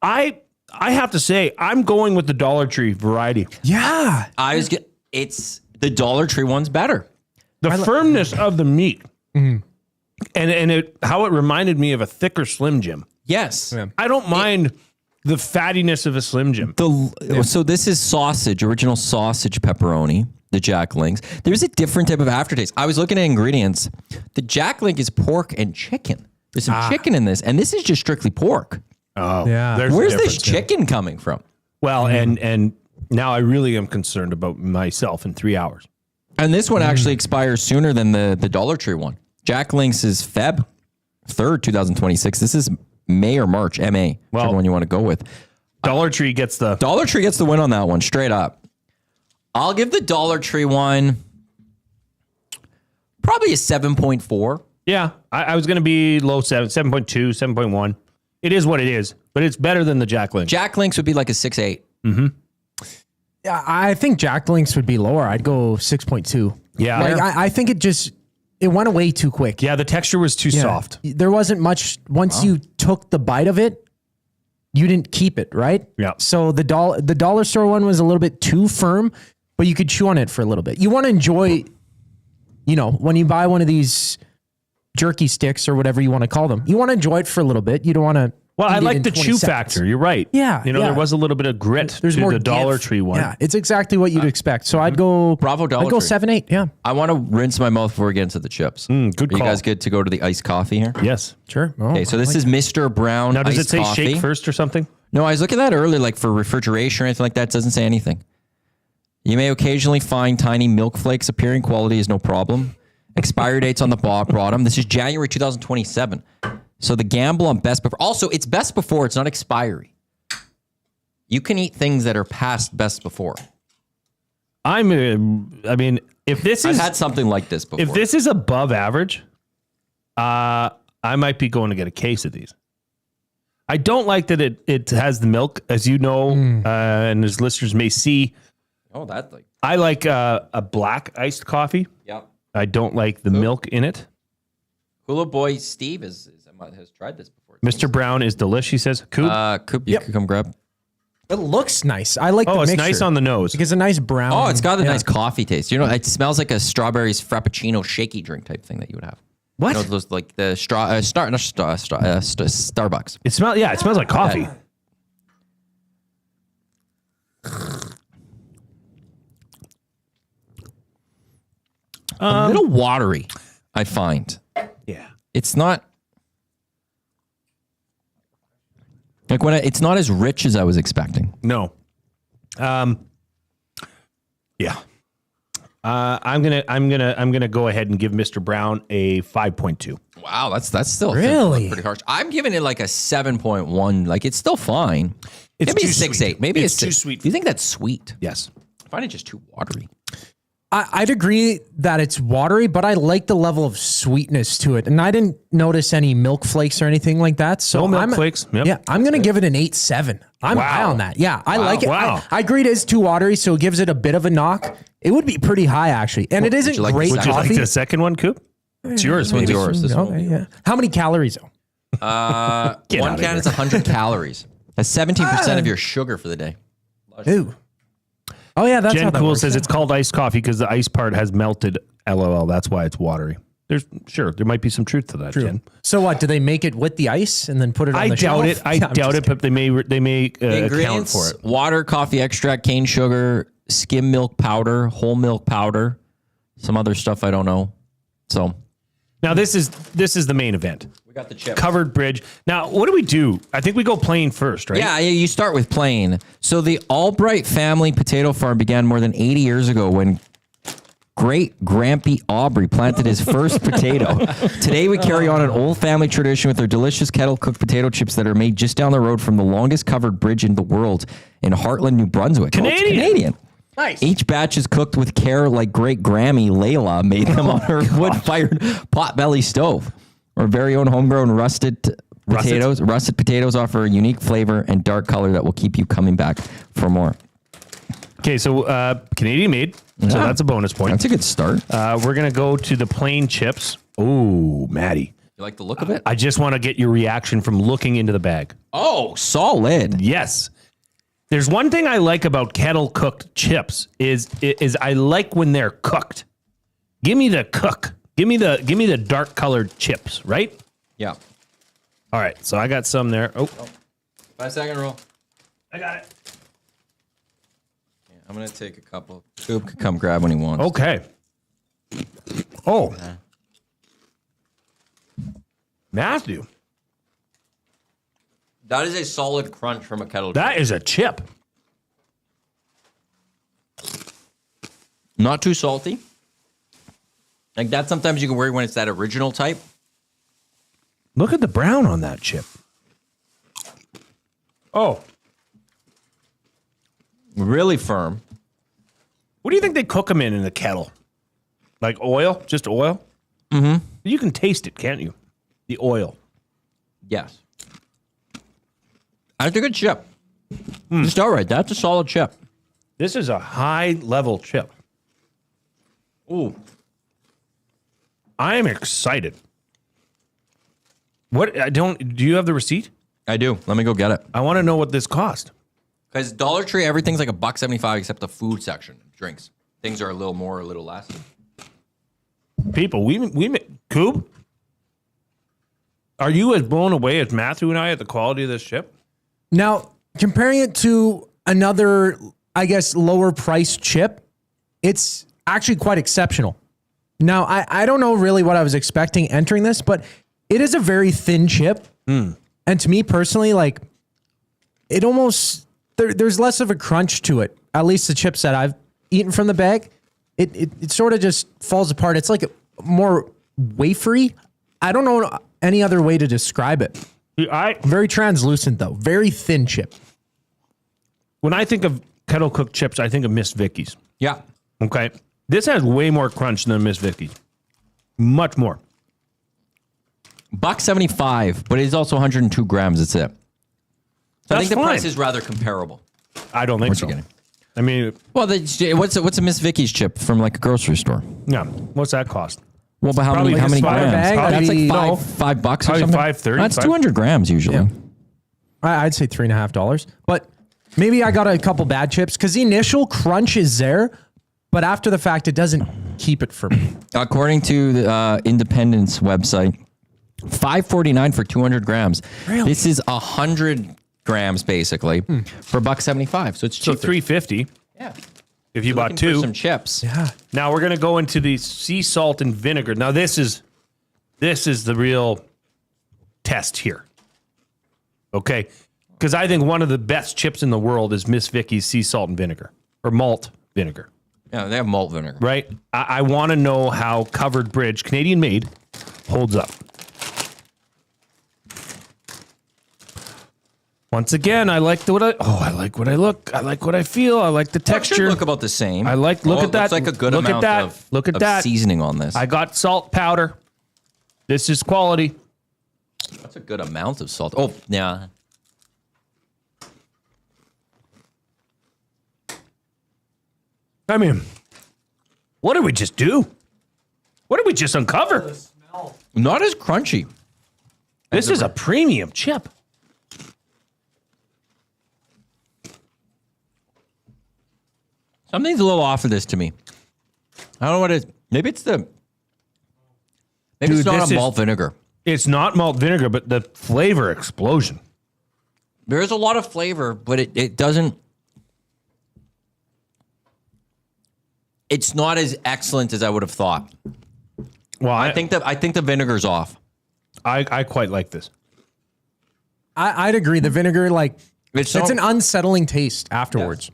I I have to say, I'm going with the Dollar Tree variety. Yeah. It's the Dollar Tree one's better. The firmness of the meat and how it reminded me of a thicker Slim Jim. Yes. Yeah. I don't mind the fattiness of a Slim Jim. So this is sausage, original sausage pepperoni, the Jack Links. There's a different type of aftertaste. I was looking at ingredients. The Jack Link is pork and chicken. There's some chicken in this, and this is just strictly pork. Oh, yeah. Where's this chicken coming from? Well, and now I really am concerned about myself in 3 hours. And this one actually expires sooner than the Dollar Tree one. Jack Links is Feb 3rd, 2026. This is May or March, MA, whichever one you want to go with. Dollar Tree gets the win on that one, straight up. I'll give the Dollar Tree one probably a 7.4. Yeah, I was going to be low 7.2, 7.1. It is what it is, but it's better than the Jack Links. Jack Links would be like a 6.8. Mm-hmm. Yeah, I think Jack Links would be lower. I'd go 6.2. Yeah. Like, I think it went away too quick. Yeah, the texture was too soft. There wasn't much. Once you took the bite of it, you didn't keep it, right? Yeah. So the dollar store one was a little bit too firm, but you could chew on it for a little bit. You want to enjoy, when you buy one of these jerky sticks or whatever you want to call them, you want to enjoy it for a little bit. You don't want to. Well, I like the chew factor. You're right. Yeah. There was a little bit of grit There's to more the Dollar give. Tree one. Yeah, it's exactly what you'd expect. So I'd go Bravo Dollar I'd go Tree. 7-8. Yeah. I want to rinse my mouth before we get into the chips. Good Are call. you guys good to go to the iced coffee here? Yes. Sure. Okay, so this is Mr. Brown Now, does it iced say coffee. shake first or something? No, I was looking at that earlier, like for refrigeration or anything like that. It doesn't say anything. You may occasionally find tiny milk flakes appearing. Quality is no problem. Expiry dates on the bottom. This is January 2027. So the gamble on best before. Also, it's best before. It's not expiry. You can eat things that are past best before. If this is, I've had something like this before. if this is above average, I might be going to get a case of these. I don't like that it has the milk, as you know, and as listeners may see. Oh, that like. I like a black iced coffee. Yep. I don't like the milk in it. Hula Boy Steve has tried this before. Mr. Brown is delish, he says. Coop? Coop, you can come grab. It looks nice. I like the it's mixture. nice on the nose. Because a nice brown. Oh, it's got a nice coffee taste. It smells like a strawberries frappuccino shaky drink type thing that you would have. What? Those like the Starbucks. It smells like coffee. A little watery, I find. Yeah. It's not like it's not as rich as I was expecting. No. Yeah. I'm gonna go ahead and give Mr. Brown a 5.2. Wow, that's still Really? pretty harsh. I'm giving it like a 7.1. Like it's still fine. It's Maybe a too 6.8. sweet. Maybe It's a too 6. sweet. Do you think that's sweet? Yes. I find it just too watery. I'd agree that it's watery, but I like the level of sweetness to it. And I didn't notice any milk flakes or anything like that. So No milk flakes. Yep. Yeah, I'm going to give it an 8.7. I'm high on that. Yeah, I like it. Wow. I agree it is too watery, so it gives it a bit of a knock. It would be pretty high, actually. And it isn't you like great Would you coffee. like the second one, Coop? It's yours. This one's Maybe. yours. This one will Okay, be yeah. How many calories, though? Get one outta can here. is 100 calories. That's 17% of your sugar for the day. Ooh. Oh, yeah, that's how Jen that Cool works. says it's called iced coffee because the ice part has melted. LOL. That's why it's watery. There might be some truth to that, Jen. So what? Do they make it with the ice and then put it on I the doubt shelf? it. I Yeah, I'm doubt just it, but they may The account for it. Water, coffee extract, cane sugar, skim milk powder, whole milk powder, some other stuff I don't know. So Now this is the main event. we got the chips. Covered bridge. Now, what do we do? I think we go plain first, right? Yeah, you start with plain. So the Albright family potato farm began more than 80 years ago when great Grampy Aubrey planted his first potato. Today we carry on an old family tradition with our delicious kettle-cooked potato chips that are made just down the road from the longest covered bridge in the world in Heartland, New Brunswick. Oh, it's Canadian. Nice. Each batch is cooked with care like great Grammy Layla made them on her wood-fired potbelly stove. Our very own homegrown russet potatoes offer a unique flavor and dark color that will keep you coming back for more. Okay, so Canadian made. So that's a bonus point. That's a good start. We're going to go to the plain chips. Ooh, Maddie. You like the look of it? I just want to get your reaction from looking into the bag. Oh, solid. Yes. There's one thing I like about kettle cooked chips is I like when they're cooked. Give me the cook. Give me the dark colored chips, right? Yeah. All right. So I got some there. Oh. 5-second rule. I got it. Yeah, I'm gonna take a couple. Scoop could come grab when he wants. Okay. Oh. Matthew. That is a solid crunch from a kettle. That is a chip. Not too salty. Like that sometimes you can worry when it's that original type. Look at the brown on that chip. Oh. Really firm. What do you think they cook them in the kettle? Like oil? Just oil? Mm-hmm. You can taste it, can't you? The oil. Yes. That's a good chip. Just all right. That's a solid chip. This is a high-level chip. Ooh. I am excited. Do you have the receipt? I do. Let me go get it. I want to know what this cost. Because Dollar Tree, everything's like $1.75 except the food section. Drinks. Things are a little more, a little less. People, we Coob? Are you as blown away as Matthew and I at the quality of this chip? Now, comparing it to another, I guess, lower priced chip, it's actually quite exceptional. Now, I don't know really what I was expecting entering this, but it is a very thin chip. And to me personally, like, it almost, there's less of a crunch to it. At least the chips that I've eaten from the bag, it sort of just falls apart. It's like more wafery. I don't know any other way to describe it. Very translucent, though. Very thin chip. When I think of kettle cooked chips, I think of Miss Vicky's. Yeah. Okay. This has way more crunch than Miss Vicky's. Much more. $1.75, but it's also 102 grams. That's it. So I think the fine. price is rather comparable. I don't think so. Getting? I mean, well, what's a Miss Vicky's chip from like a grocery store? Yeah. What's that cost? Well, but how Probably many like grams? That's like no. $5 or Probably something. $5.30. That's 200 grams usually. Yeah. I'd say $3.50. But maybe I got a couple bad chips because the initial crunch is there, but after the fact, it doesn't keep it for me. According to the Independence website, $5.49 for 200 grams. Really? This is 100 grams basically for $1.75. So it's cheaper. So $3.50. Yeah. If you bought two. Some chips. Yeah. Now we're going to go into the sea salt and vinegar. Now this is the real test here. Okay. Because I think one of the best chips in the world is Miss Vicky's sea salt and vinegar or malt vinegar. Yeah, they have malt vinegar. Right? I want to know how Covered Bridge, Canadian made, holds up. Once again, I like what I look. I like what I feel. I like the texture. It should look about the same. I like look at that. Looks like a good look amount at that. of, look at of that seasoning on this. I got salt powder. This is quality. That's a good amount of salt. Oh, yeah. I mean, what did we just do? What did we just uncover? Not as crunchy. This is a premium chip. Something's a little off of this to me. I don't know what it is. Maybe it's the... Maybe Dude, it's not this a is- malt vinegar. It's not malt vinegar, but the flavor explosion. There is a lot of flavor, but it doesn't... It's not as excellent as I would have thought. Well, I think the vinegar's off. I quite like this. I'd agree. The vinegar, like, It's it's so- an unsettling taste afterwards.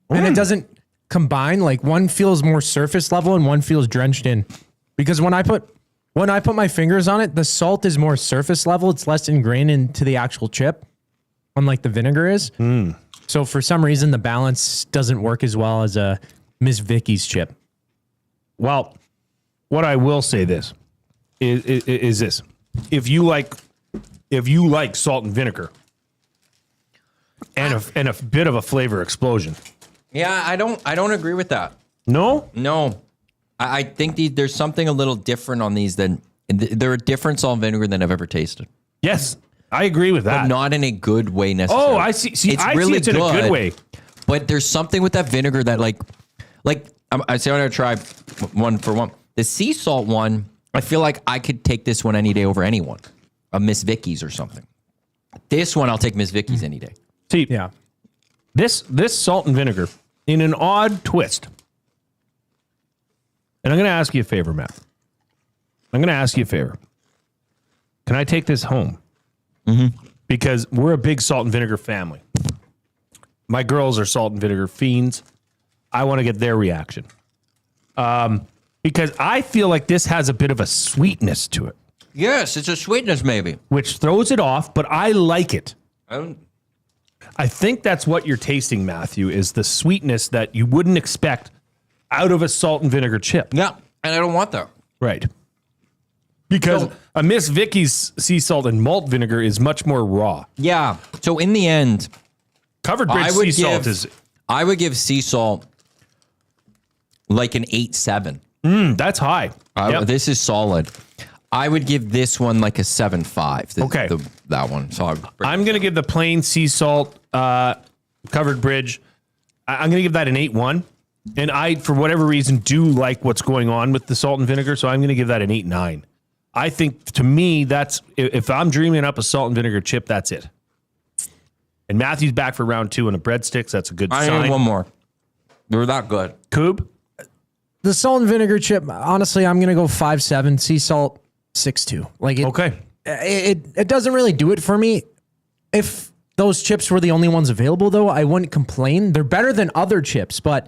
And it doesn't combine. Like, one feels more surface level and one feels drenched in. Because when I put my fingers on it, the salt is more surface level. It's less ingrained into the actual chip, unlike the vinegar is. So for some reason, the balance doesn't work as well as a Miss Vicky's chip. Well, what I will say this is this: if you like salt and vinegar and a bit of a flavor explosion. Yeah, I don't agree with that. No? No. I think there's something a little different on these than... They're a different salt and vinegar than I've ever tasted. Yes. I agree with that. But not in a good way necessarily. Oh, I see. See, it's I really see it's in a good way. But there's something with that vinegar that I say I'm going to try one for one. The sea salt one, I feel like I could take this one any day over anyone. A Miss Vicky's or something. This one, I'll take Miss Vicky's any day. See, yeah. This salt and vinegar, in an odd twist. And I'm going to ask you a favor, Matt. I'm going to ask you a favor. Can I take this home? Mm-hmm. Because we're a big salt and vinegar family. My girls are salt and vinegar fiends. I want to get their reaction. Because I feel like this has a bit of a sweetness to it. Yes, it's a sweetness maybe. Which throws it off, but I like it. I think that's what you're tasting, Matthew, is the sweetness that you wouldn't expect out of a salt and vinegar chip. Yeah, and I don't want that. Right. Because a Miss Vicky's sea salt and malt vinegar is much more raw. Yeah. So in the end, Covered Bridge sea salt is... I would give sea salt like an 8.7. That's high. This is solid. I would give this one like a 7.5. Okay. That one. So I'm going to give the plain sea salt Covered Bridge, I'm going to give that an 8.1. And I, for whatever reason, do like what's going on with the salt and vinegar, so I'm going to give that an 8.9. I think, to me, that's, if I'm dreaming up a salt and vinegar chip, that's it. And Matthew's back for round 2 on a breadsticks. That's a good sign. I need one more. They're that good. Coob? The salt and vinegar chip, honestly, I'm going to go 5.7. Sea salt, 6.2. Like it doesn't really do it for me. If those chips were the only ones available, though, I wouldn't complain. They're better than other chips, but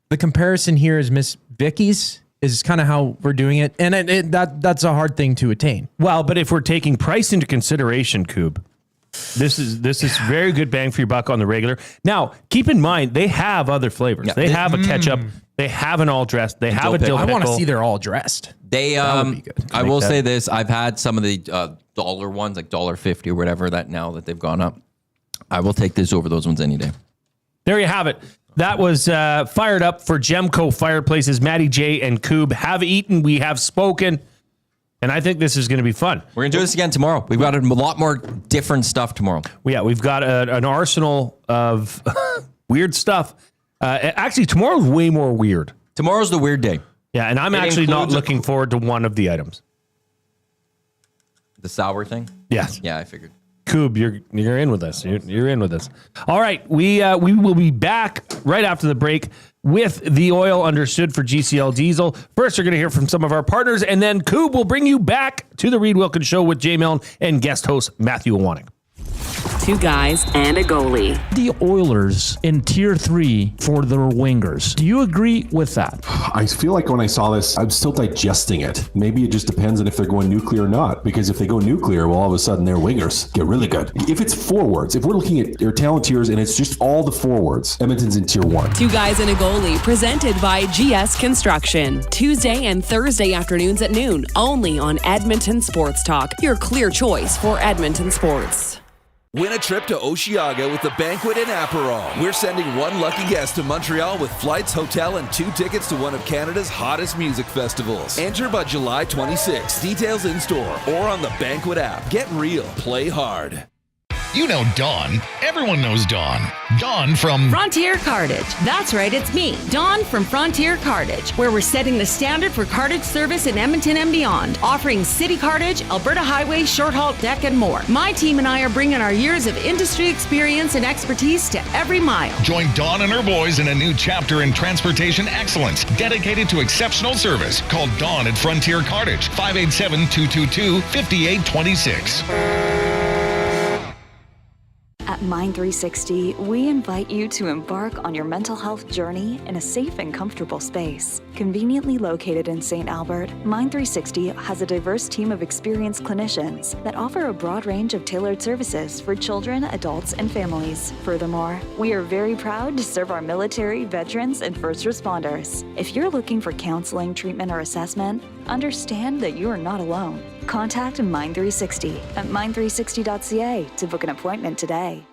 the comparison here is Miss Vicky's is kind of how we're doing it. And that's a hard thing to attain. Well, but if we're taking price into consideration, Coob, this is very good bang for your buck on the regular. Now, keep in mind, they have other flavors. Yeah, they have a ketchup. They have an all dressed. They have a dill pickle. I want to see they're all dressed. They, I will say this. I've had some of the dollar ones, like $1.50 or whatever, that now that they've gone up. I will take this over those ones any day. There you have it. That was Fired Up for Gemco Fireplaces. Matty J and Coob have eaten. We have spoken. And I think this is going to be fun. We're going to do this again tomorrow. We've got a lot more different stuff tomorrow. Yeah, we've got an arsenal of weird stuff. Actually, tomorrow's way more weird. Tomorrow's the weird day. Yeah, and I'm actually not looking forward to one of the items. The sour thing? Yes. Yeah, I figured. Coob, you're in with us. You're in with us. All right, we will be back right after the break with the oil understood for GCL Diesel. First, you're going to hear from some of our partners, and then Coob will bring you back to the Reid Wilkins Show with Jay Milne and guest host Matthew Iwanek. 2 guys and a goalie. The Oilers in Tier 3 for their wingers. Do you agree with that? I feel like when I saw this, I'm still digesting it. Maybe it just depends on if they're going nuclear or not. Because if they go nuclear, well, all of a sudden their wingers get really good. If it's forwards, if we're looking at their talent tiers and it's just all the forwards, Edmonton's in Tier 1. 2 guys and a goalie, presented by GS Construction. Tuesday and Thursday afternoons at noon, only on Edmonton Sports Talk. Your clear choice for Edmonton sports. Win a trip to Osheaga with the Banquet in Aperol. We're sending one lucky guest to Montreal with flights, hotel, and 2 tickets to one of Canada's hottest music festivals. Enter by July 26. Details in store or on the Banquet app. Get real. Play hard. You know Dawn. Everyone knows Dawn. Dawn from Frontier Cartage. That's right, it's me, Dawn from Frontier Cartage, where we're setting the standard for cartage service in Edmonton and beyond, offering city cartage, Alberta highway, short haul deck, and more. My team and I are bringing our years of industry experience and expertise to every mile. Join Dawn and her boys in a new chapter in transportation excellence, dedicated to exceptional service. Call Dawn at Frontier Cartage, 587-222-5826. At Mind 360, we invite you to embark on your mental health journey in a safe and comfortable space. Conveniently located in St. Albert, Mind 360 has a diverse team of experienced clinicians that offer a broad range of tailored services for children, adults, and families. Furthermore, we are very proud to serve our military, veterans, and first responders. If you're looking for counseling, treatment, or assessment, understand that you are not alone. Contact Mind 360 at mind360.ca to book an appointment today.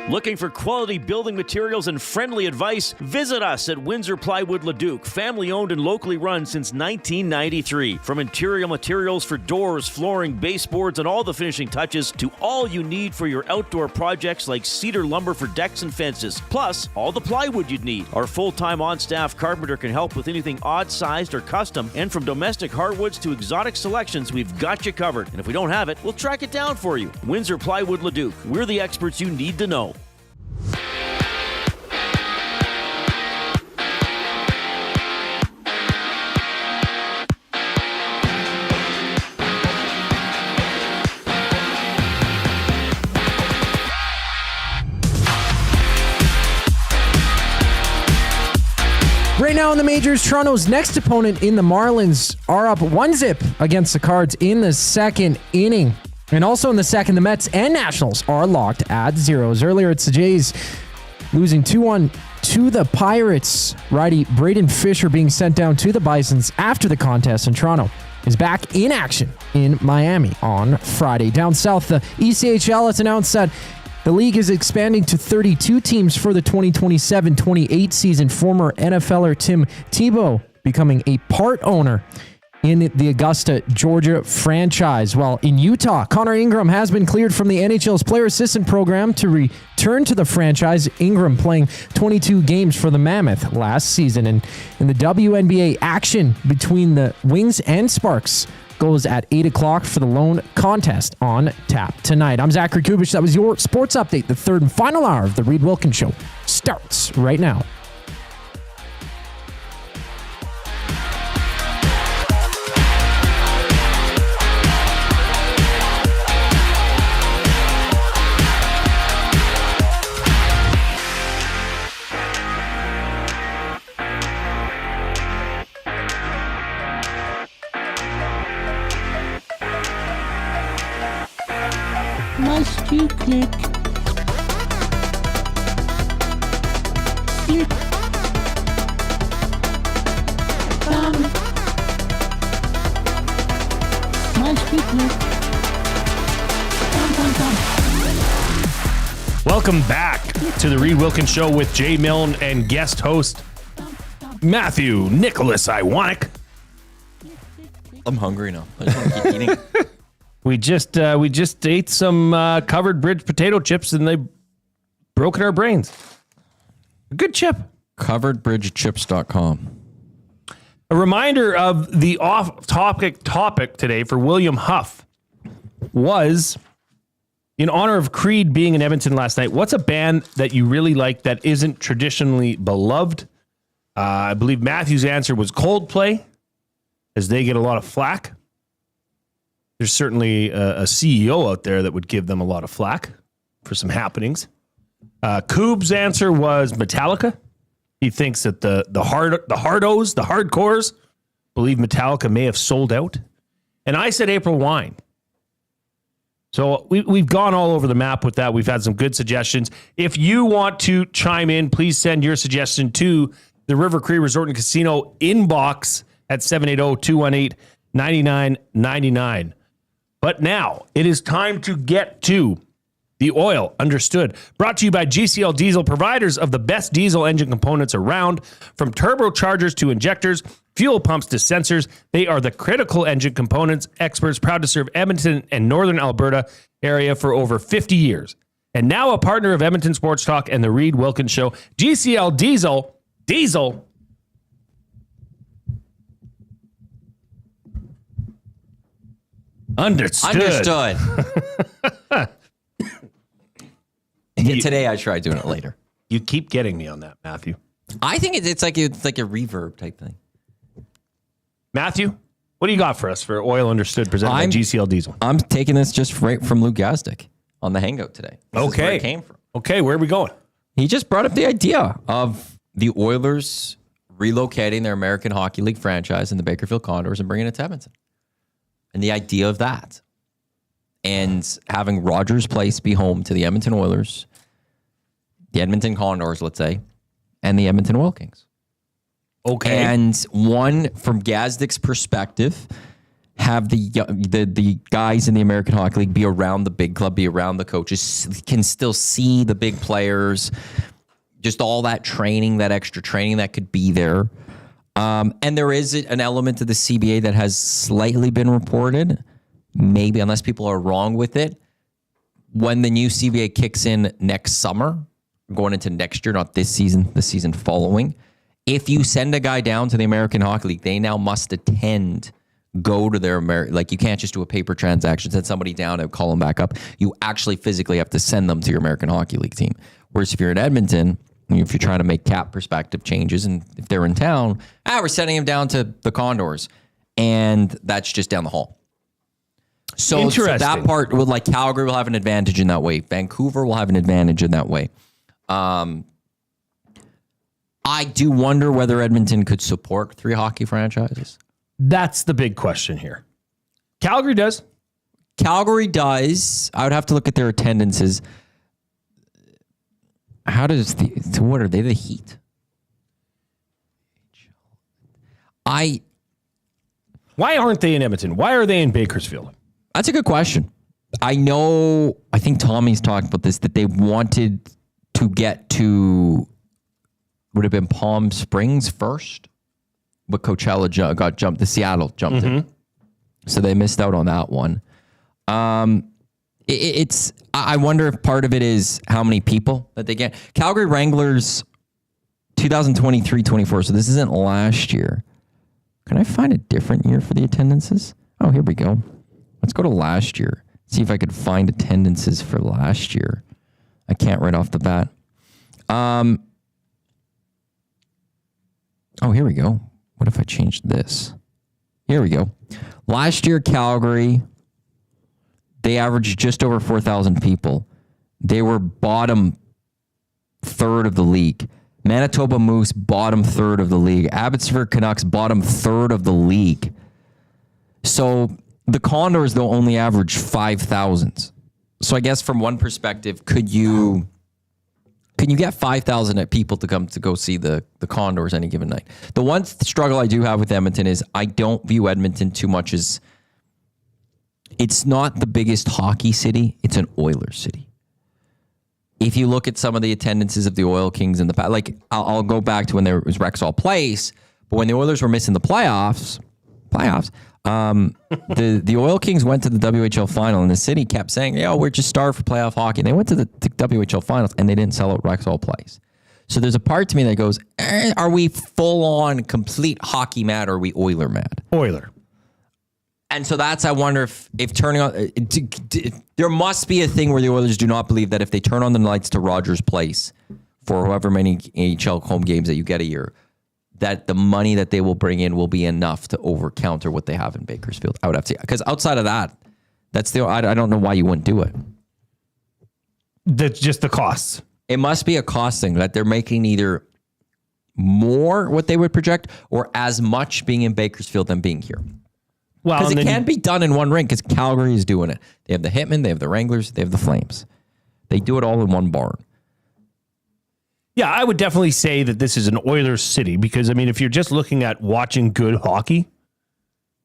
Looking for quality building materials and friendly advice? Visit us at Windsor Plywood Leduc, family owned and locally run since 1993. From interior materials for doors, flooring, baseboards, and all the finishing touches to all you need for your outdoor projects like cedar lumber for decks and fences, plus all the plywood you'd need. Our full-time on-staff carpenter can help with anything odd-sized or custom, and from domestic hardwoods to exotic selections, we've got you covered. And if we don't have it, we'll track it down for you. Windsor Plywood Leduc. We're the experts you need to know. Right now in the majors, Toronto's next opponent in the Marlins are up 1-0 against the Cards in the second inning. And also in the second, the Mets and Nationals are locked at zeros. Earlier, it's the Jays losing 2-1 to the Pirates. Righty Braden Fisher being sent down to the Bisons after the contest, and Toronto is back in action in Miami on Friday. Down south, the ECHL has announced that the league is expanding to 32 teams for the 2027-28 season. Former NFLer Tim Tebow becoming a part owner in the Augusta, Georgia franchise. While in Utah, Connor Ingram has been cleared from the NHL's player assistant program to return to the franchise. Ingram playing 22 games for the Mammoth last season. And in the WNBA, action between the Wings and Sparks goes at 8 o'clock for the lone contest on tap tonight. I'm Zachary Kubich. That was your sports update. The third and final hour of the Reid Wilkins Show starts right now. Must you click? Click. Must you click? Welcome back to the Reid Wilkins Show with Jay Milne and guest host Matthew Nicholas Iwanek. I'm hungry now. I just want to keep eating. We just ate some covered bridge potato chips, and they broken our brains. A good chip. Coveredbridgechips.com. A reminder of the off-topic topic today for William Huff was, in honor of Creed being in Edmonton last night, what's a band that you really like that isn't traditionally beloved? I believe Matthew's answer was Coldplay, as they get a lot of flack. There's certainly a CEO out there that would give them a lot of flack for some happenings. Coob's answer was Metallica. He thinks that the hardcores, believe Metallica may have sold out. And I said April Wine. So we've gone all over the map with that. We've had some good suggestions. If you want to chime in, please send your suggestion to the River Cree Resort and Casino inbox at 780-218-9999. But now it is time to get to the oil understood. Brought to you by GCL Diesel, providers of the best diesel engine components around. From turbochargers to injectors, fuel pumps to sensors, they are the critical engine components experts, proud to serve Edmonton and Northern Alberta area for over 50 years. And now a partner of Edmonton Sports Talk and the Reid Wilkins Show. GCL Diesel. Understood. Today I tried doing it later. You keep getting me on that, Matthew. I think it's like a reverb type thing. Matthew, what do you got for us for Oil Understood presented by GCL Diesel? I'm taking this just right from Lou Gazdick on the Hangout today. This is where it came from. Okay, where are we going? He just brought up the idea of the Oilers relocating their American Hockey League franchise in the Bakerfield Condors and bringing it to Edmonton. And the idea of that. And having Rogers Place be home to the Edmonton Oilers, the Edmonton Condors, let's say, and the Edmonton Wilkins. Okay. And one, from Gazdick's perspective, have the guys in the American Hockey League be around the big club, be around the coaches, can still see the big players, just all that training, that extra training that could be there. And there is an element of the CBA that has slightly been reported, maybe unless people are wrong with it. When the new CBA kicks in next summer, going into next year, not this season, the season following, if you send a guy down to the American Hockey League, they now must go to their like you can't just do a paper transaction, send somebody down and call them back up. You actually physically have to send them to your American Hockey League team. Whereas if you're in Edmonton, if you're trying to make cap perspective changes, and if they're in town, we're sending them down to the Condors, and that's just down the hall. So that part with like Calgary will have an advantage in that way. Vancouver will have an advantage in that way. I do wonder whether Edmonton could support 3 hockey franchises. That's the big question here. Calgary does. Calgary does. I would have to look at their attendances. What are they? The Heat? Why aren't they in Edmonton? Why are they in Bakersfield? That's a good question. I think Tommy's talked about this, that they wanted to get to, would have been Palm Springs first, but Coachella got jumped. The Seattle jumped in. So they missed out on that one. I wonder if part of it is how many people that they get. Calgary Wranglers 2023-24. So this isn't last year. Can I find a different year for the attendances? Oh, here we go. Let's go to last year. See if I could find attendances for last year. I can't right off the bat. Oh, here we go. What if I changed this? Here we go. Last year, Calgary, they averaged just over 4,000 people. They were bottom third of the league. Manitoba Moose, bottom third of the league. Abbotsford Canucks, bottom third of the league. So the Condors, though, only average 5,000. So I guess from one perspective, can you get 5,000 people to come to go see the Condors any given night? The one struggle I do have with Edmonton is I don't view Edmonton too much as, it's not the biggest hockey city. It's an Oilers city. If you look at some of the attendances of the Oil Kings in the past, like I'll go back to when there was Rexall Place, but when the Oilers were missing the playoffs, the Oil Kings went to the WHL final, and the city kept saying, we're just starved for playoff hockey. And they went to the WHL finals, and they didn't sell out Rexall Place. So there's a part to me that goes, are we full on complete hockey mad, or are we Oiler mad? Oiler. And so I wonder if turning on, there must be a thing where the Oilers do not believe that if they turn on the lights to Rogers Place for however many AHL home games that you get a year, that the money that they will bring in will be enough to counter what they have in Bakersfield. I would have to, because outside of that, I don't know why you wouldn't do it. That's just the costs. It must be a cost thing, that they're making either more what they would project or as much being in Bakersfield than being here. Well, because it can't be done in one rink, because Calgary is doing it. They have the Hitmen, they have the Wranglers, they have the Flames. They do it all in one barn. Yeah, I would definitely say that this is an Oilers city, because, I mean, if you're just looking at watching good hockey,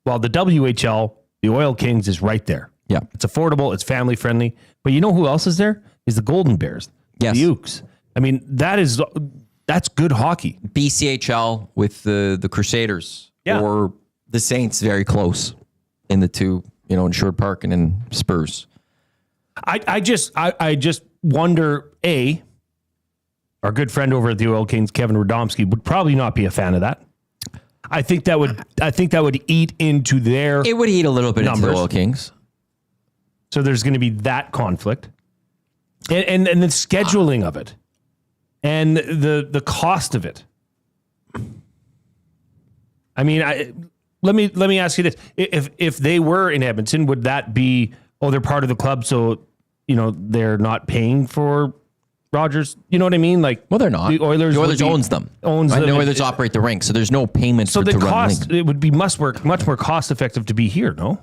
well, the WHL, the Oil Kings is right there. Yeah. It's affordable, it's family friendly. But you know who else is there? Is the Golden Bears. Yes. The Ukes. I mean, that's good hockey. BCHL with the Crusaders. Yeah. Or the Saints, very close in the two, in Sherwood Park and in Spurs. I just wonder, our good friend over at the Oil Kings, Kevin Radomski, would probably not be a fan of that. I think that would eat into their It would eat a little bit numbers. into the Oil Kings. So there's going to be that conflict. And the scheduling of it. And the cost of it. I mean, let me ask you this. If they were in Edmonton, would that be, they're part of the club, so they're not paying for Rogers? You know what I mean? Like, well, they're not. The Oilers owns them. The Oilers operate the rink, so there's no payment. So the cost, it would be much more cost effective to be here, no?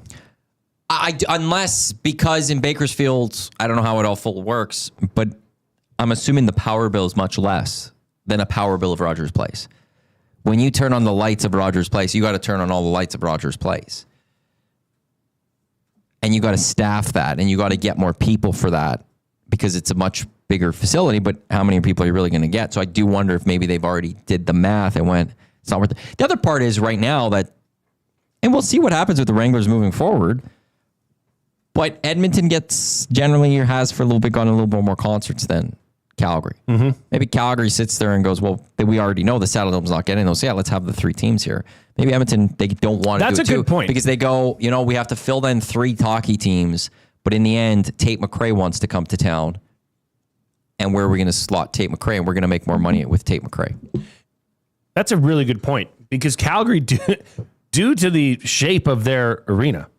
Because in Bakersfield, I don't know how it all full works, but I'm assuming the power bill is much less than a power bill of Rogers Place. When you turn on the lights of Rogers Place, you got to turn on all the lights of Rogers Place. and you got to staff that, and you got to get more people for that because it's a much bigger facility, but how many people are you really going to get? So I do wonder if maybe they've already did the math and went, it's not worth it. The other part is right now that, and we'll see what happens with the Wranglers moving forward, but Edmonton has for a little bit gone a little bit more concerts than Calgary. Mm-hmm. Maybe Calgary sits there and goes, well, we already know the Saddledome's not getting those. Yeah, let's have the 3 teams here. Maybe Edmonton, they don't want to do it. That's a good point. Because they go, we have to fill in 3 hockey teams, but in the end, Tate McRae wants to come to town. And where are we going to slot Tate McRae? And we're going to make more money with Tate McRae. That's a really good point because Calgary, due to the shape of their arena,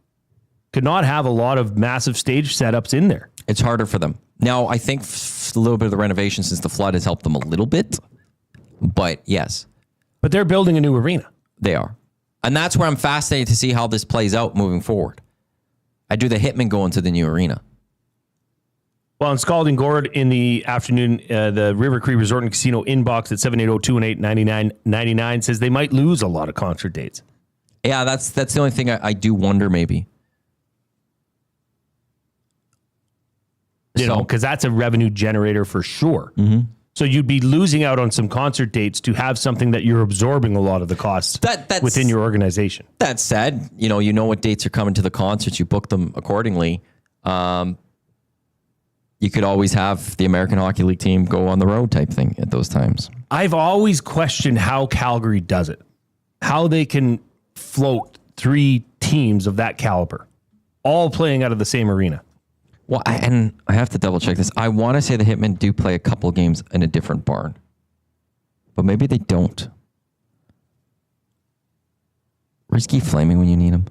could not have a lot of massive stage setups in there. It's harder for them. Now, I think a little bit of the renovation since the flood has helped them a little bit. But yes. But they're building a new arena. They are. And that's where I'm fascinated to see how this plays out moving forward. I do the Hitman go into the new arena. Well, in Scalding Gourd in the afternoon, the River Cree Resort and Casino inbox at 780-218-9999 says they might lose a lot of concert dates. Yeah, that's the only thing I do wonder maybe. Because that's a revenue generator for sure. Mm-hmm. So you'd be losing out on some concert dates to have something that you're absorbing a lot of the costs within your organization. That said, you know what dates are coming to the concerts. You book them accordingly. You could always have the American Hockey League team go on the road type thing at those times. I've always questioned how Calgary does it, how they can float 3 teams of that caliber, all playing out of the same arena. Well, I have to double check this. I want to say the Hitmen do play a couple games in a different barn, but maybe they don't. Where's Keith Flaming when you need him?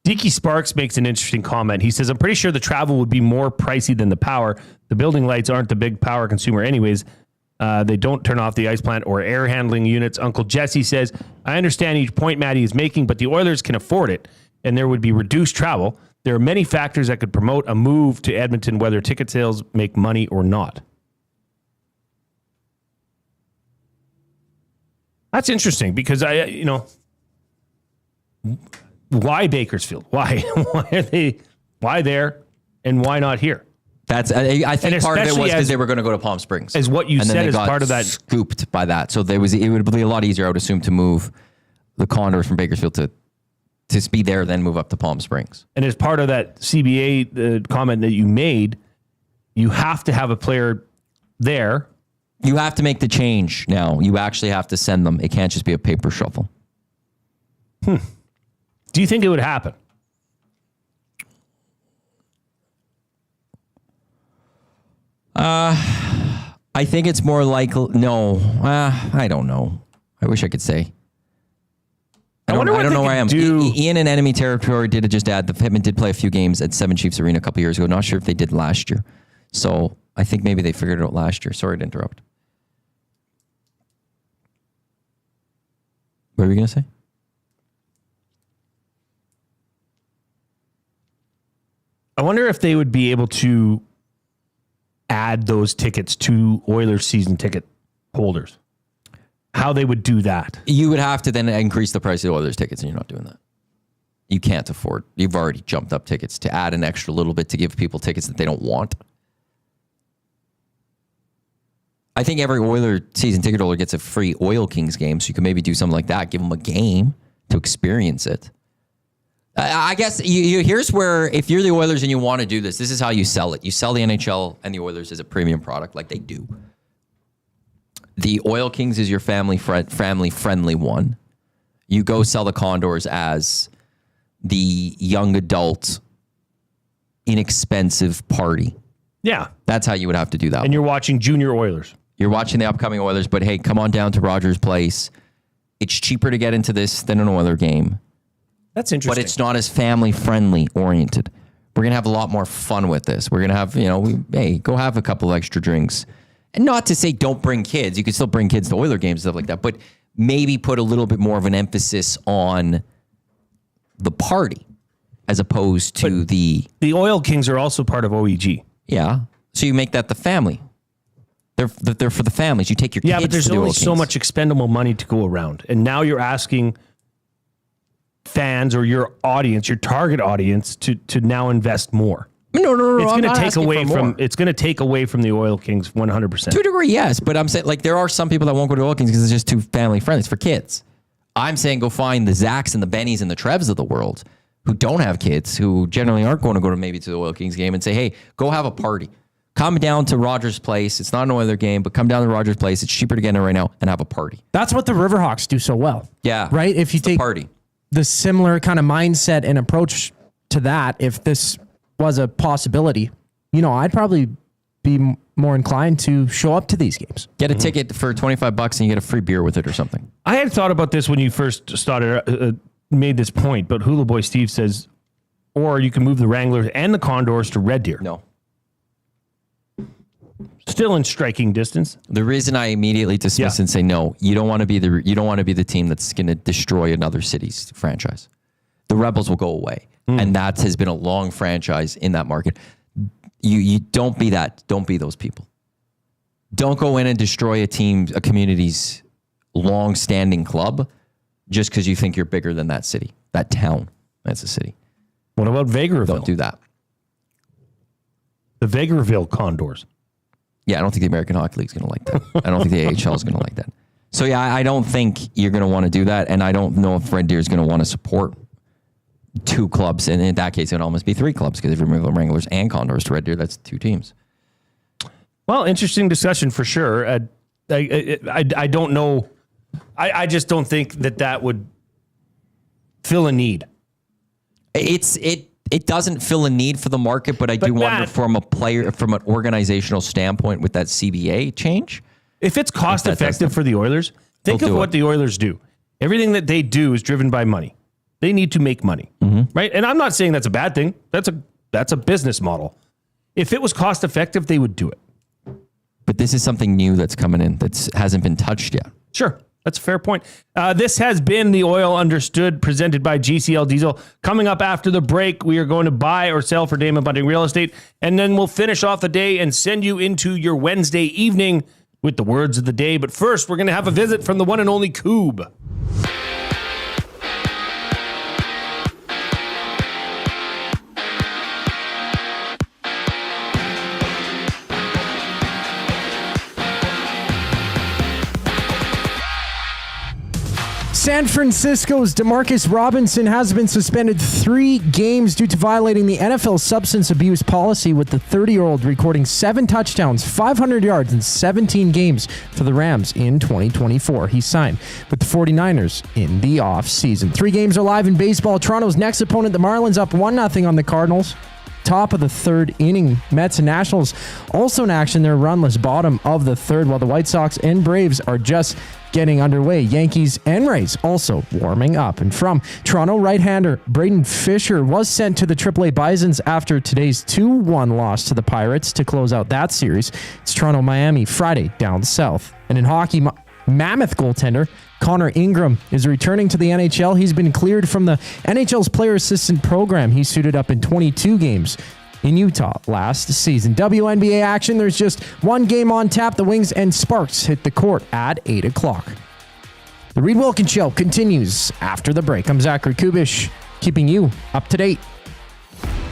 Deaky Sparks makes an interesting comment. He says, I'm pretty sure the travel would be more pricey than the power. The building lights aren't the big power consumer anyways. They don't turn off the ice plant or air handling units. Uncle Jesse says, I understand each point Maddie is making, but the Oilers can afford it, and there would be reduced travel. There are many factors that could promote a move to Edmonton, whether ticket sales make money or not. That's interesting because why Bakersfield? Why are they? Why there? And why not here? I think part of it was because they were going to go to Palm Springs. As what you said is part of that. Scooped by that, so it would be a lot easier, I would assume, to move the Condors from Bakersfield to be there, then move up to Palm Springs. And as part of that CBA comment that you made, you have to have a player there. You have to make the change now. You actually have to send them. It can't just be a paper shuffle. Do you think it would happen? I think it's more likely. No, I don't know. I wish I could say. I don't know where I am. Ian in enemy territory did just add the Hitmen did play a few games at Seven Chiefs Arena a couple years ago. Not sure if they did last year. So I think maybe they figured it out last year. Sorry to interrupt. What were we going to say? I wonder if they would be able to add those tickets to Oilers season ticket holders. How they would do that. You would have to then increase the price of the Oilers tickets, and you're not doing that. You can't afford. You've already jumped up tickets to add an extra little bit to give people tickets that they don't want. I think every Oiler season ticket holder gets a free Oil Kings game, so you can maybe do something like that. Give them a game to experience it. I guess here's where, if you're the Oilers and you want to do this is how you sell it. You sell the NHL and the Oilers as a premium product like they do. The Oil Kings is your family-friendly one. You go sell the Condors as the young adult, inexpensive party. Yeah. That's how you would have to do that. And you're watching junior Oilers. You're watching the upcoming Oilers, but hey, come on down to Rogers Place. It's cheaper to get into this than an Oiler game. That's interesting. But it's not as family-friendly oriented. We're going to have a lot more fun with this. We're going to have, go have a couple extra drinks. And not to say don't bring kids. You can still bring kids to Oiler games and stuff like that. But maybe put a little bit more of an emphasis on the party as opposed to the Oil Kings are also part of OEG. Yeah. So you make that the family. They're for the families. You take your kids. Yeah, but there's to the only Oil so Kings. much expendable money to go around. And now you're asking fans or your audience, your target audience, to now invest more. No. It's going to take away from. It's going to take away from the Oil Kings 100%. To a degree, yes, but I'm saying there are some people that won't go to Oil Kings because it's just too family friendly. It's for kids. I'm saying go find the Zachs and the Bennies and the Trevs of the world who don't have kids, who generally aren't going to go to the Oil Kings game, and say, hey, go have a party. Come down to Rogers Place. It's not an Oiler game, but come down to Rogers Place. It's cheaper to get in right now and have a party. That's what the Riverhawks do so well. Yeah. Right? If you take party. The similar kind of mindset and approach to that, if this was a possibility, I'd probably be more inclined to show up to these games. Get a ticket for $25 and you get a free beer with it or something. I had thought about this when you first made this point, but Hula Boy Steve says, or you can move the Wranglers and the Condors to Red Deer. No. Still in striking distance. The reason I immediately dismiss and say no, you don't want to be the team that's going to destroy another city's franchise. The Rebels will go away, and that has been a long franchise in that market. You don't be that. Don't be those people. Don't go in and destroy a community's long-standing club just because you think you're bigger than that city, that town. That's a city. What about Vegreville? Don't do that. The Vegreville Condors. Yeah, I don't think the American Hockey League is going to like that. I don't think the AHL is going to like that. So, yeah, I don't think you're going to want to do that, and I don't know if Red Deer is going to want to support two clubs, and in that case, it would almost be three clubs, because if you remove the Wranglers and Condors to Red Deer, that's two teams. Well, interesting discussion for sure. I don't know. I just don't think that would fill a need. It doesn't fill a need for the market, but I do wonder from an organizational standpoint with that CBA change. If it's cost effective for the Oilers, think of what the Oilers do. Everything that they do is driven by money. They need to make money, right? And I'm not saying that's a bad thing. That's a business model. If it was cost effective, they would do it. But this is something new that's coming in that hasn't been touched yet. Sure. That's a fair point. This has been the Oil Understood, presented by GCL Diesel. Coming up after the break, we are going to buy or sell for Damon Bunting Real Estate, and then we'll finish off the day and send you into your Wednesday evening with the words of the day. But first, we're going to have a visit from the one and only Coob. San Francisco's DeMarcus Robinson has been suspended 3 games due to violating the NFL substance abuse policy, with the 30-year-old recording 7 touchdowns, 500 yards, and 17 games for the Rams in 2024. He signed with the 49ers in the offseason. 3 games are live in baseball. Toronto's next opponent, the Marlins, up 1-0 on the Cardinals. Top of the 3rd inning, Mets and Nationals also in action. They're runless bottom of the 3rd, while the White Sox and Braves are just getting underway. Yankees and Rays also warming up. And from Toronto, right-hander Braden Fisher was sent to the AAA Bisons after today's 2-1 loss to the Pirates to close out that series. It's Toronto-Miami Friday down south. And in hockey, Mammoth goaltender Connor Ingram is returning to the NHL. He's been cleared from the NHL's player assistant program. He suited up in 22 games in Utah last season. WNBA action, there's just one game on tap. The Wings and Sparks hit the court at 8 o'clock. The Reid Wilkins Show continues after the break. I'm Zachary Kubish, keeping you up to date.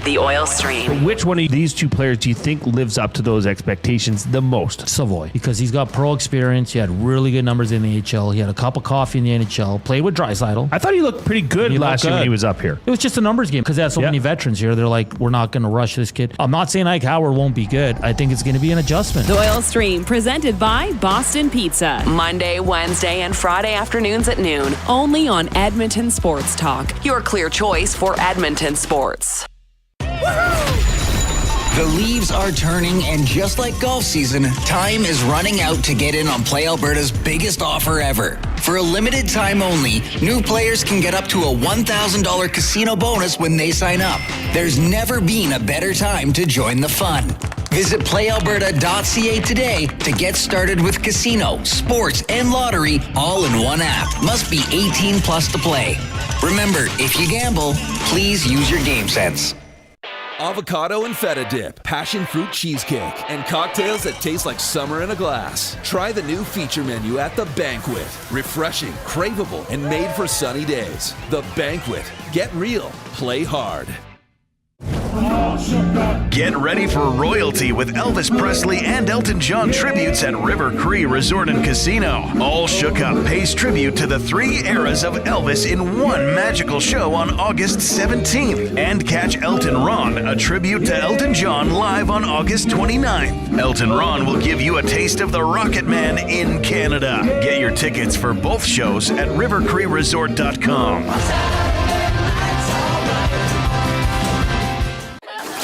The Oil Stream. Which one of these two players do you think lives up to those expectations the most? Savoy, because he's got pro experience. He had really good numbers in the AHL. He had a cup of coffee in the NHL. Played with Draisaitl. I thought he looked pretty good last year when he was up here. It was just a numbers game because they had so many veterans here. They're like, we're not going to rush this kid. I'm not saying Ike Howard won't be good. I think it's going to be an adjustment. The Oil Stream, presented by Boston Pizza. Monday, Wednesday, and Friday afternoons at noon. Only on Edmonton Sports Talk. Your clear choice for Edmonton sports. The leaves are turning, and just like golf season, time is running out to get in on Play Alberta's biggest offer ever. For a limited time only, new players can get up to a $1,000 casino bonus when they sign up. There's never been a better time to join the fun. Visit playalberta.ca today to get started with casino, sports, and lottery all in one app. Must be 18 plus to play. Remember, if you gamble, please use your game sense. avocado and feta dip, passion fruit cheesecake, and cocktails that taste like summer in a glass. Try the new feature menu at The Banquet. Refreshing, craveable, and made for sunny days. The Banquet. Get real. Play hard. Get ready for royalty with Elvis Presley and Elton John tributes at River Cree Resort and Casino. All Shook Up pays tribute to the 3 eras of Elvis in one magical show on August 17th. And catch Elton Ron, a tribute to Elton John, live on August 29th. Elton Ron will give you a taste of the Rocket Man in Canada. Get your tickets for both shows at rivercreeresort.com.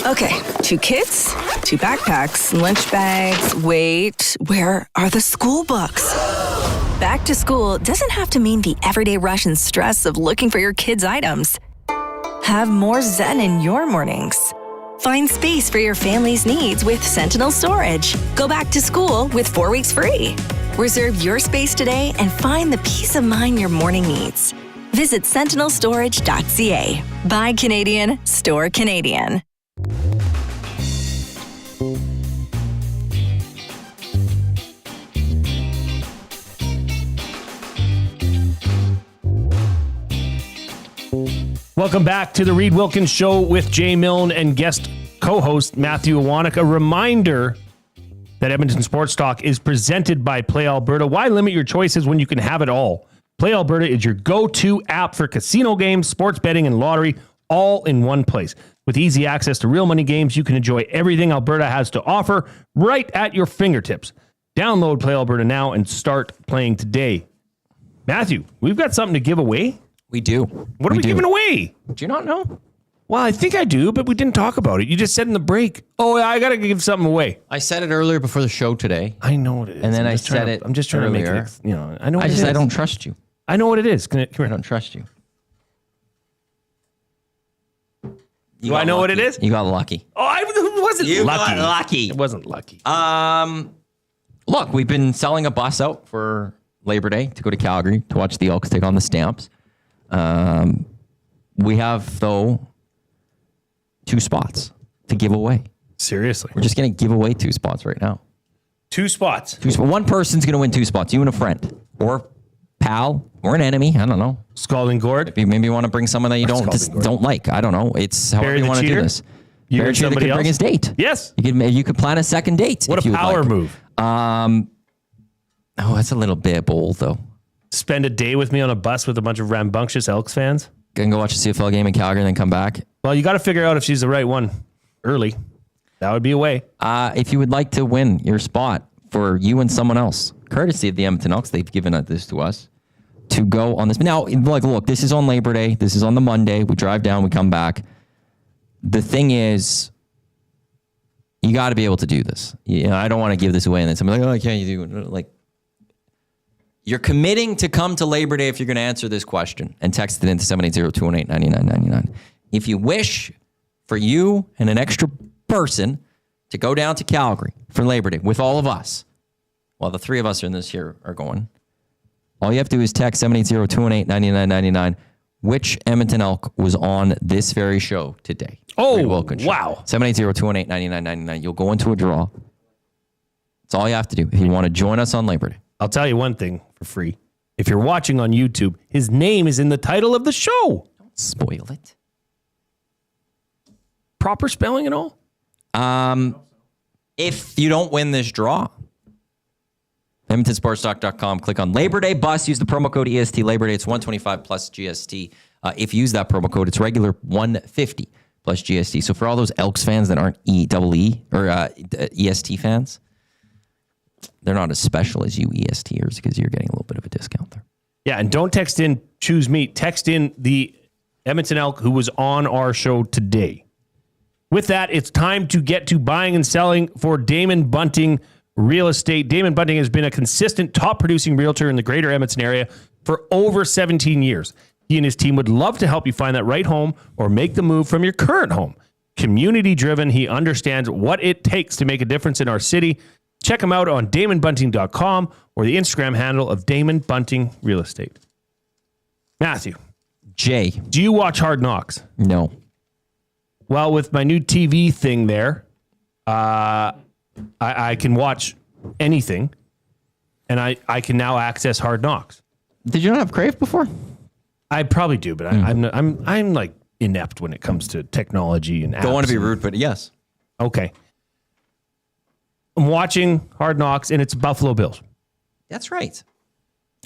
Okay, 2 kids, 2 backpacks, lunch bags. Wait, where are the school books? Back to school doesn't have to mean the everyday rush and stress of looking for your kids' items. Have more zen in your mornings. Find space for your family's needs with Sentinel Storage. Go back to school with 4 weeks free. Reserve your space today and find the peace of mind your morning needs. Visit sentinelstorage.ca. Buy Canadian, store Canadian. Welcome back to the Reid Wilkins Show with Jay Milne and guest co-host Matthew Iwanek. A reminder that Edmonton Sports Talk is presented by Play Alberta. Why limit your choices when you can have it all? Play Alberta is your go-to app for casino games, sports betting, and lottery, all in one place. With easy access to real money games, you can enjoy everything Alberta has to offer right at your fingertips. Download Play Alberta now and start playing today. Matthew, we've got something to give away. We do. What are we giving away? Do you not know? Well, I think I do, but we didn't talk about it. You just said in the break, oh, I got to give something away. I said it earlier before the show today. I know what it is. And then I said it. I'm just trying earlier. to make it, I know what it is. I don't trust you. I know what it is. Come here. I don't trust you. Do I know what it is? You got lucky. Oh, it wasn't You lucky. got lucky. It wasn't lucky. Look, we've been selling a bus out for Labor Day to go to Calgary to watch the Elks take on the Stamps. We have, though, 2 spots to give away. Seriously? We're just going to give away 2 spots right now. 2 spots? One person's going to win 2 spots. You and a friend. Or pal. Or an enemy. I don't know. Scalding Gourd? Maybe you want to bring someone that you don't like. I don't know. It's however Barry you the want to do cheater? this. You Barry and the cheater somebody could bring else? his date. Yes. You could plan a second date. What if a you would power like. move. That's a little bit bold, though. Spend a day with me on a bus with a bunch of rambunctious Elks fans? Gonna go watch a CFL game in Calgary and then come back. Well, you got to figure out if she's the right one early. That would be a way. If you would like to win your spot for you and someone else, courtesy of the Edmonton Elks, they've given this to us to go on this. Now, look, this is on Labor Day. This is on the Monday. We drive down, we come back. The thing is, you got to be able to do this. I don't want to give this away and then somebody's like, oh, can't you do it? You're committing to come to Labor Day if you're going to answer this question and text it into 780-218-9999. If you wish for you and an extra person to go down to Calgary for Labor Day with all of us, while the 3 of us in this here are going, all you have to do is text 780-218-9999 which Edmonton Elk was on this very show today. Oh, Wilkins show. wow. 780-218-9999. You'll go into a draw. That's all you have to do if you want to join us on Labor Day. I'll tell you one thing for free. If you're watching on YouTube, his name is in the title of the show. Don't spoil it. Proper spelling and all? If you don't win this draw, EdmontonSportsTalk.com, click on Labor Day Bus, use the promo code EST Labor Day. It's $125 plus GST. If you use that promo code, it's regular $150 plus GST. So for all those Elks fans that aren't EST fans, they're not as special as you ESTers because you're getting a little bit of a discount there. Yeah, and don't text in choose me. Text in the Edmonton Elk who was on our show today. With that, it's time to get to buying and selling for Damon Bunting Real Estate. Damon Bunting has been a consistent top producing realtor in the greater Edmonton area for over 17 years. He and his team would love to help you find that right home or make the move from your current home. Community driven, he understands what it takes to make a difference in our city. Check him out on DamonBunting.com or the Instagram handle of Damon Bunting Real Estate. Matthew. Jay. Do you watch Hard Knocks? No. Well, with my new TV thing there, I can watch anything, and I can now access Hard Knocks. Did you not have Crave before? I probably do, but I'm like inept when it comes to technology and apps. Don't want to be rude, but yes. Okay. I'm watching Hard Knocks, and it's Buffalo Bills. That's right.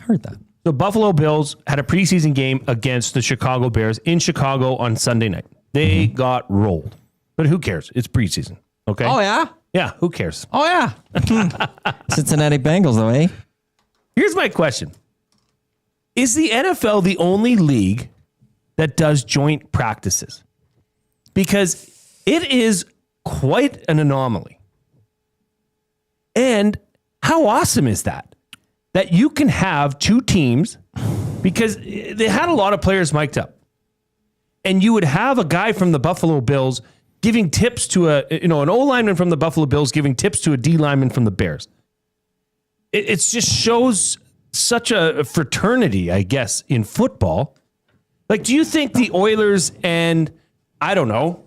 I heard that. The Buffalo Bills had a preseason game against the Chicago Bears in Chicago on Sunday night. They got rolled. But who cares? It's preseason. Okay? Oh, yeah? Yeah, who cares? Oh, yeah. Cincinnati Bengals, though, eh? Here's my question. Is the NFL the only league that does joint practices? Because it is quite an anomaly. And how awesome is that? That you can have two teams, because they had a lot of players mic'd up. And you would have a guy from the Buffalo Bills giving tips to an O lineman from the Buffalo Bills giving tips to a D lineman from the Bears. It just shows such a fraternity, I guess, in football. Like, do you think the Oilers and, I don't know,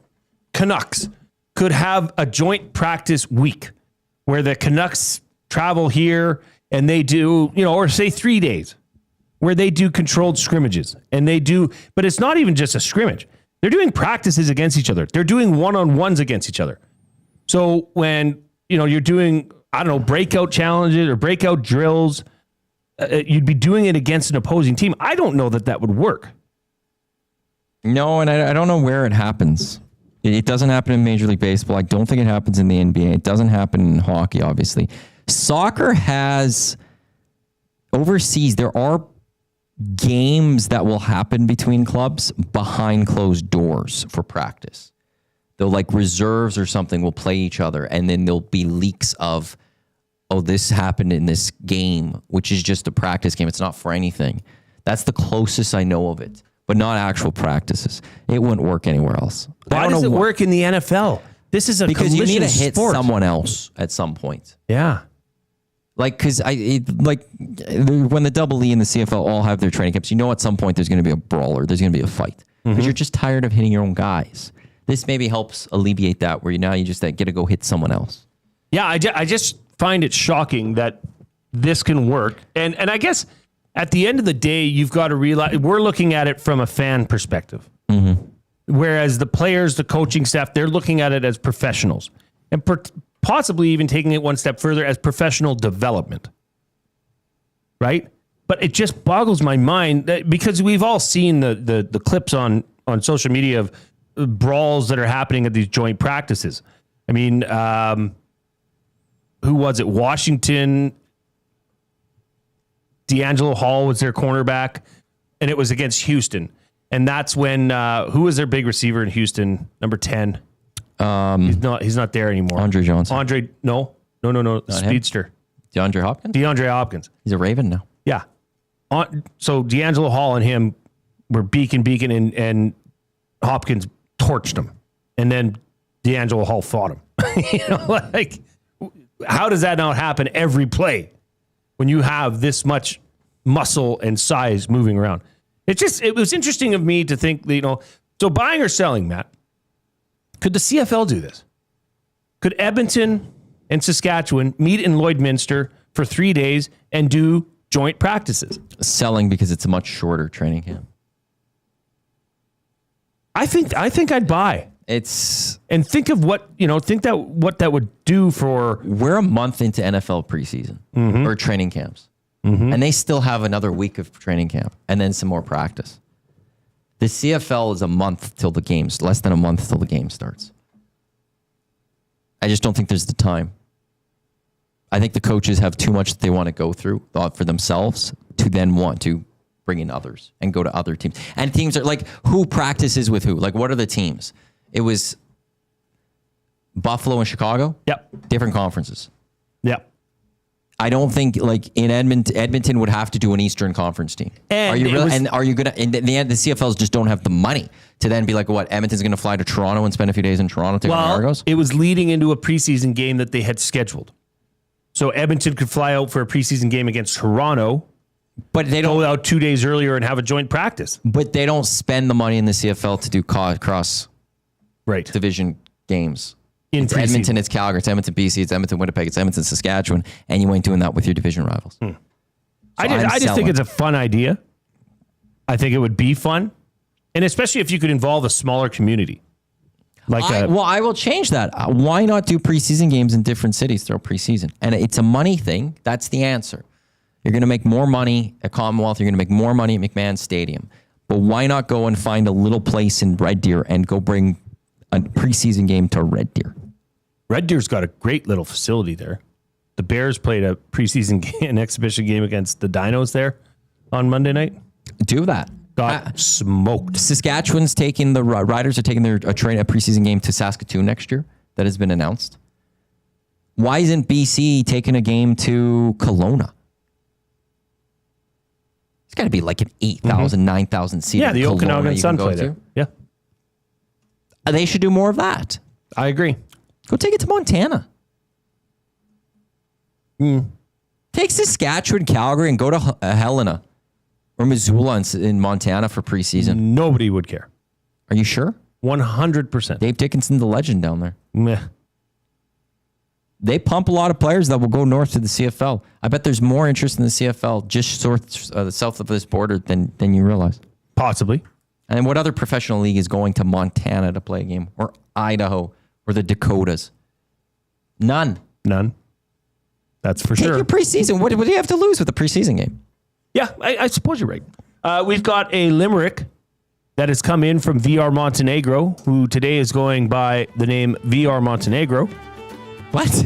Canucks could have a joint practice week where the Canucks travel here and they do, or say 3 days where they do controlled scrimmages and they do, but it's not even just a scrimmage. They're doing practices against each other. They're doing one-on-ones against each other. So when, you're doing, I don't know, breakout challenges or breakout drills, you'd be doing it against an opposing team. I don't know that would work. No, and I don't know where it happens. It doesn't happen in Major League Baseball. I don't think it happens in the NBA. It doesn't happen in hockey, obviously. Soccer has, overseas, there are games that will happen between clubs behind closed doors for practice. They'll like reserves or something will play each other, and then there'll be leaks of, oh, this happened in this game, which is just a practice game. It's not for anything. That's the closest I know of it, but not actual practices. It wouldn't work anywhere else. Why does it work in the NFL? This is because you need to hit sport. Someone else at some point. Yeah. Like, because when the Double E and the CFL all have their training camps, at some point there's going to be a brawler, there's going to be a fight, because you're just tired of hitting your own guys. This maybe helps alleviate that, where you just get to go hit someone else. Yeah, I just find it shocking that this can work, and I guess at the end of the day, you've got to realize we're looking at it from a fan perspective, whereas the players, the coaching staff, they're looking at it as professionals, and possibly even taking it one step further as professional development, right? But it just boggles my mind that, because we've all seen the clips on social media of brawls that are happening at these joint practices. I mean, who was it? Washington, D'Angelo Hall was their cornerback, and it was against Houston. And that's when, who was their big receiver in Houston? Number 10. He's not there anymore. Andre Johnson. No. Speedster. DeAndre Hopkins. He's a Raven now. Yeah. So D'Angelo Hall and him were beacon, and Hopkins torched him. And then D'Angelo Hall fought him. How does that not happen every play when you have this much muscle and size moving around? It was interesting of me to think, so buying or selling, Matt, could the CFL do this? Could Edmonton and Saskatchewan meet in Lloydminster for 3 days and do joint practices? Selling, because it's a much shorter training camp. I think I'd buy. And think of what that would do for. We're a month into NFL preseason or training camps, and they still have another week of training camp and then some more practice. The CFL is a month till the games, less than a month till the game starts. I just don't think there's the time. I think the coaches have too much that they want to go through for themselves to then want to bring in others and go to other teams. And teams are like, who practices with who? Like, what are the teams? It was Buffalo and Chicago. Yep. Different conferences. Yep. I don't think in Edmonton would have to do an Eastern Conference team. And are you really? And are you gonna? In the end, the CFLs just don't have the money to then be like, what? Edmonton's going to fly to Toronto and spend a few days in Toronto taking Argos? It was leading into a preseason game that they had scheduled, so Edmonton could fly out for a preseason game against Toronto, but they don't go out 2 days earlier and have a joint practice. But they don't spend the money in the CFL to do cross division games. In It's Edmonton, it's Calgary, it's Edmonton, BC, it's Edmonton, Winnipeg, it's Edmonton, Saskatchewan, and you ain't doing that with your division rivals. So I just think it's a fun idea. I think it would be fun, and especially if you could involve a smaller community. I will change that. Why not do preseason games in different cities throughout preseason? And it's a money thing. That's the answer. You're going to make more money at Commonwealth. You're going to make more money at McMahon Stadium. But why not go and find a little place in Red Deer and go bring a preseason game to Red Deer? Red Deer's got a great little facility there. The Bears played a preseason an exhibition game against the Dinos there on Monday night. Do that. Got smoked. Saskatchewan's taking the Riders are taking a preseason game to Saskatoon next year. That has been announced. Why isn't BC taking a game to Kelowna? It's got to be like an 8,000, 9,000 seat. Yeah, the Okanagan Sun play there. Yeah. They should do more of that. I agree. Go take it to Montana. Take Saskatchewan, Calgary, and go to Helena or Missoula in Montana for preseason. Nobody would care. Are you sure? 100%. Dave Dickinson, the legend down there. Meh. They pump a lot of players that will go north to the CFL. I bet there's more interest in the CFL just south of this border than you realize. Possibly. And what other professional league is going to Montana to play a game? Or Idaho? Or the Dakotas? None. That's for Take sure. your preseason. What do you have to lose with a preseason game? Yeah, I suppose you're right. We've got a limerick that has come in from VR Montenegro, who today is going by the name VR Montenegro. What?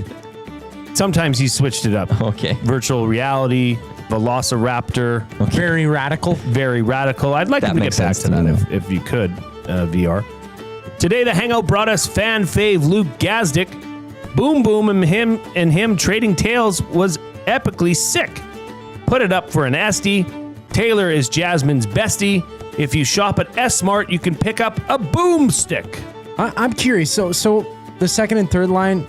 Sometimes he's switched it up. Okay. Virtual reality, Velociraptor. Okay. Very radical. Very radical. I'd like to get back to that if you could, VR. Today, the Hangout brought us fan fave Luke Gazdick. Boom Boom and him trading tails was epically sick. Put it up for an SD. Taylor is Jasmine's bestie. If you shop at S-Mart, you can pick up a boomstick. I'm curious. So the second and third line,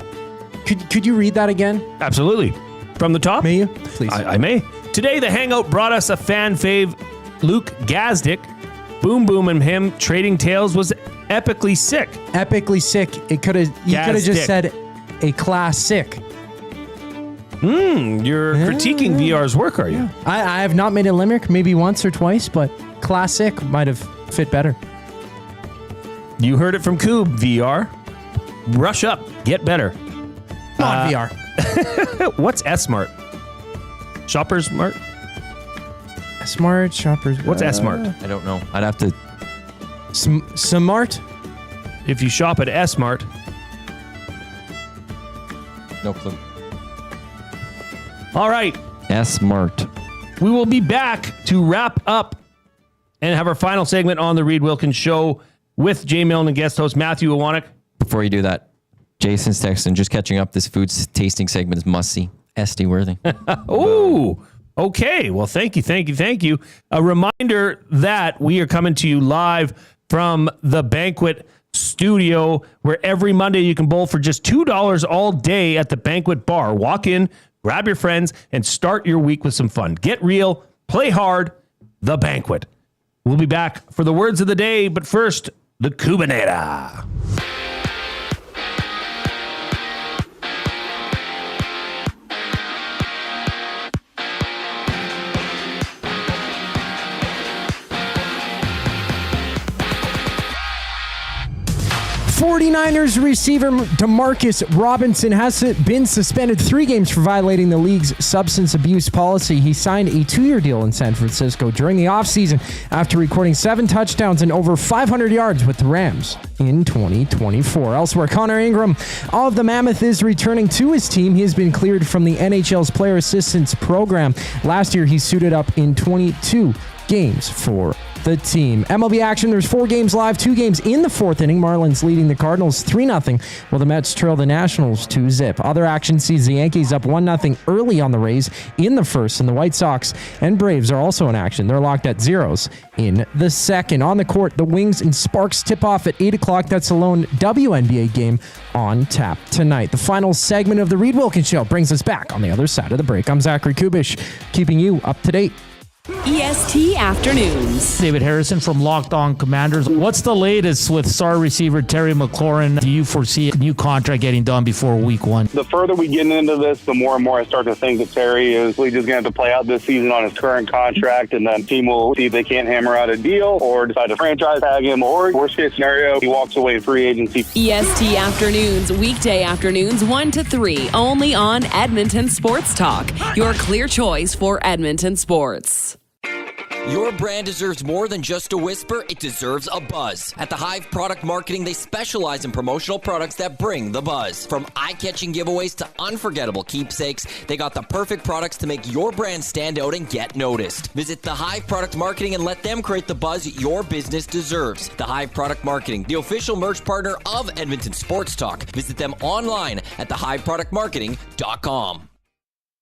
could you read that again? Absolutely. From the top? May you? Please. I may. Today, the Hangout brought us a fan fave, Luke Gazdick. Boom Boom and him trading tails was epically sick. Epically sick. You could have just said a classic. You're critiquing VR's work, are you? I have not made a limerick, maybe once or twice, but classic might have fit better. You heard it from Coob, VR. Brush up. Get better. Not VR. What's S-Mart? Shoppers Mart? Smart Shoppers. What's S-Mart? I don't know. I'd have to... Smart? If you shop at S-Mart... No clue. All right. S-Mart. We will be back to wrap up and have our final segment on the Reid Wilkins Show with Jay Milne and guest host Matthew Iwanek. Before you do that, Jason's texting, just catching up. This food tasting segment is must-see. SD worthy. Oh, okay. Well, thank you. A reminder that we are coming to you live from the Banquet Studio, where every Monday you can bowl for just $2 all day at the Banquet Bar. Walk in, grab your friends, and start your week with some fun. Get real, play hard, the Banquet. We'll be back for the words of the day, but first, the Cubanera. '49ers receiver Demarcus Robinson has been suspended 3 games for violating the league's substance abuse policy. He signed a 2-year deal in San Francisco during the offseason after recording 7 touchdowns and over 500 yards with the Rams in 2024. Elsewhere, Connor Ingram of the Mammoth is returning to his team. He has been cleared from the NHL's Player Assistance Program. Last year, he suited up in 22 games for the team. MLB action, there's 4 games live, 2 games in the 4th inning. Marlins leading the Cardinals 3-0, while the Mets trail the Nationals 2-0. Other action sees the Yankees up 1-0 early on the Rays in the 1st, and the White Sox and Braves are also in action. They're locked at 0s in the 2nd. On the court, the Wings and Sparks tip off at 8 o'clock. That's the lone WNBA game on tap tonight. The final segment of the Reid Wilkins Show brings us back on the other side of the break. I'm Zachary Kubish, keeping you up to date. EST Afternoons. David Harrison from Locked On Commanders. What's the latest with star receiver Terry McLaurin? Do you foresee a new contract getting done before week 1? The further we get into this, the more and more I start to think that Terry is just going to have to play out this season on his current contract, and then team will see if they can't hammer out a deal or decide to franchise tag him, or worst case scenario, he walks away free agency. EST Afternoons, weekday afternoons 1 to 3, only on Edmonton Sports Talk, your clear choice for Edmonton sports. Your brand deserves more than just a whisper, it deserves a buzz. At the Hive Product Marketing, they specialize in promotional products that bring the buzz. From eye-catching giveaways to unforgettable keepsakes, they got the perfect products to make your brand stand out and get noticed. Visit the Hive Product Marketing and let them create the buzz your business deserves. The Hive Product Marketing, the official merch partner of Edmonton Sports Talk. Visit them online at thehiveproductmarketing.com.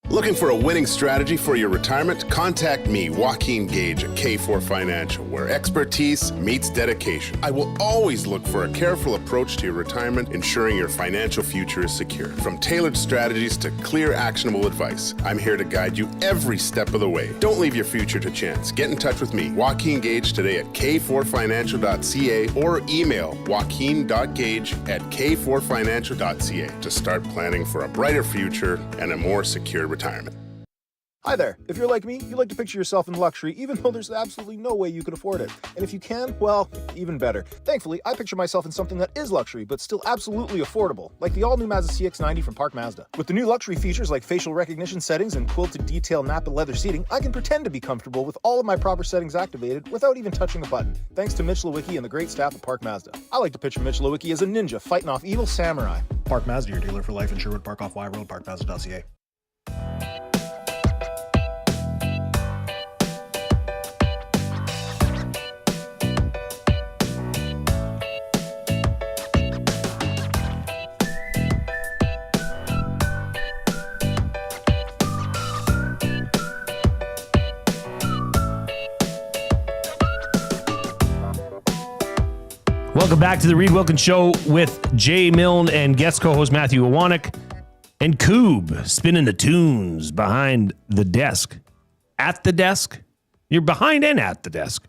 Looking for a winning strategy for your retirement? Contact me, Joaquin Gage at K4 Financial, where expertise meets dedication. I will always look for a careful approach to your retirement, ensuring your financial future is secure. From tailored strategies to clear, actionable advice, I'm here to guide you every step of the way. Don't leave your future to chance. Get in touch with me, Joaquin Gage, today at k4financial.ca or email joaquin.gage@k4financial.ca to start planning for a brighter future and a more secure retirement. Hi there. If you're like me, you like to picture yourself in luxury, even though there's absolutely no way you could afford it. And if you can, well, even better. Thankfully, I picture myself in something that is luxury, but still absolutely affordable, like the all-new Mazda CX-90 from Park Mazda. With the new luxury features like facial recognition settings and quilted detail Napa leather seating, I can pretend to be comfortable with all of my proper settings activated without even touching a button, thanks to Mitch Lewicki and the great staff at Park Mazda. I like to picture Mitch Lewicki as a ninja fighting off evil samurai. Park Mazda, your dealer for life in Sherwood Park off Y Road, parkmazda.ca. Welcome back to the Reid Wilkins Show with Jay Milne and guest co-host Matthew Iwanek and Coob spinning the tunes behind the desk. At the desk? You're behind and at the desk.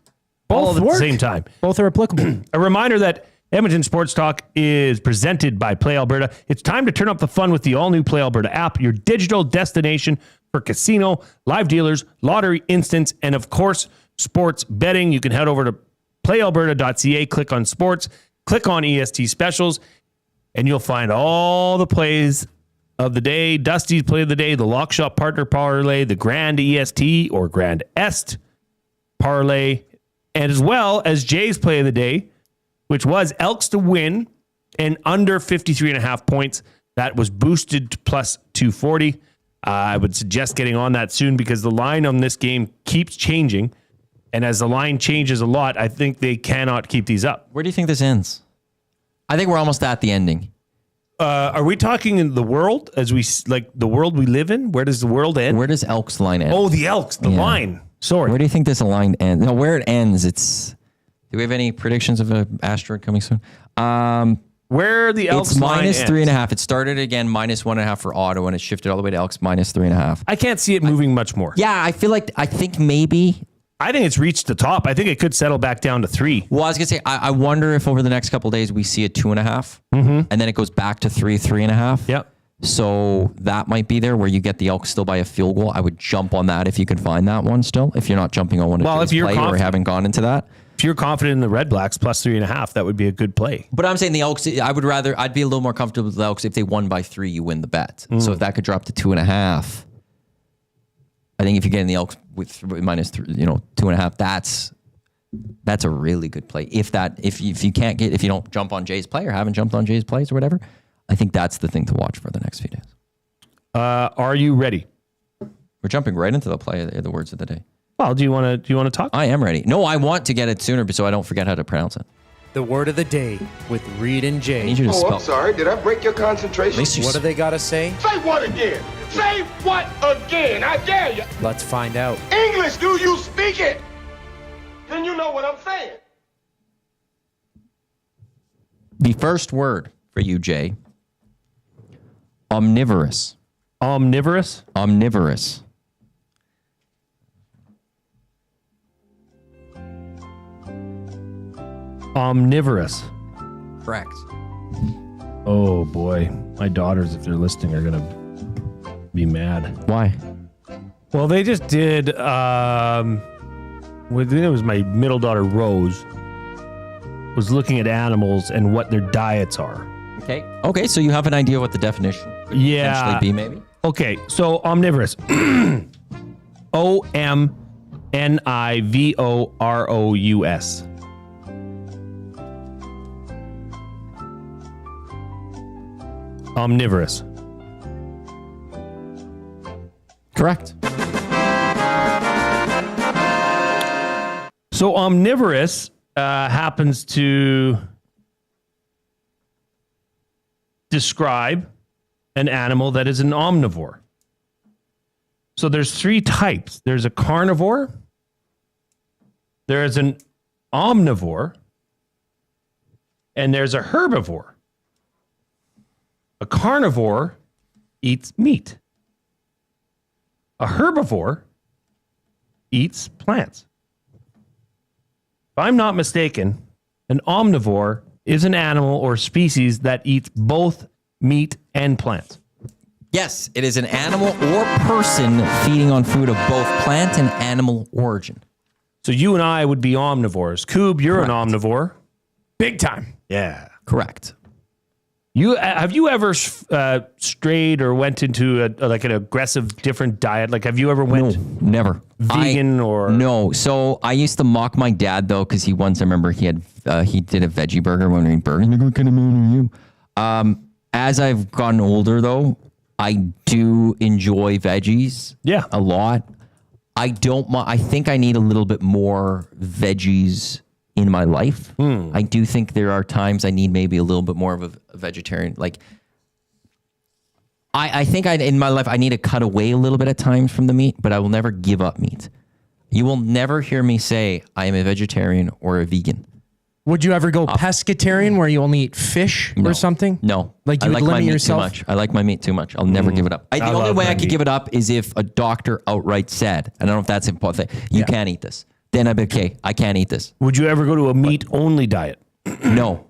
All at the same time. Both are applicable. A reminder that Edmonton Sports Talk is presented by Play Alberta. It's time to turn up the fun with the all-new Play Alberta app, your digital destination for casino, live dealers, lottery instants, and of course, sports betting. You can head over to playalberta.ca, click on sports, click on EST specials, and you'll find all the plays of the day, Dusty's play of the day, the Lock Shop Partner Parlay, the Grand EST or Grand Est Parlay, and as well as Jay's play of the day, which was Elks to win and under 53.5 points. That was boosted to plus 240. I would suggest getting on that soon because the line on this game keeps changing. And as the line changes a lot, I think they cannot keep these up. Where do you think this ends? I think we're almost at the ending. Are we talking in the world as we like the world we live in? Where does the world end? Where does Elks line end? Oh, the Elks, the line. Sorry. Where do you think this line ends? No, where it ends, it's... Do we have any predictions of an asteroid coming soon? Where the Elks it's line minus ends. 3.5. It started again minus 1.5 for Ottawa, and it shifted all the way to Elks minus 3.5. I can't see it moving much more. Yeah, I think maybe... I think it's reached the top. I think it could settle back down to 3. Well, I was going to say, I wonder if over the next couple of days we see a 2.5, and then it goes back to 3.5. Yep. So that might be there where you get the Elks still by a field goal. I would jump on that if you could find that one still, if you're not jumping on one if you're play or haven't gone into that. If you're confident in the Red Blacks plus 3.5, that would be a good play. But I'm saying the Elks, I'd be a little more comfortable with the Elks if they won by 3, you win the bet. So if that could drop to 2.5, I think if you get in the Elks with minus 3, 2.5, that's a really good play. If you don't jump on Jay's play or haven't jumped on Jay's plays or whatever, I think that's the thing to watch for the next few days. Are you ready? We're jumping right into the play of the words of the day. Well, do you want to talk? I am ready. No, I want to get it sooner so I don't forget how to pronounce it. The word of the day with Reid and Jay. I need you to spell. I'm sorry. Did I break your concentration? What do they got to say? Say what again? Say what again? I dare you. Let's find out. English, do you speak it? Then you know what I'm saying. The first word for you, Jay. Omnivorous. Omnivorous? Omnivorous. Omnivorous. Correct. Oh boy, my daughters, if they're listening, are gonna be mad. Why? Well, they just did. It was my middle daughter Rose was looking at animals and what their diets are. Okay. Okay, so you have an idea what the definition potentially be, maybe? Okay, so omnivorous. OMNIVOROUS. Omnivorous. Correct. So omnivorous happens to describe an animal that is an omnivore. So there's 3 types. There's a carnivore, there is an omnivore, and there's a herbivore. A carnivore eats meat. A herbivore eats plants. If I'm not mistaken, an omnivore is an animal or species that eats both meat and plants. Yes, it is an animal or person feeding on food of both plant and animal origin. So you and I would be omnivores. Coob, you're Correct. an omnivore. Big time. Yeah. Correct. Have you ever strayed or went into an aggressive different diet? Like, have you ever went never vegan or no? So I used to mock my dad though, because I remember he did a veggie burger when we ate burgers. Like, what kind of man are you? As I've gotten older though, I do enjoy veggies. Yeah, a lot. I think I need a little bit more veggies in my life. I do think there are times I need maybe a little bit more of a vegetarian. Like, I think in my life, I need to cut away a little bit at times from the meat, but I will never give up meat. You will never hear me say I am a vegetarian or a vegan. Would you ever go pescatarian where you only eat fish or something? No. Like you I would like my limit meat yourself? too much. I like my meat too much. I'll never give it up. The only way I could give it up is if a doctor outright said, I don't know if that's important, you can't eat this. Then I'd be okay, I can't eat this. Would you ever go to a meat-only diet? No,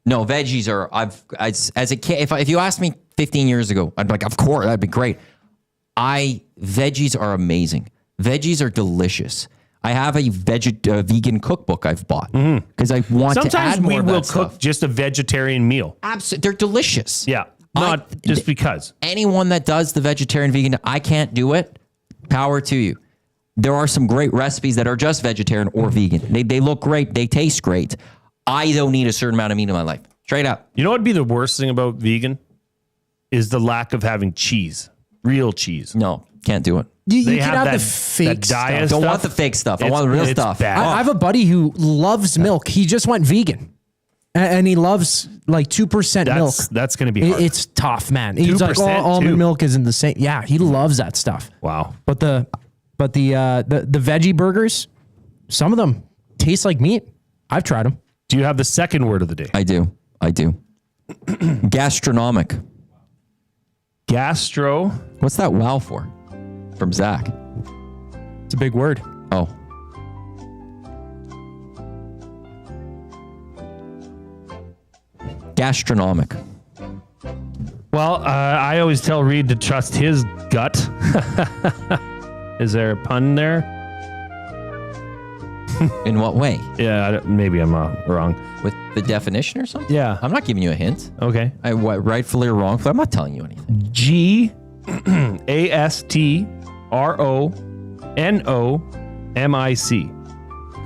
veggies are. As a kid, if you asked me 15 years ago, I'd be like, of course, that'd be great. Veggies are amazing. Veggies are delicious. I have a vegan cookbook I've bought because I want to add more of that Sometimes we will stuff. cook just a vegetarian meal. Absolutely, they're delicious. Yeah, not just because. Anyone that does the vegetarian vegan, I can't do it. Power to you. There are some great recipes that are just vegetarian or vegan. They look great. They taste great. I don't need a certain amount of meat in my life. Straight up. You know what would be the worst thing about vegan? Is the lack of having cheese. Real cheese. No, can't do it. You can have the fake stuff. Don't want the fake stuff. I want the real stuff. I have a buddy who loves milk. He just went vegan. And he loves like 2% milk. That's going to be hard. It's tough, man. He's like, almond milk isn't the same. Yeah, he loves that stuff. Wow. But the veggie burgers, some of them taste like meat. I've tried them. Do you have the second word of the day? I do. Gastronomic. Gastro. What's that wow for? From Zach. It's a big word. Oh. Gastronomic. Well, I always tell Reid to trust his gut. Is there a pun there? In what way? Yeah, maybe I'm wrong. With the definition or something? Yeah. I'm not giving you a hint. Okay. Rightfully or wrongfully, I'm not telling you anything. Gastronomic.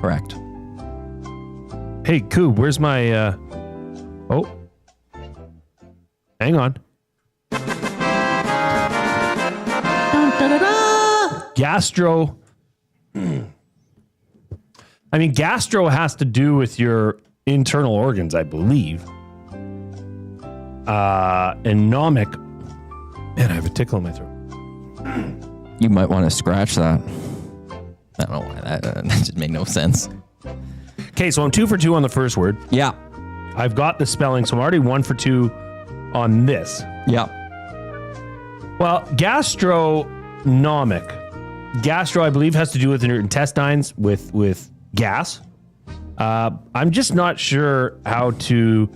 Correct. Hey, Coob, where's my... Oh. Hang on. Gastro... I mean, gastro has to do with your internal organs, I believe. And nomic... Man, I have a tickle in my throat. You might want to scratch that. I don't know why that just made no sense. Okay, so I'm 2 for 2 on the first word. Yeah. I've got the spelling, so I'm already 1 for 2 on this. Yeah. Well, gastronomic. Gastro, I believe, has to do with your intestines, with gas. I'm just not sure how to.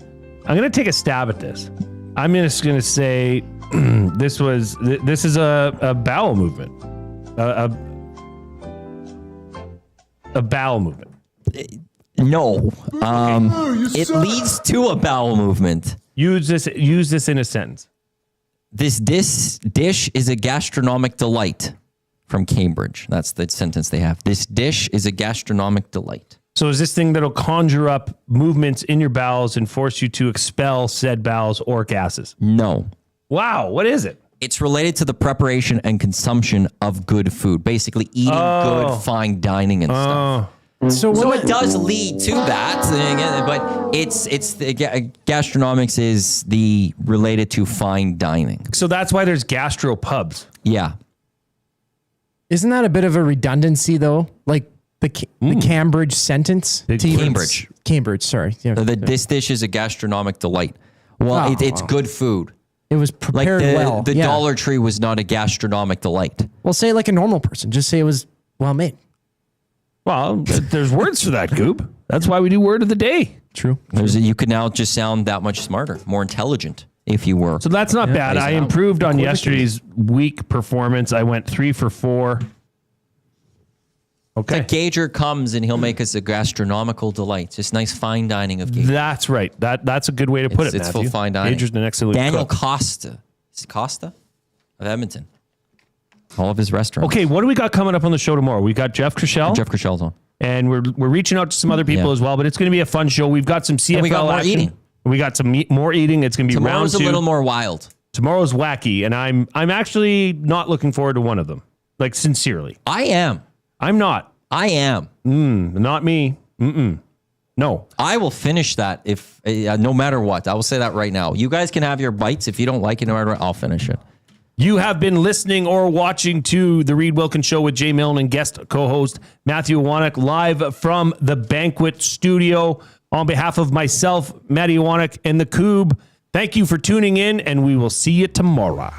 I'm going to take a stab at this. I'm just going to say this is a bowel movement. A bowel movement. No. It leads to a bowel movement. Use this in a sentence. This dish is a gastronomic delight from Cambridge. That's the sentence they have. This dish is a gastronomic delight. So is this thing that'll conjure up movements in your bowels and force you to expel said bowels or gases? No. Wow. What is it? It's related to the preparation and consumption of good food. Basically eating good, fine dining and stuff. So it does lead to that, but it's the gastronomics is the related to fine dining. So that's why there's gastropubs. Yeah. Isn't that a bit of a redundancy though? Like the Cambridge sentence? Cambridge, sorry. Yeah. This dish is a gastronomic delight. Well, it's good food. It was prepared well. The Dollar Tree was not a gastronomic delight. Well, say it like a normal person. Just say it was well made. Well, there's words for that, Goop. That's why we do word of the day. True. You could now just sound that much smarter, more intelligent, if you were. So that's not bad. I improved on yesterday's week performance. I went 3 for 4. Okay. The Gager comes and he'll make us a gastronomical delight. Just nice fine dining of Gager. That's right. That's a good way to put it, It's Matthew. full fine dining. Gager's an excellent Daniel cook. Costa. Is it Costa? Of Edmonton. All of his restaurants. Okay, what do we got coming up on the show tomorrow? We got Jeff Krischel. Jeff Krischel's on. And we're reaching out to some other people as well, but it's going to be a fun show. We've got some CFL And we got more action. eating. We got some more eating. It's going to be Tomorrow's round 2. a little more wild. Tomorrow's wacky, and I'm actually not looking forward to one of them. Like, sincerely. I am. I'm not. I am. Not me. No. I will finish that if no matter what. I will say that right now. You guys can have your bites. If you don't like it, no matter what, I'll finish it. You have been listening or watching to the Reid Wilkins Show with Jay Milne and guest co-host Matthew Iwanek live from the Banquet Studio. On behalf of myself, Matty Iwanek, and the Coob, thank you for tuning in, and we will see you tomorrow.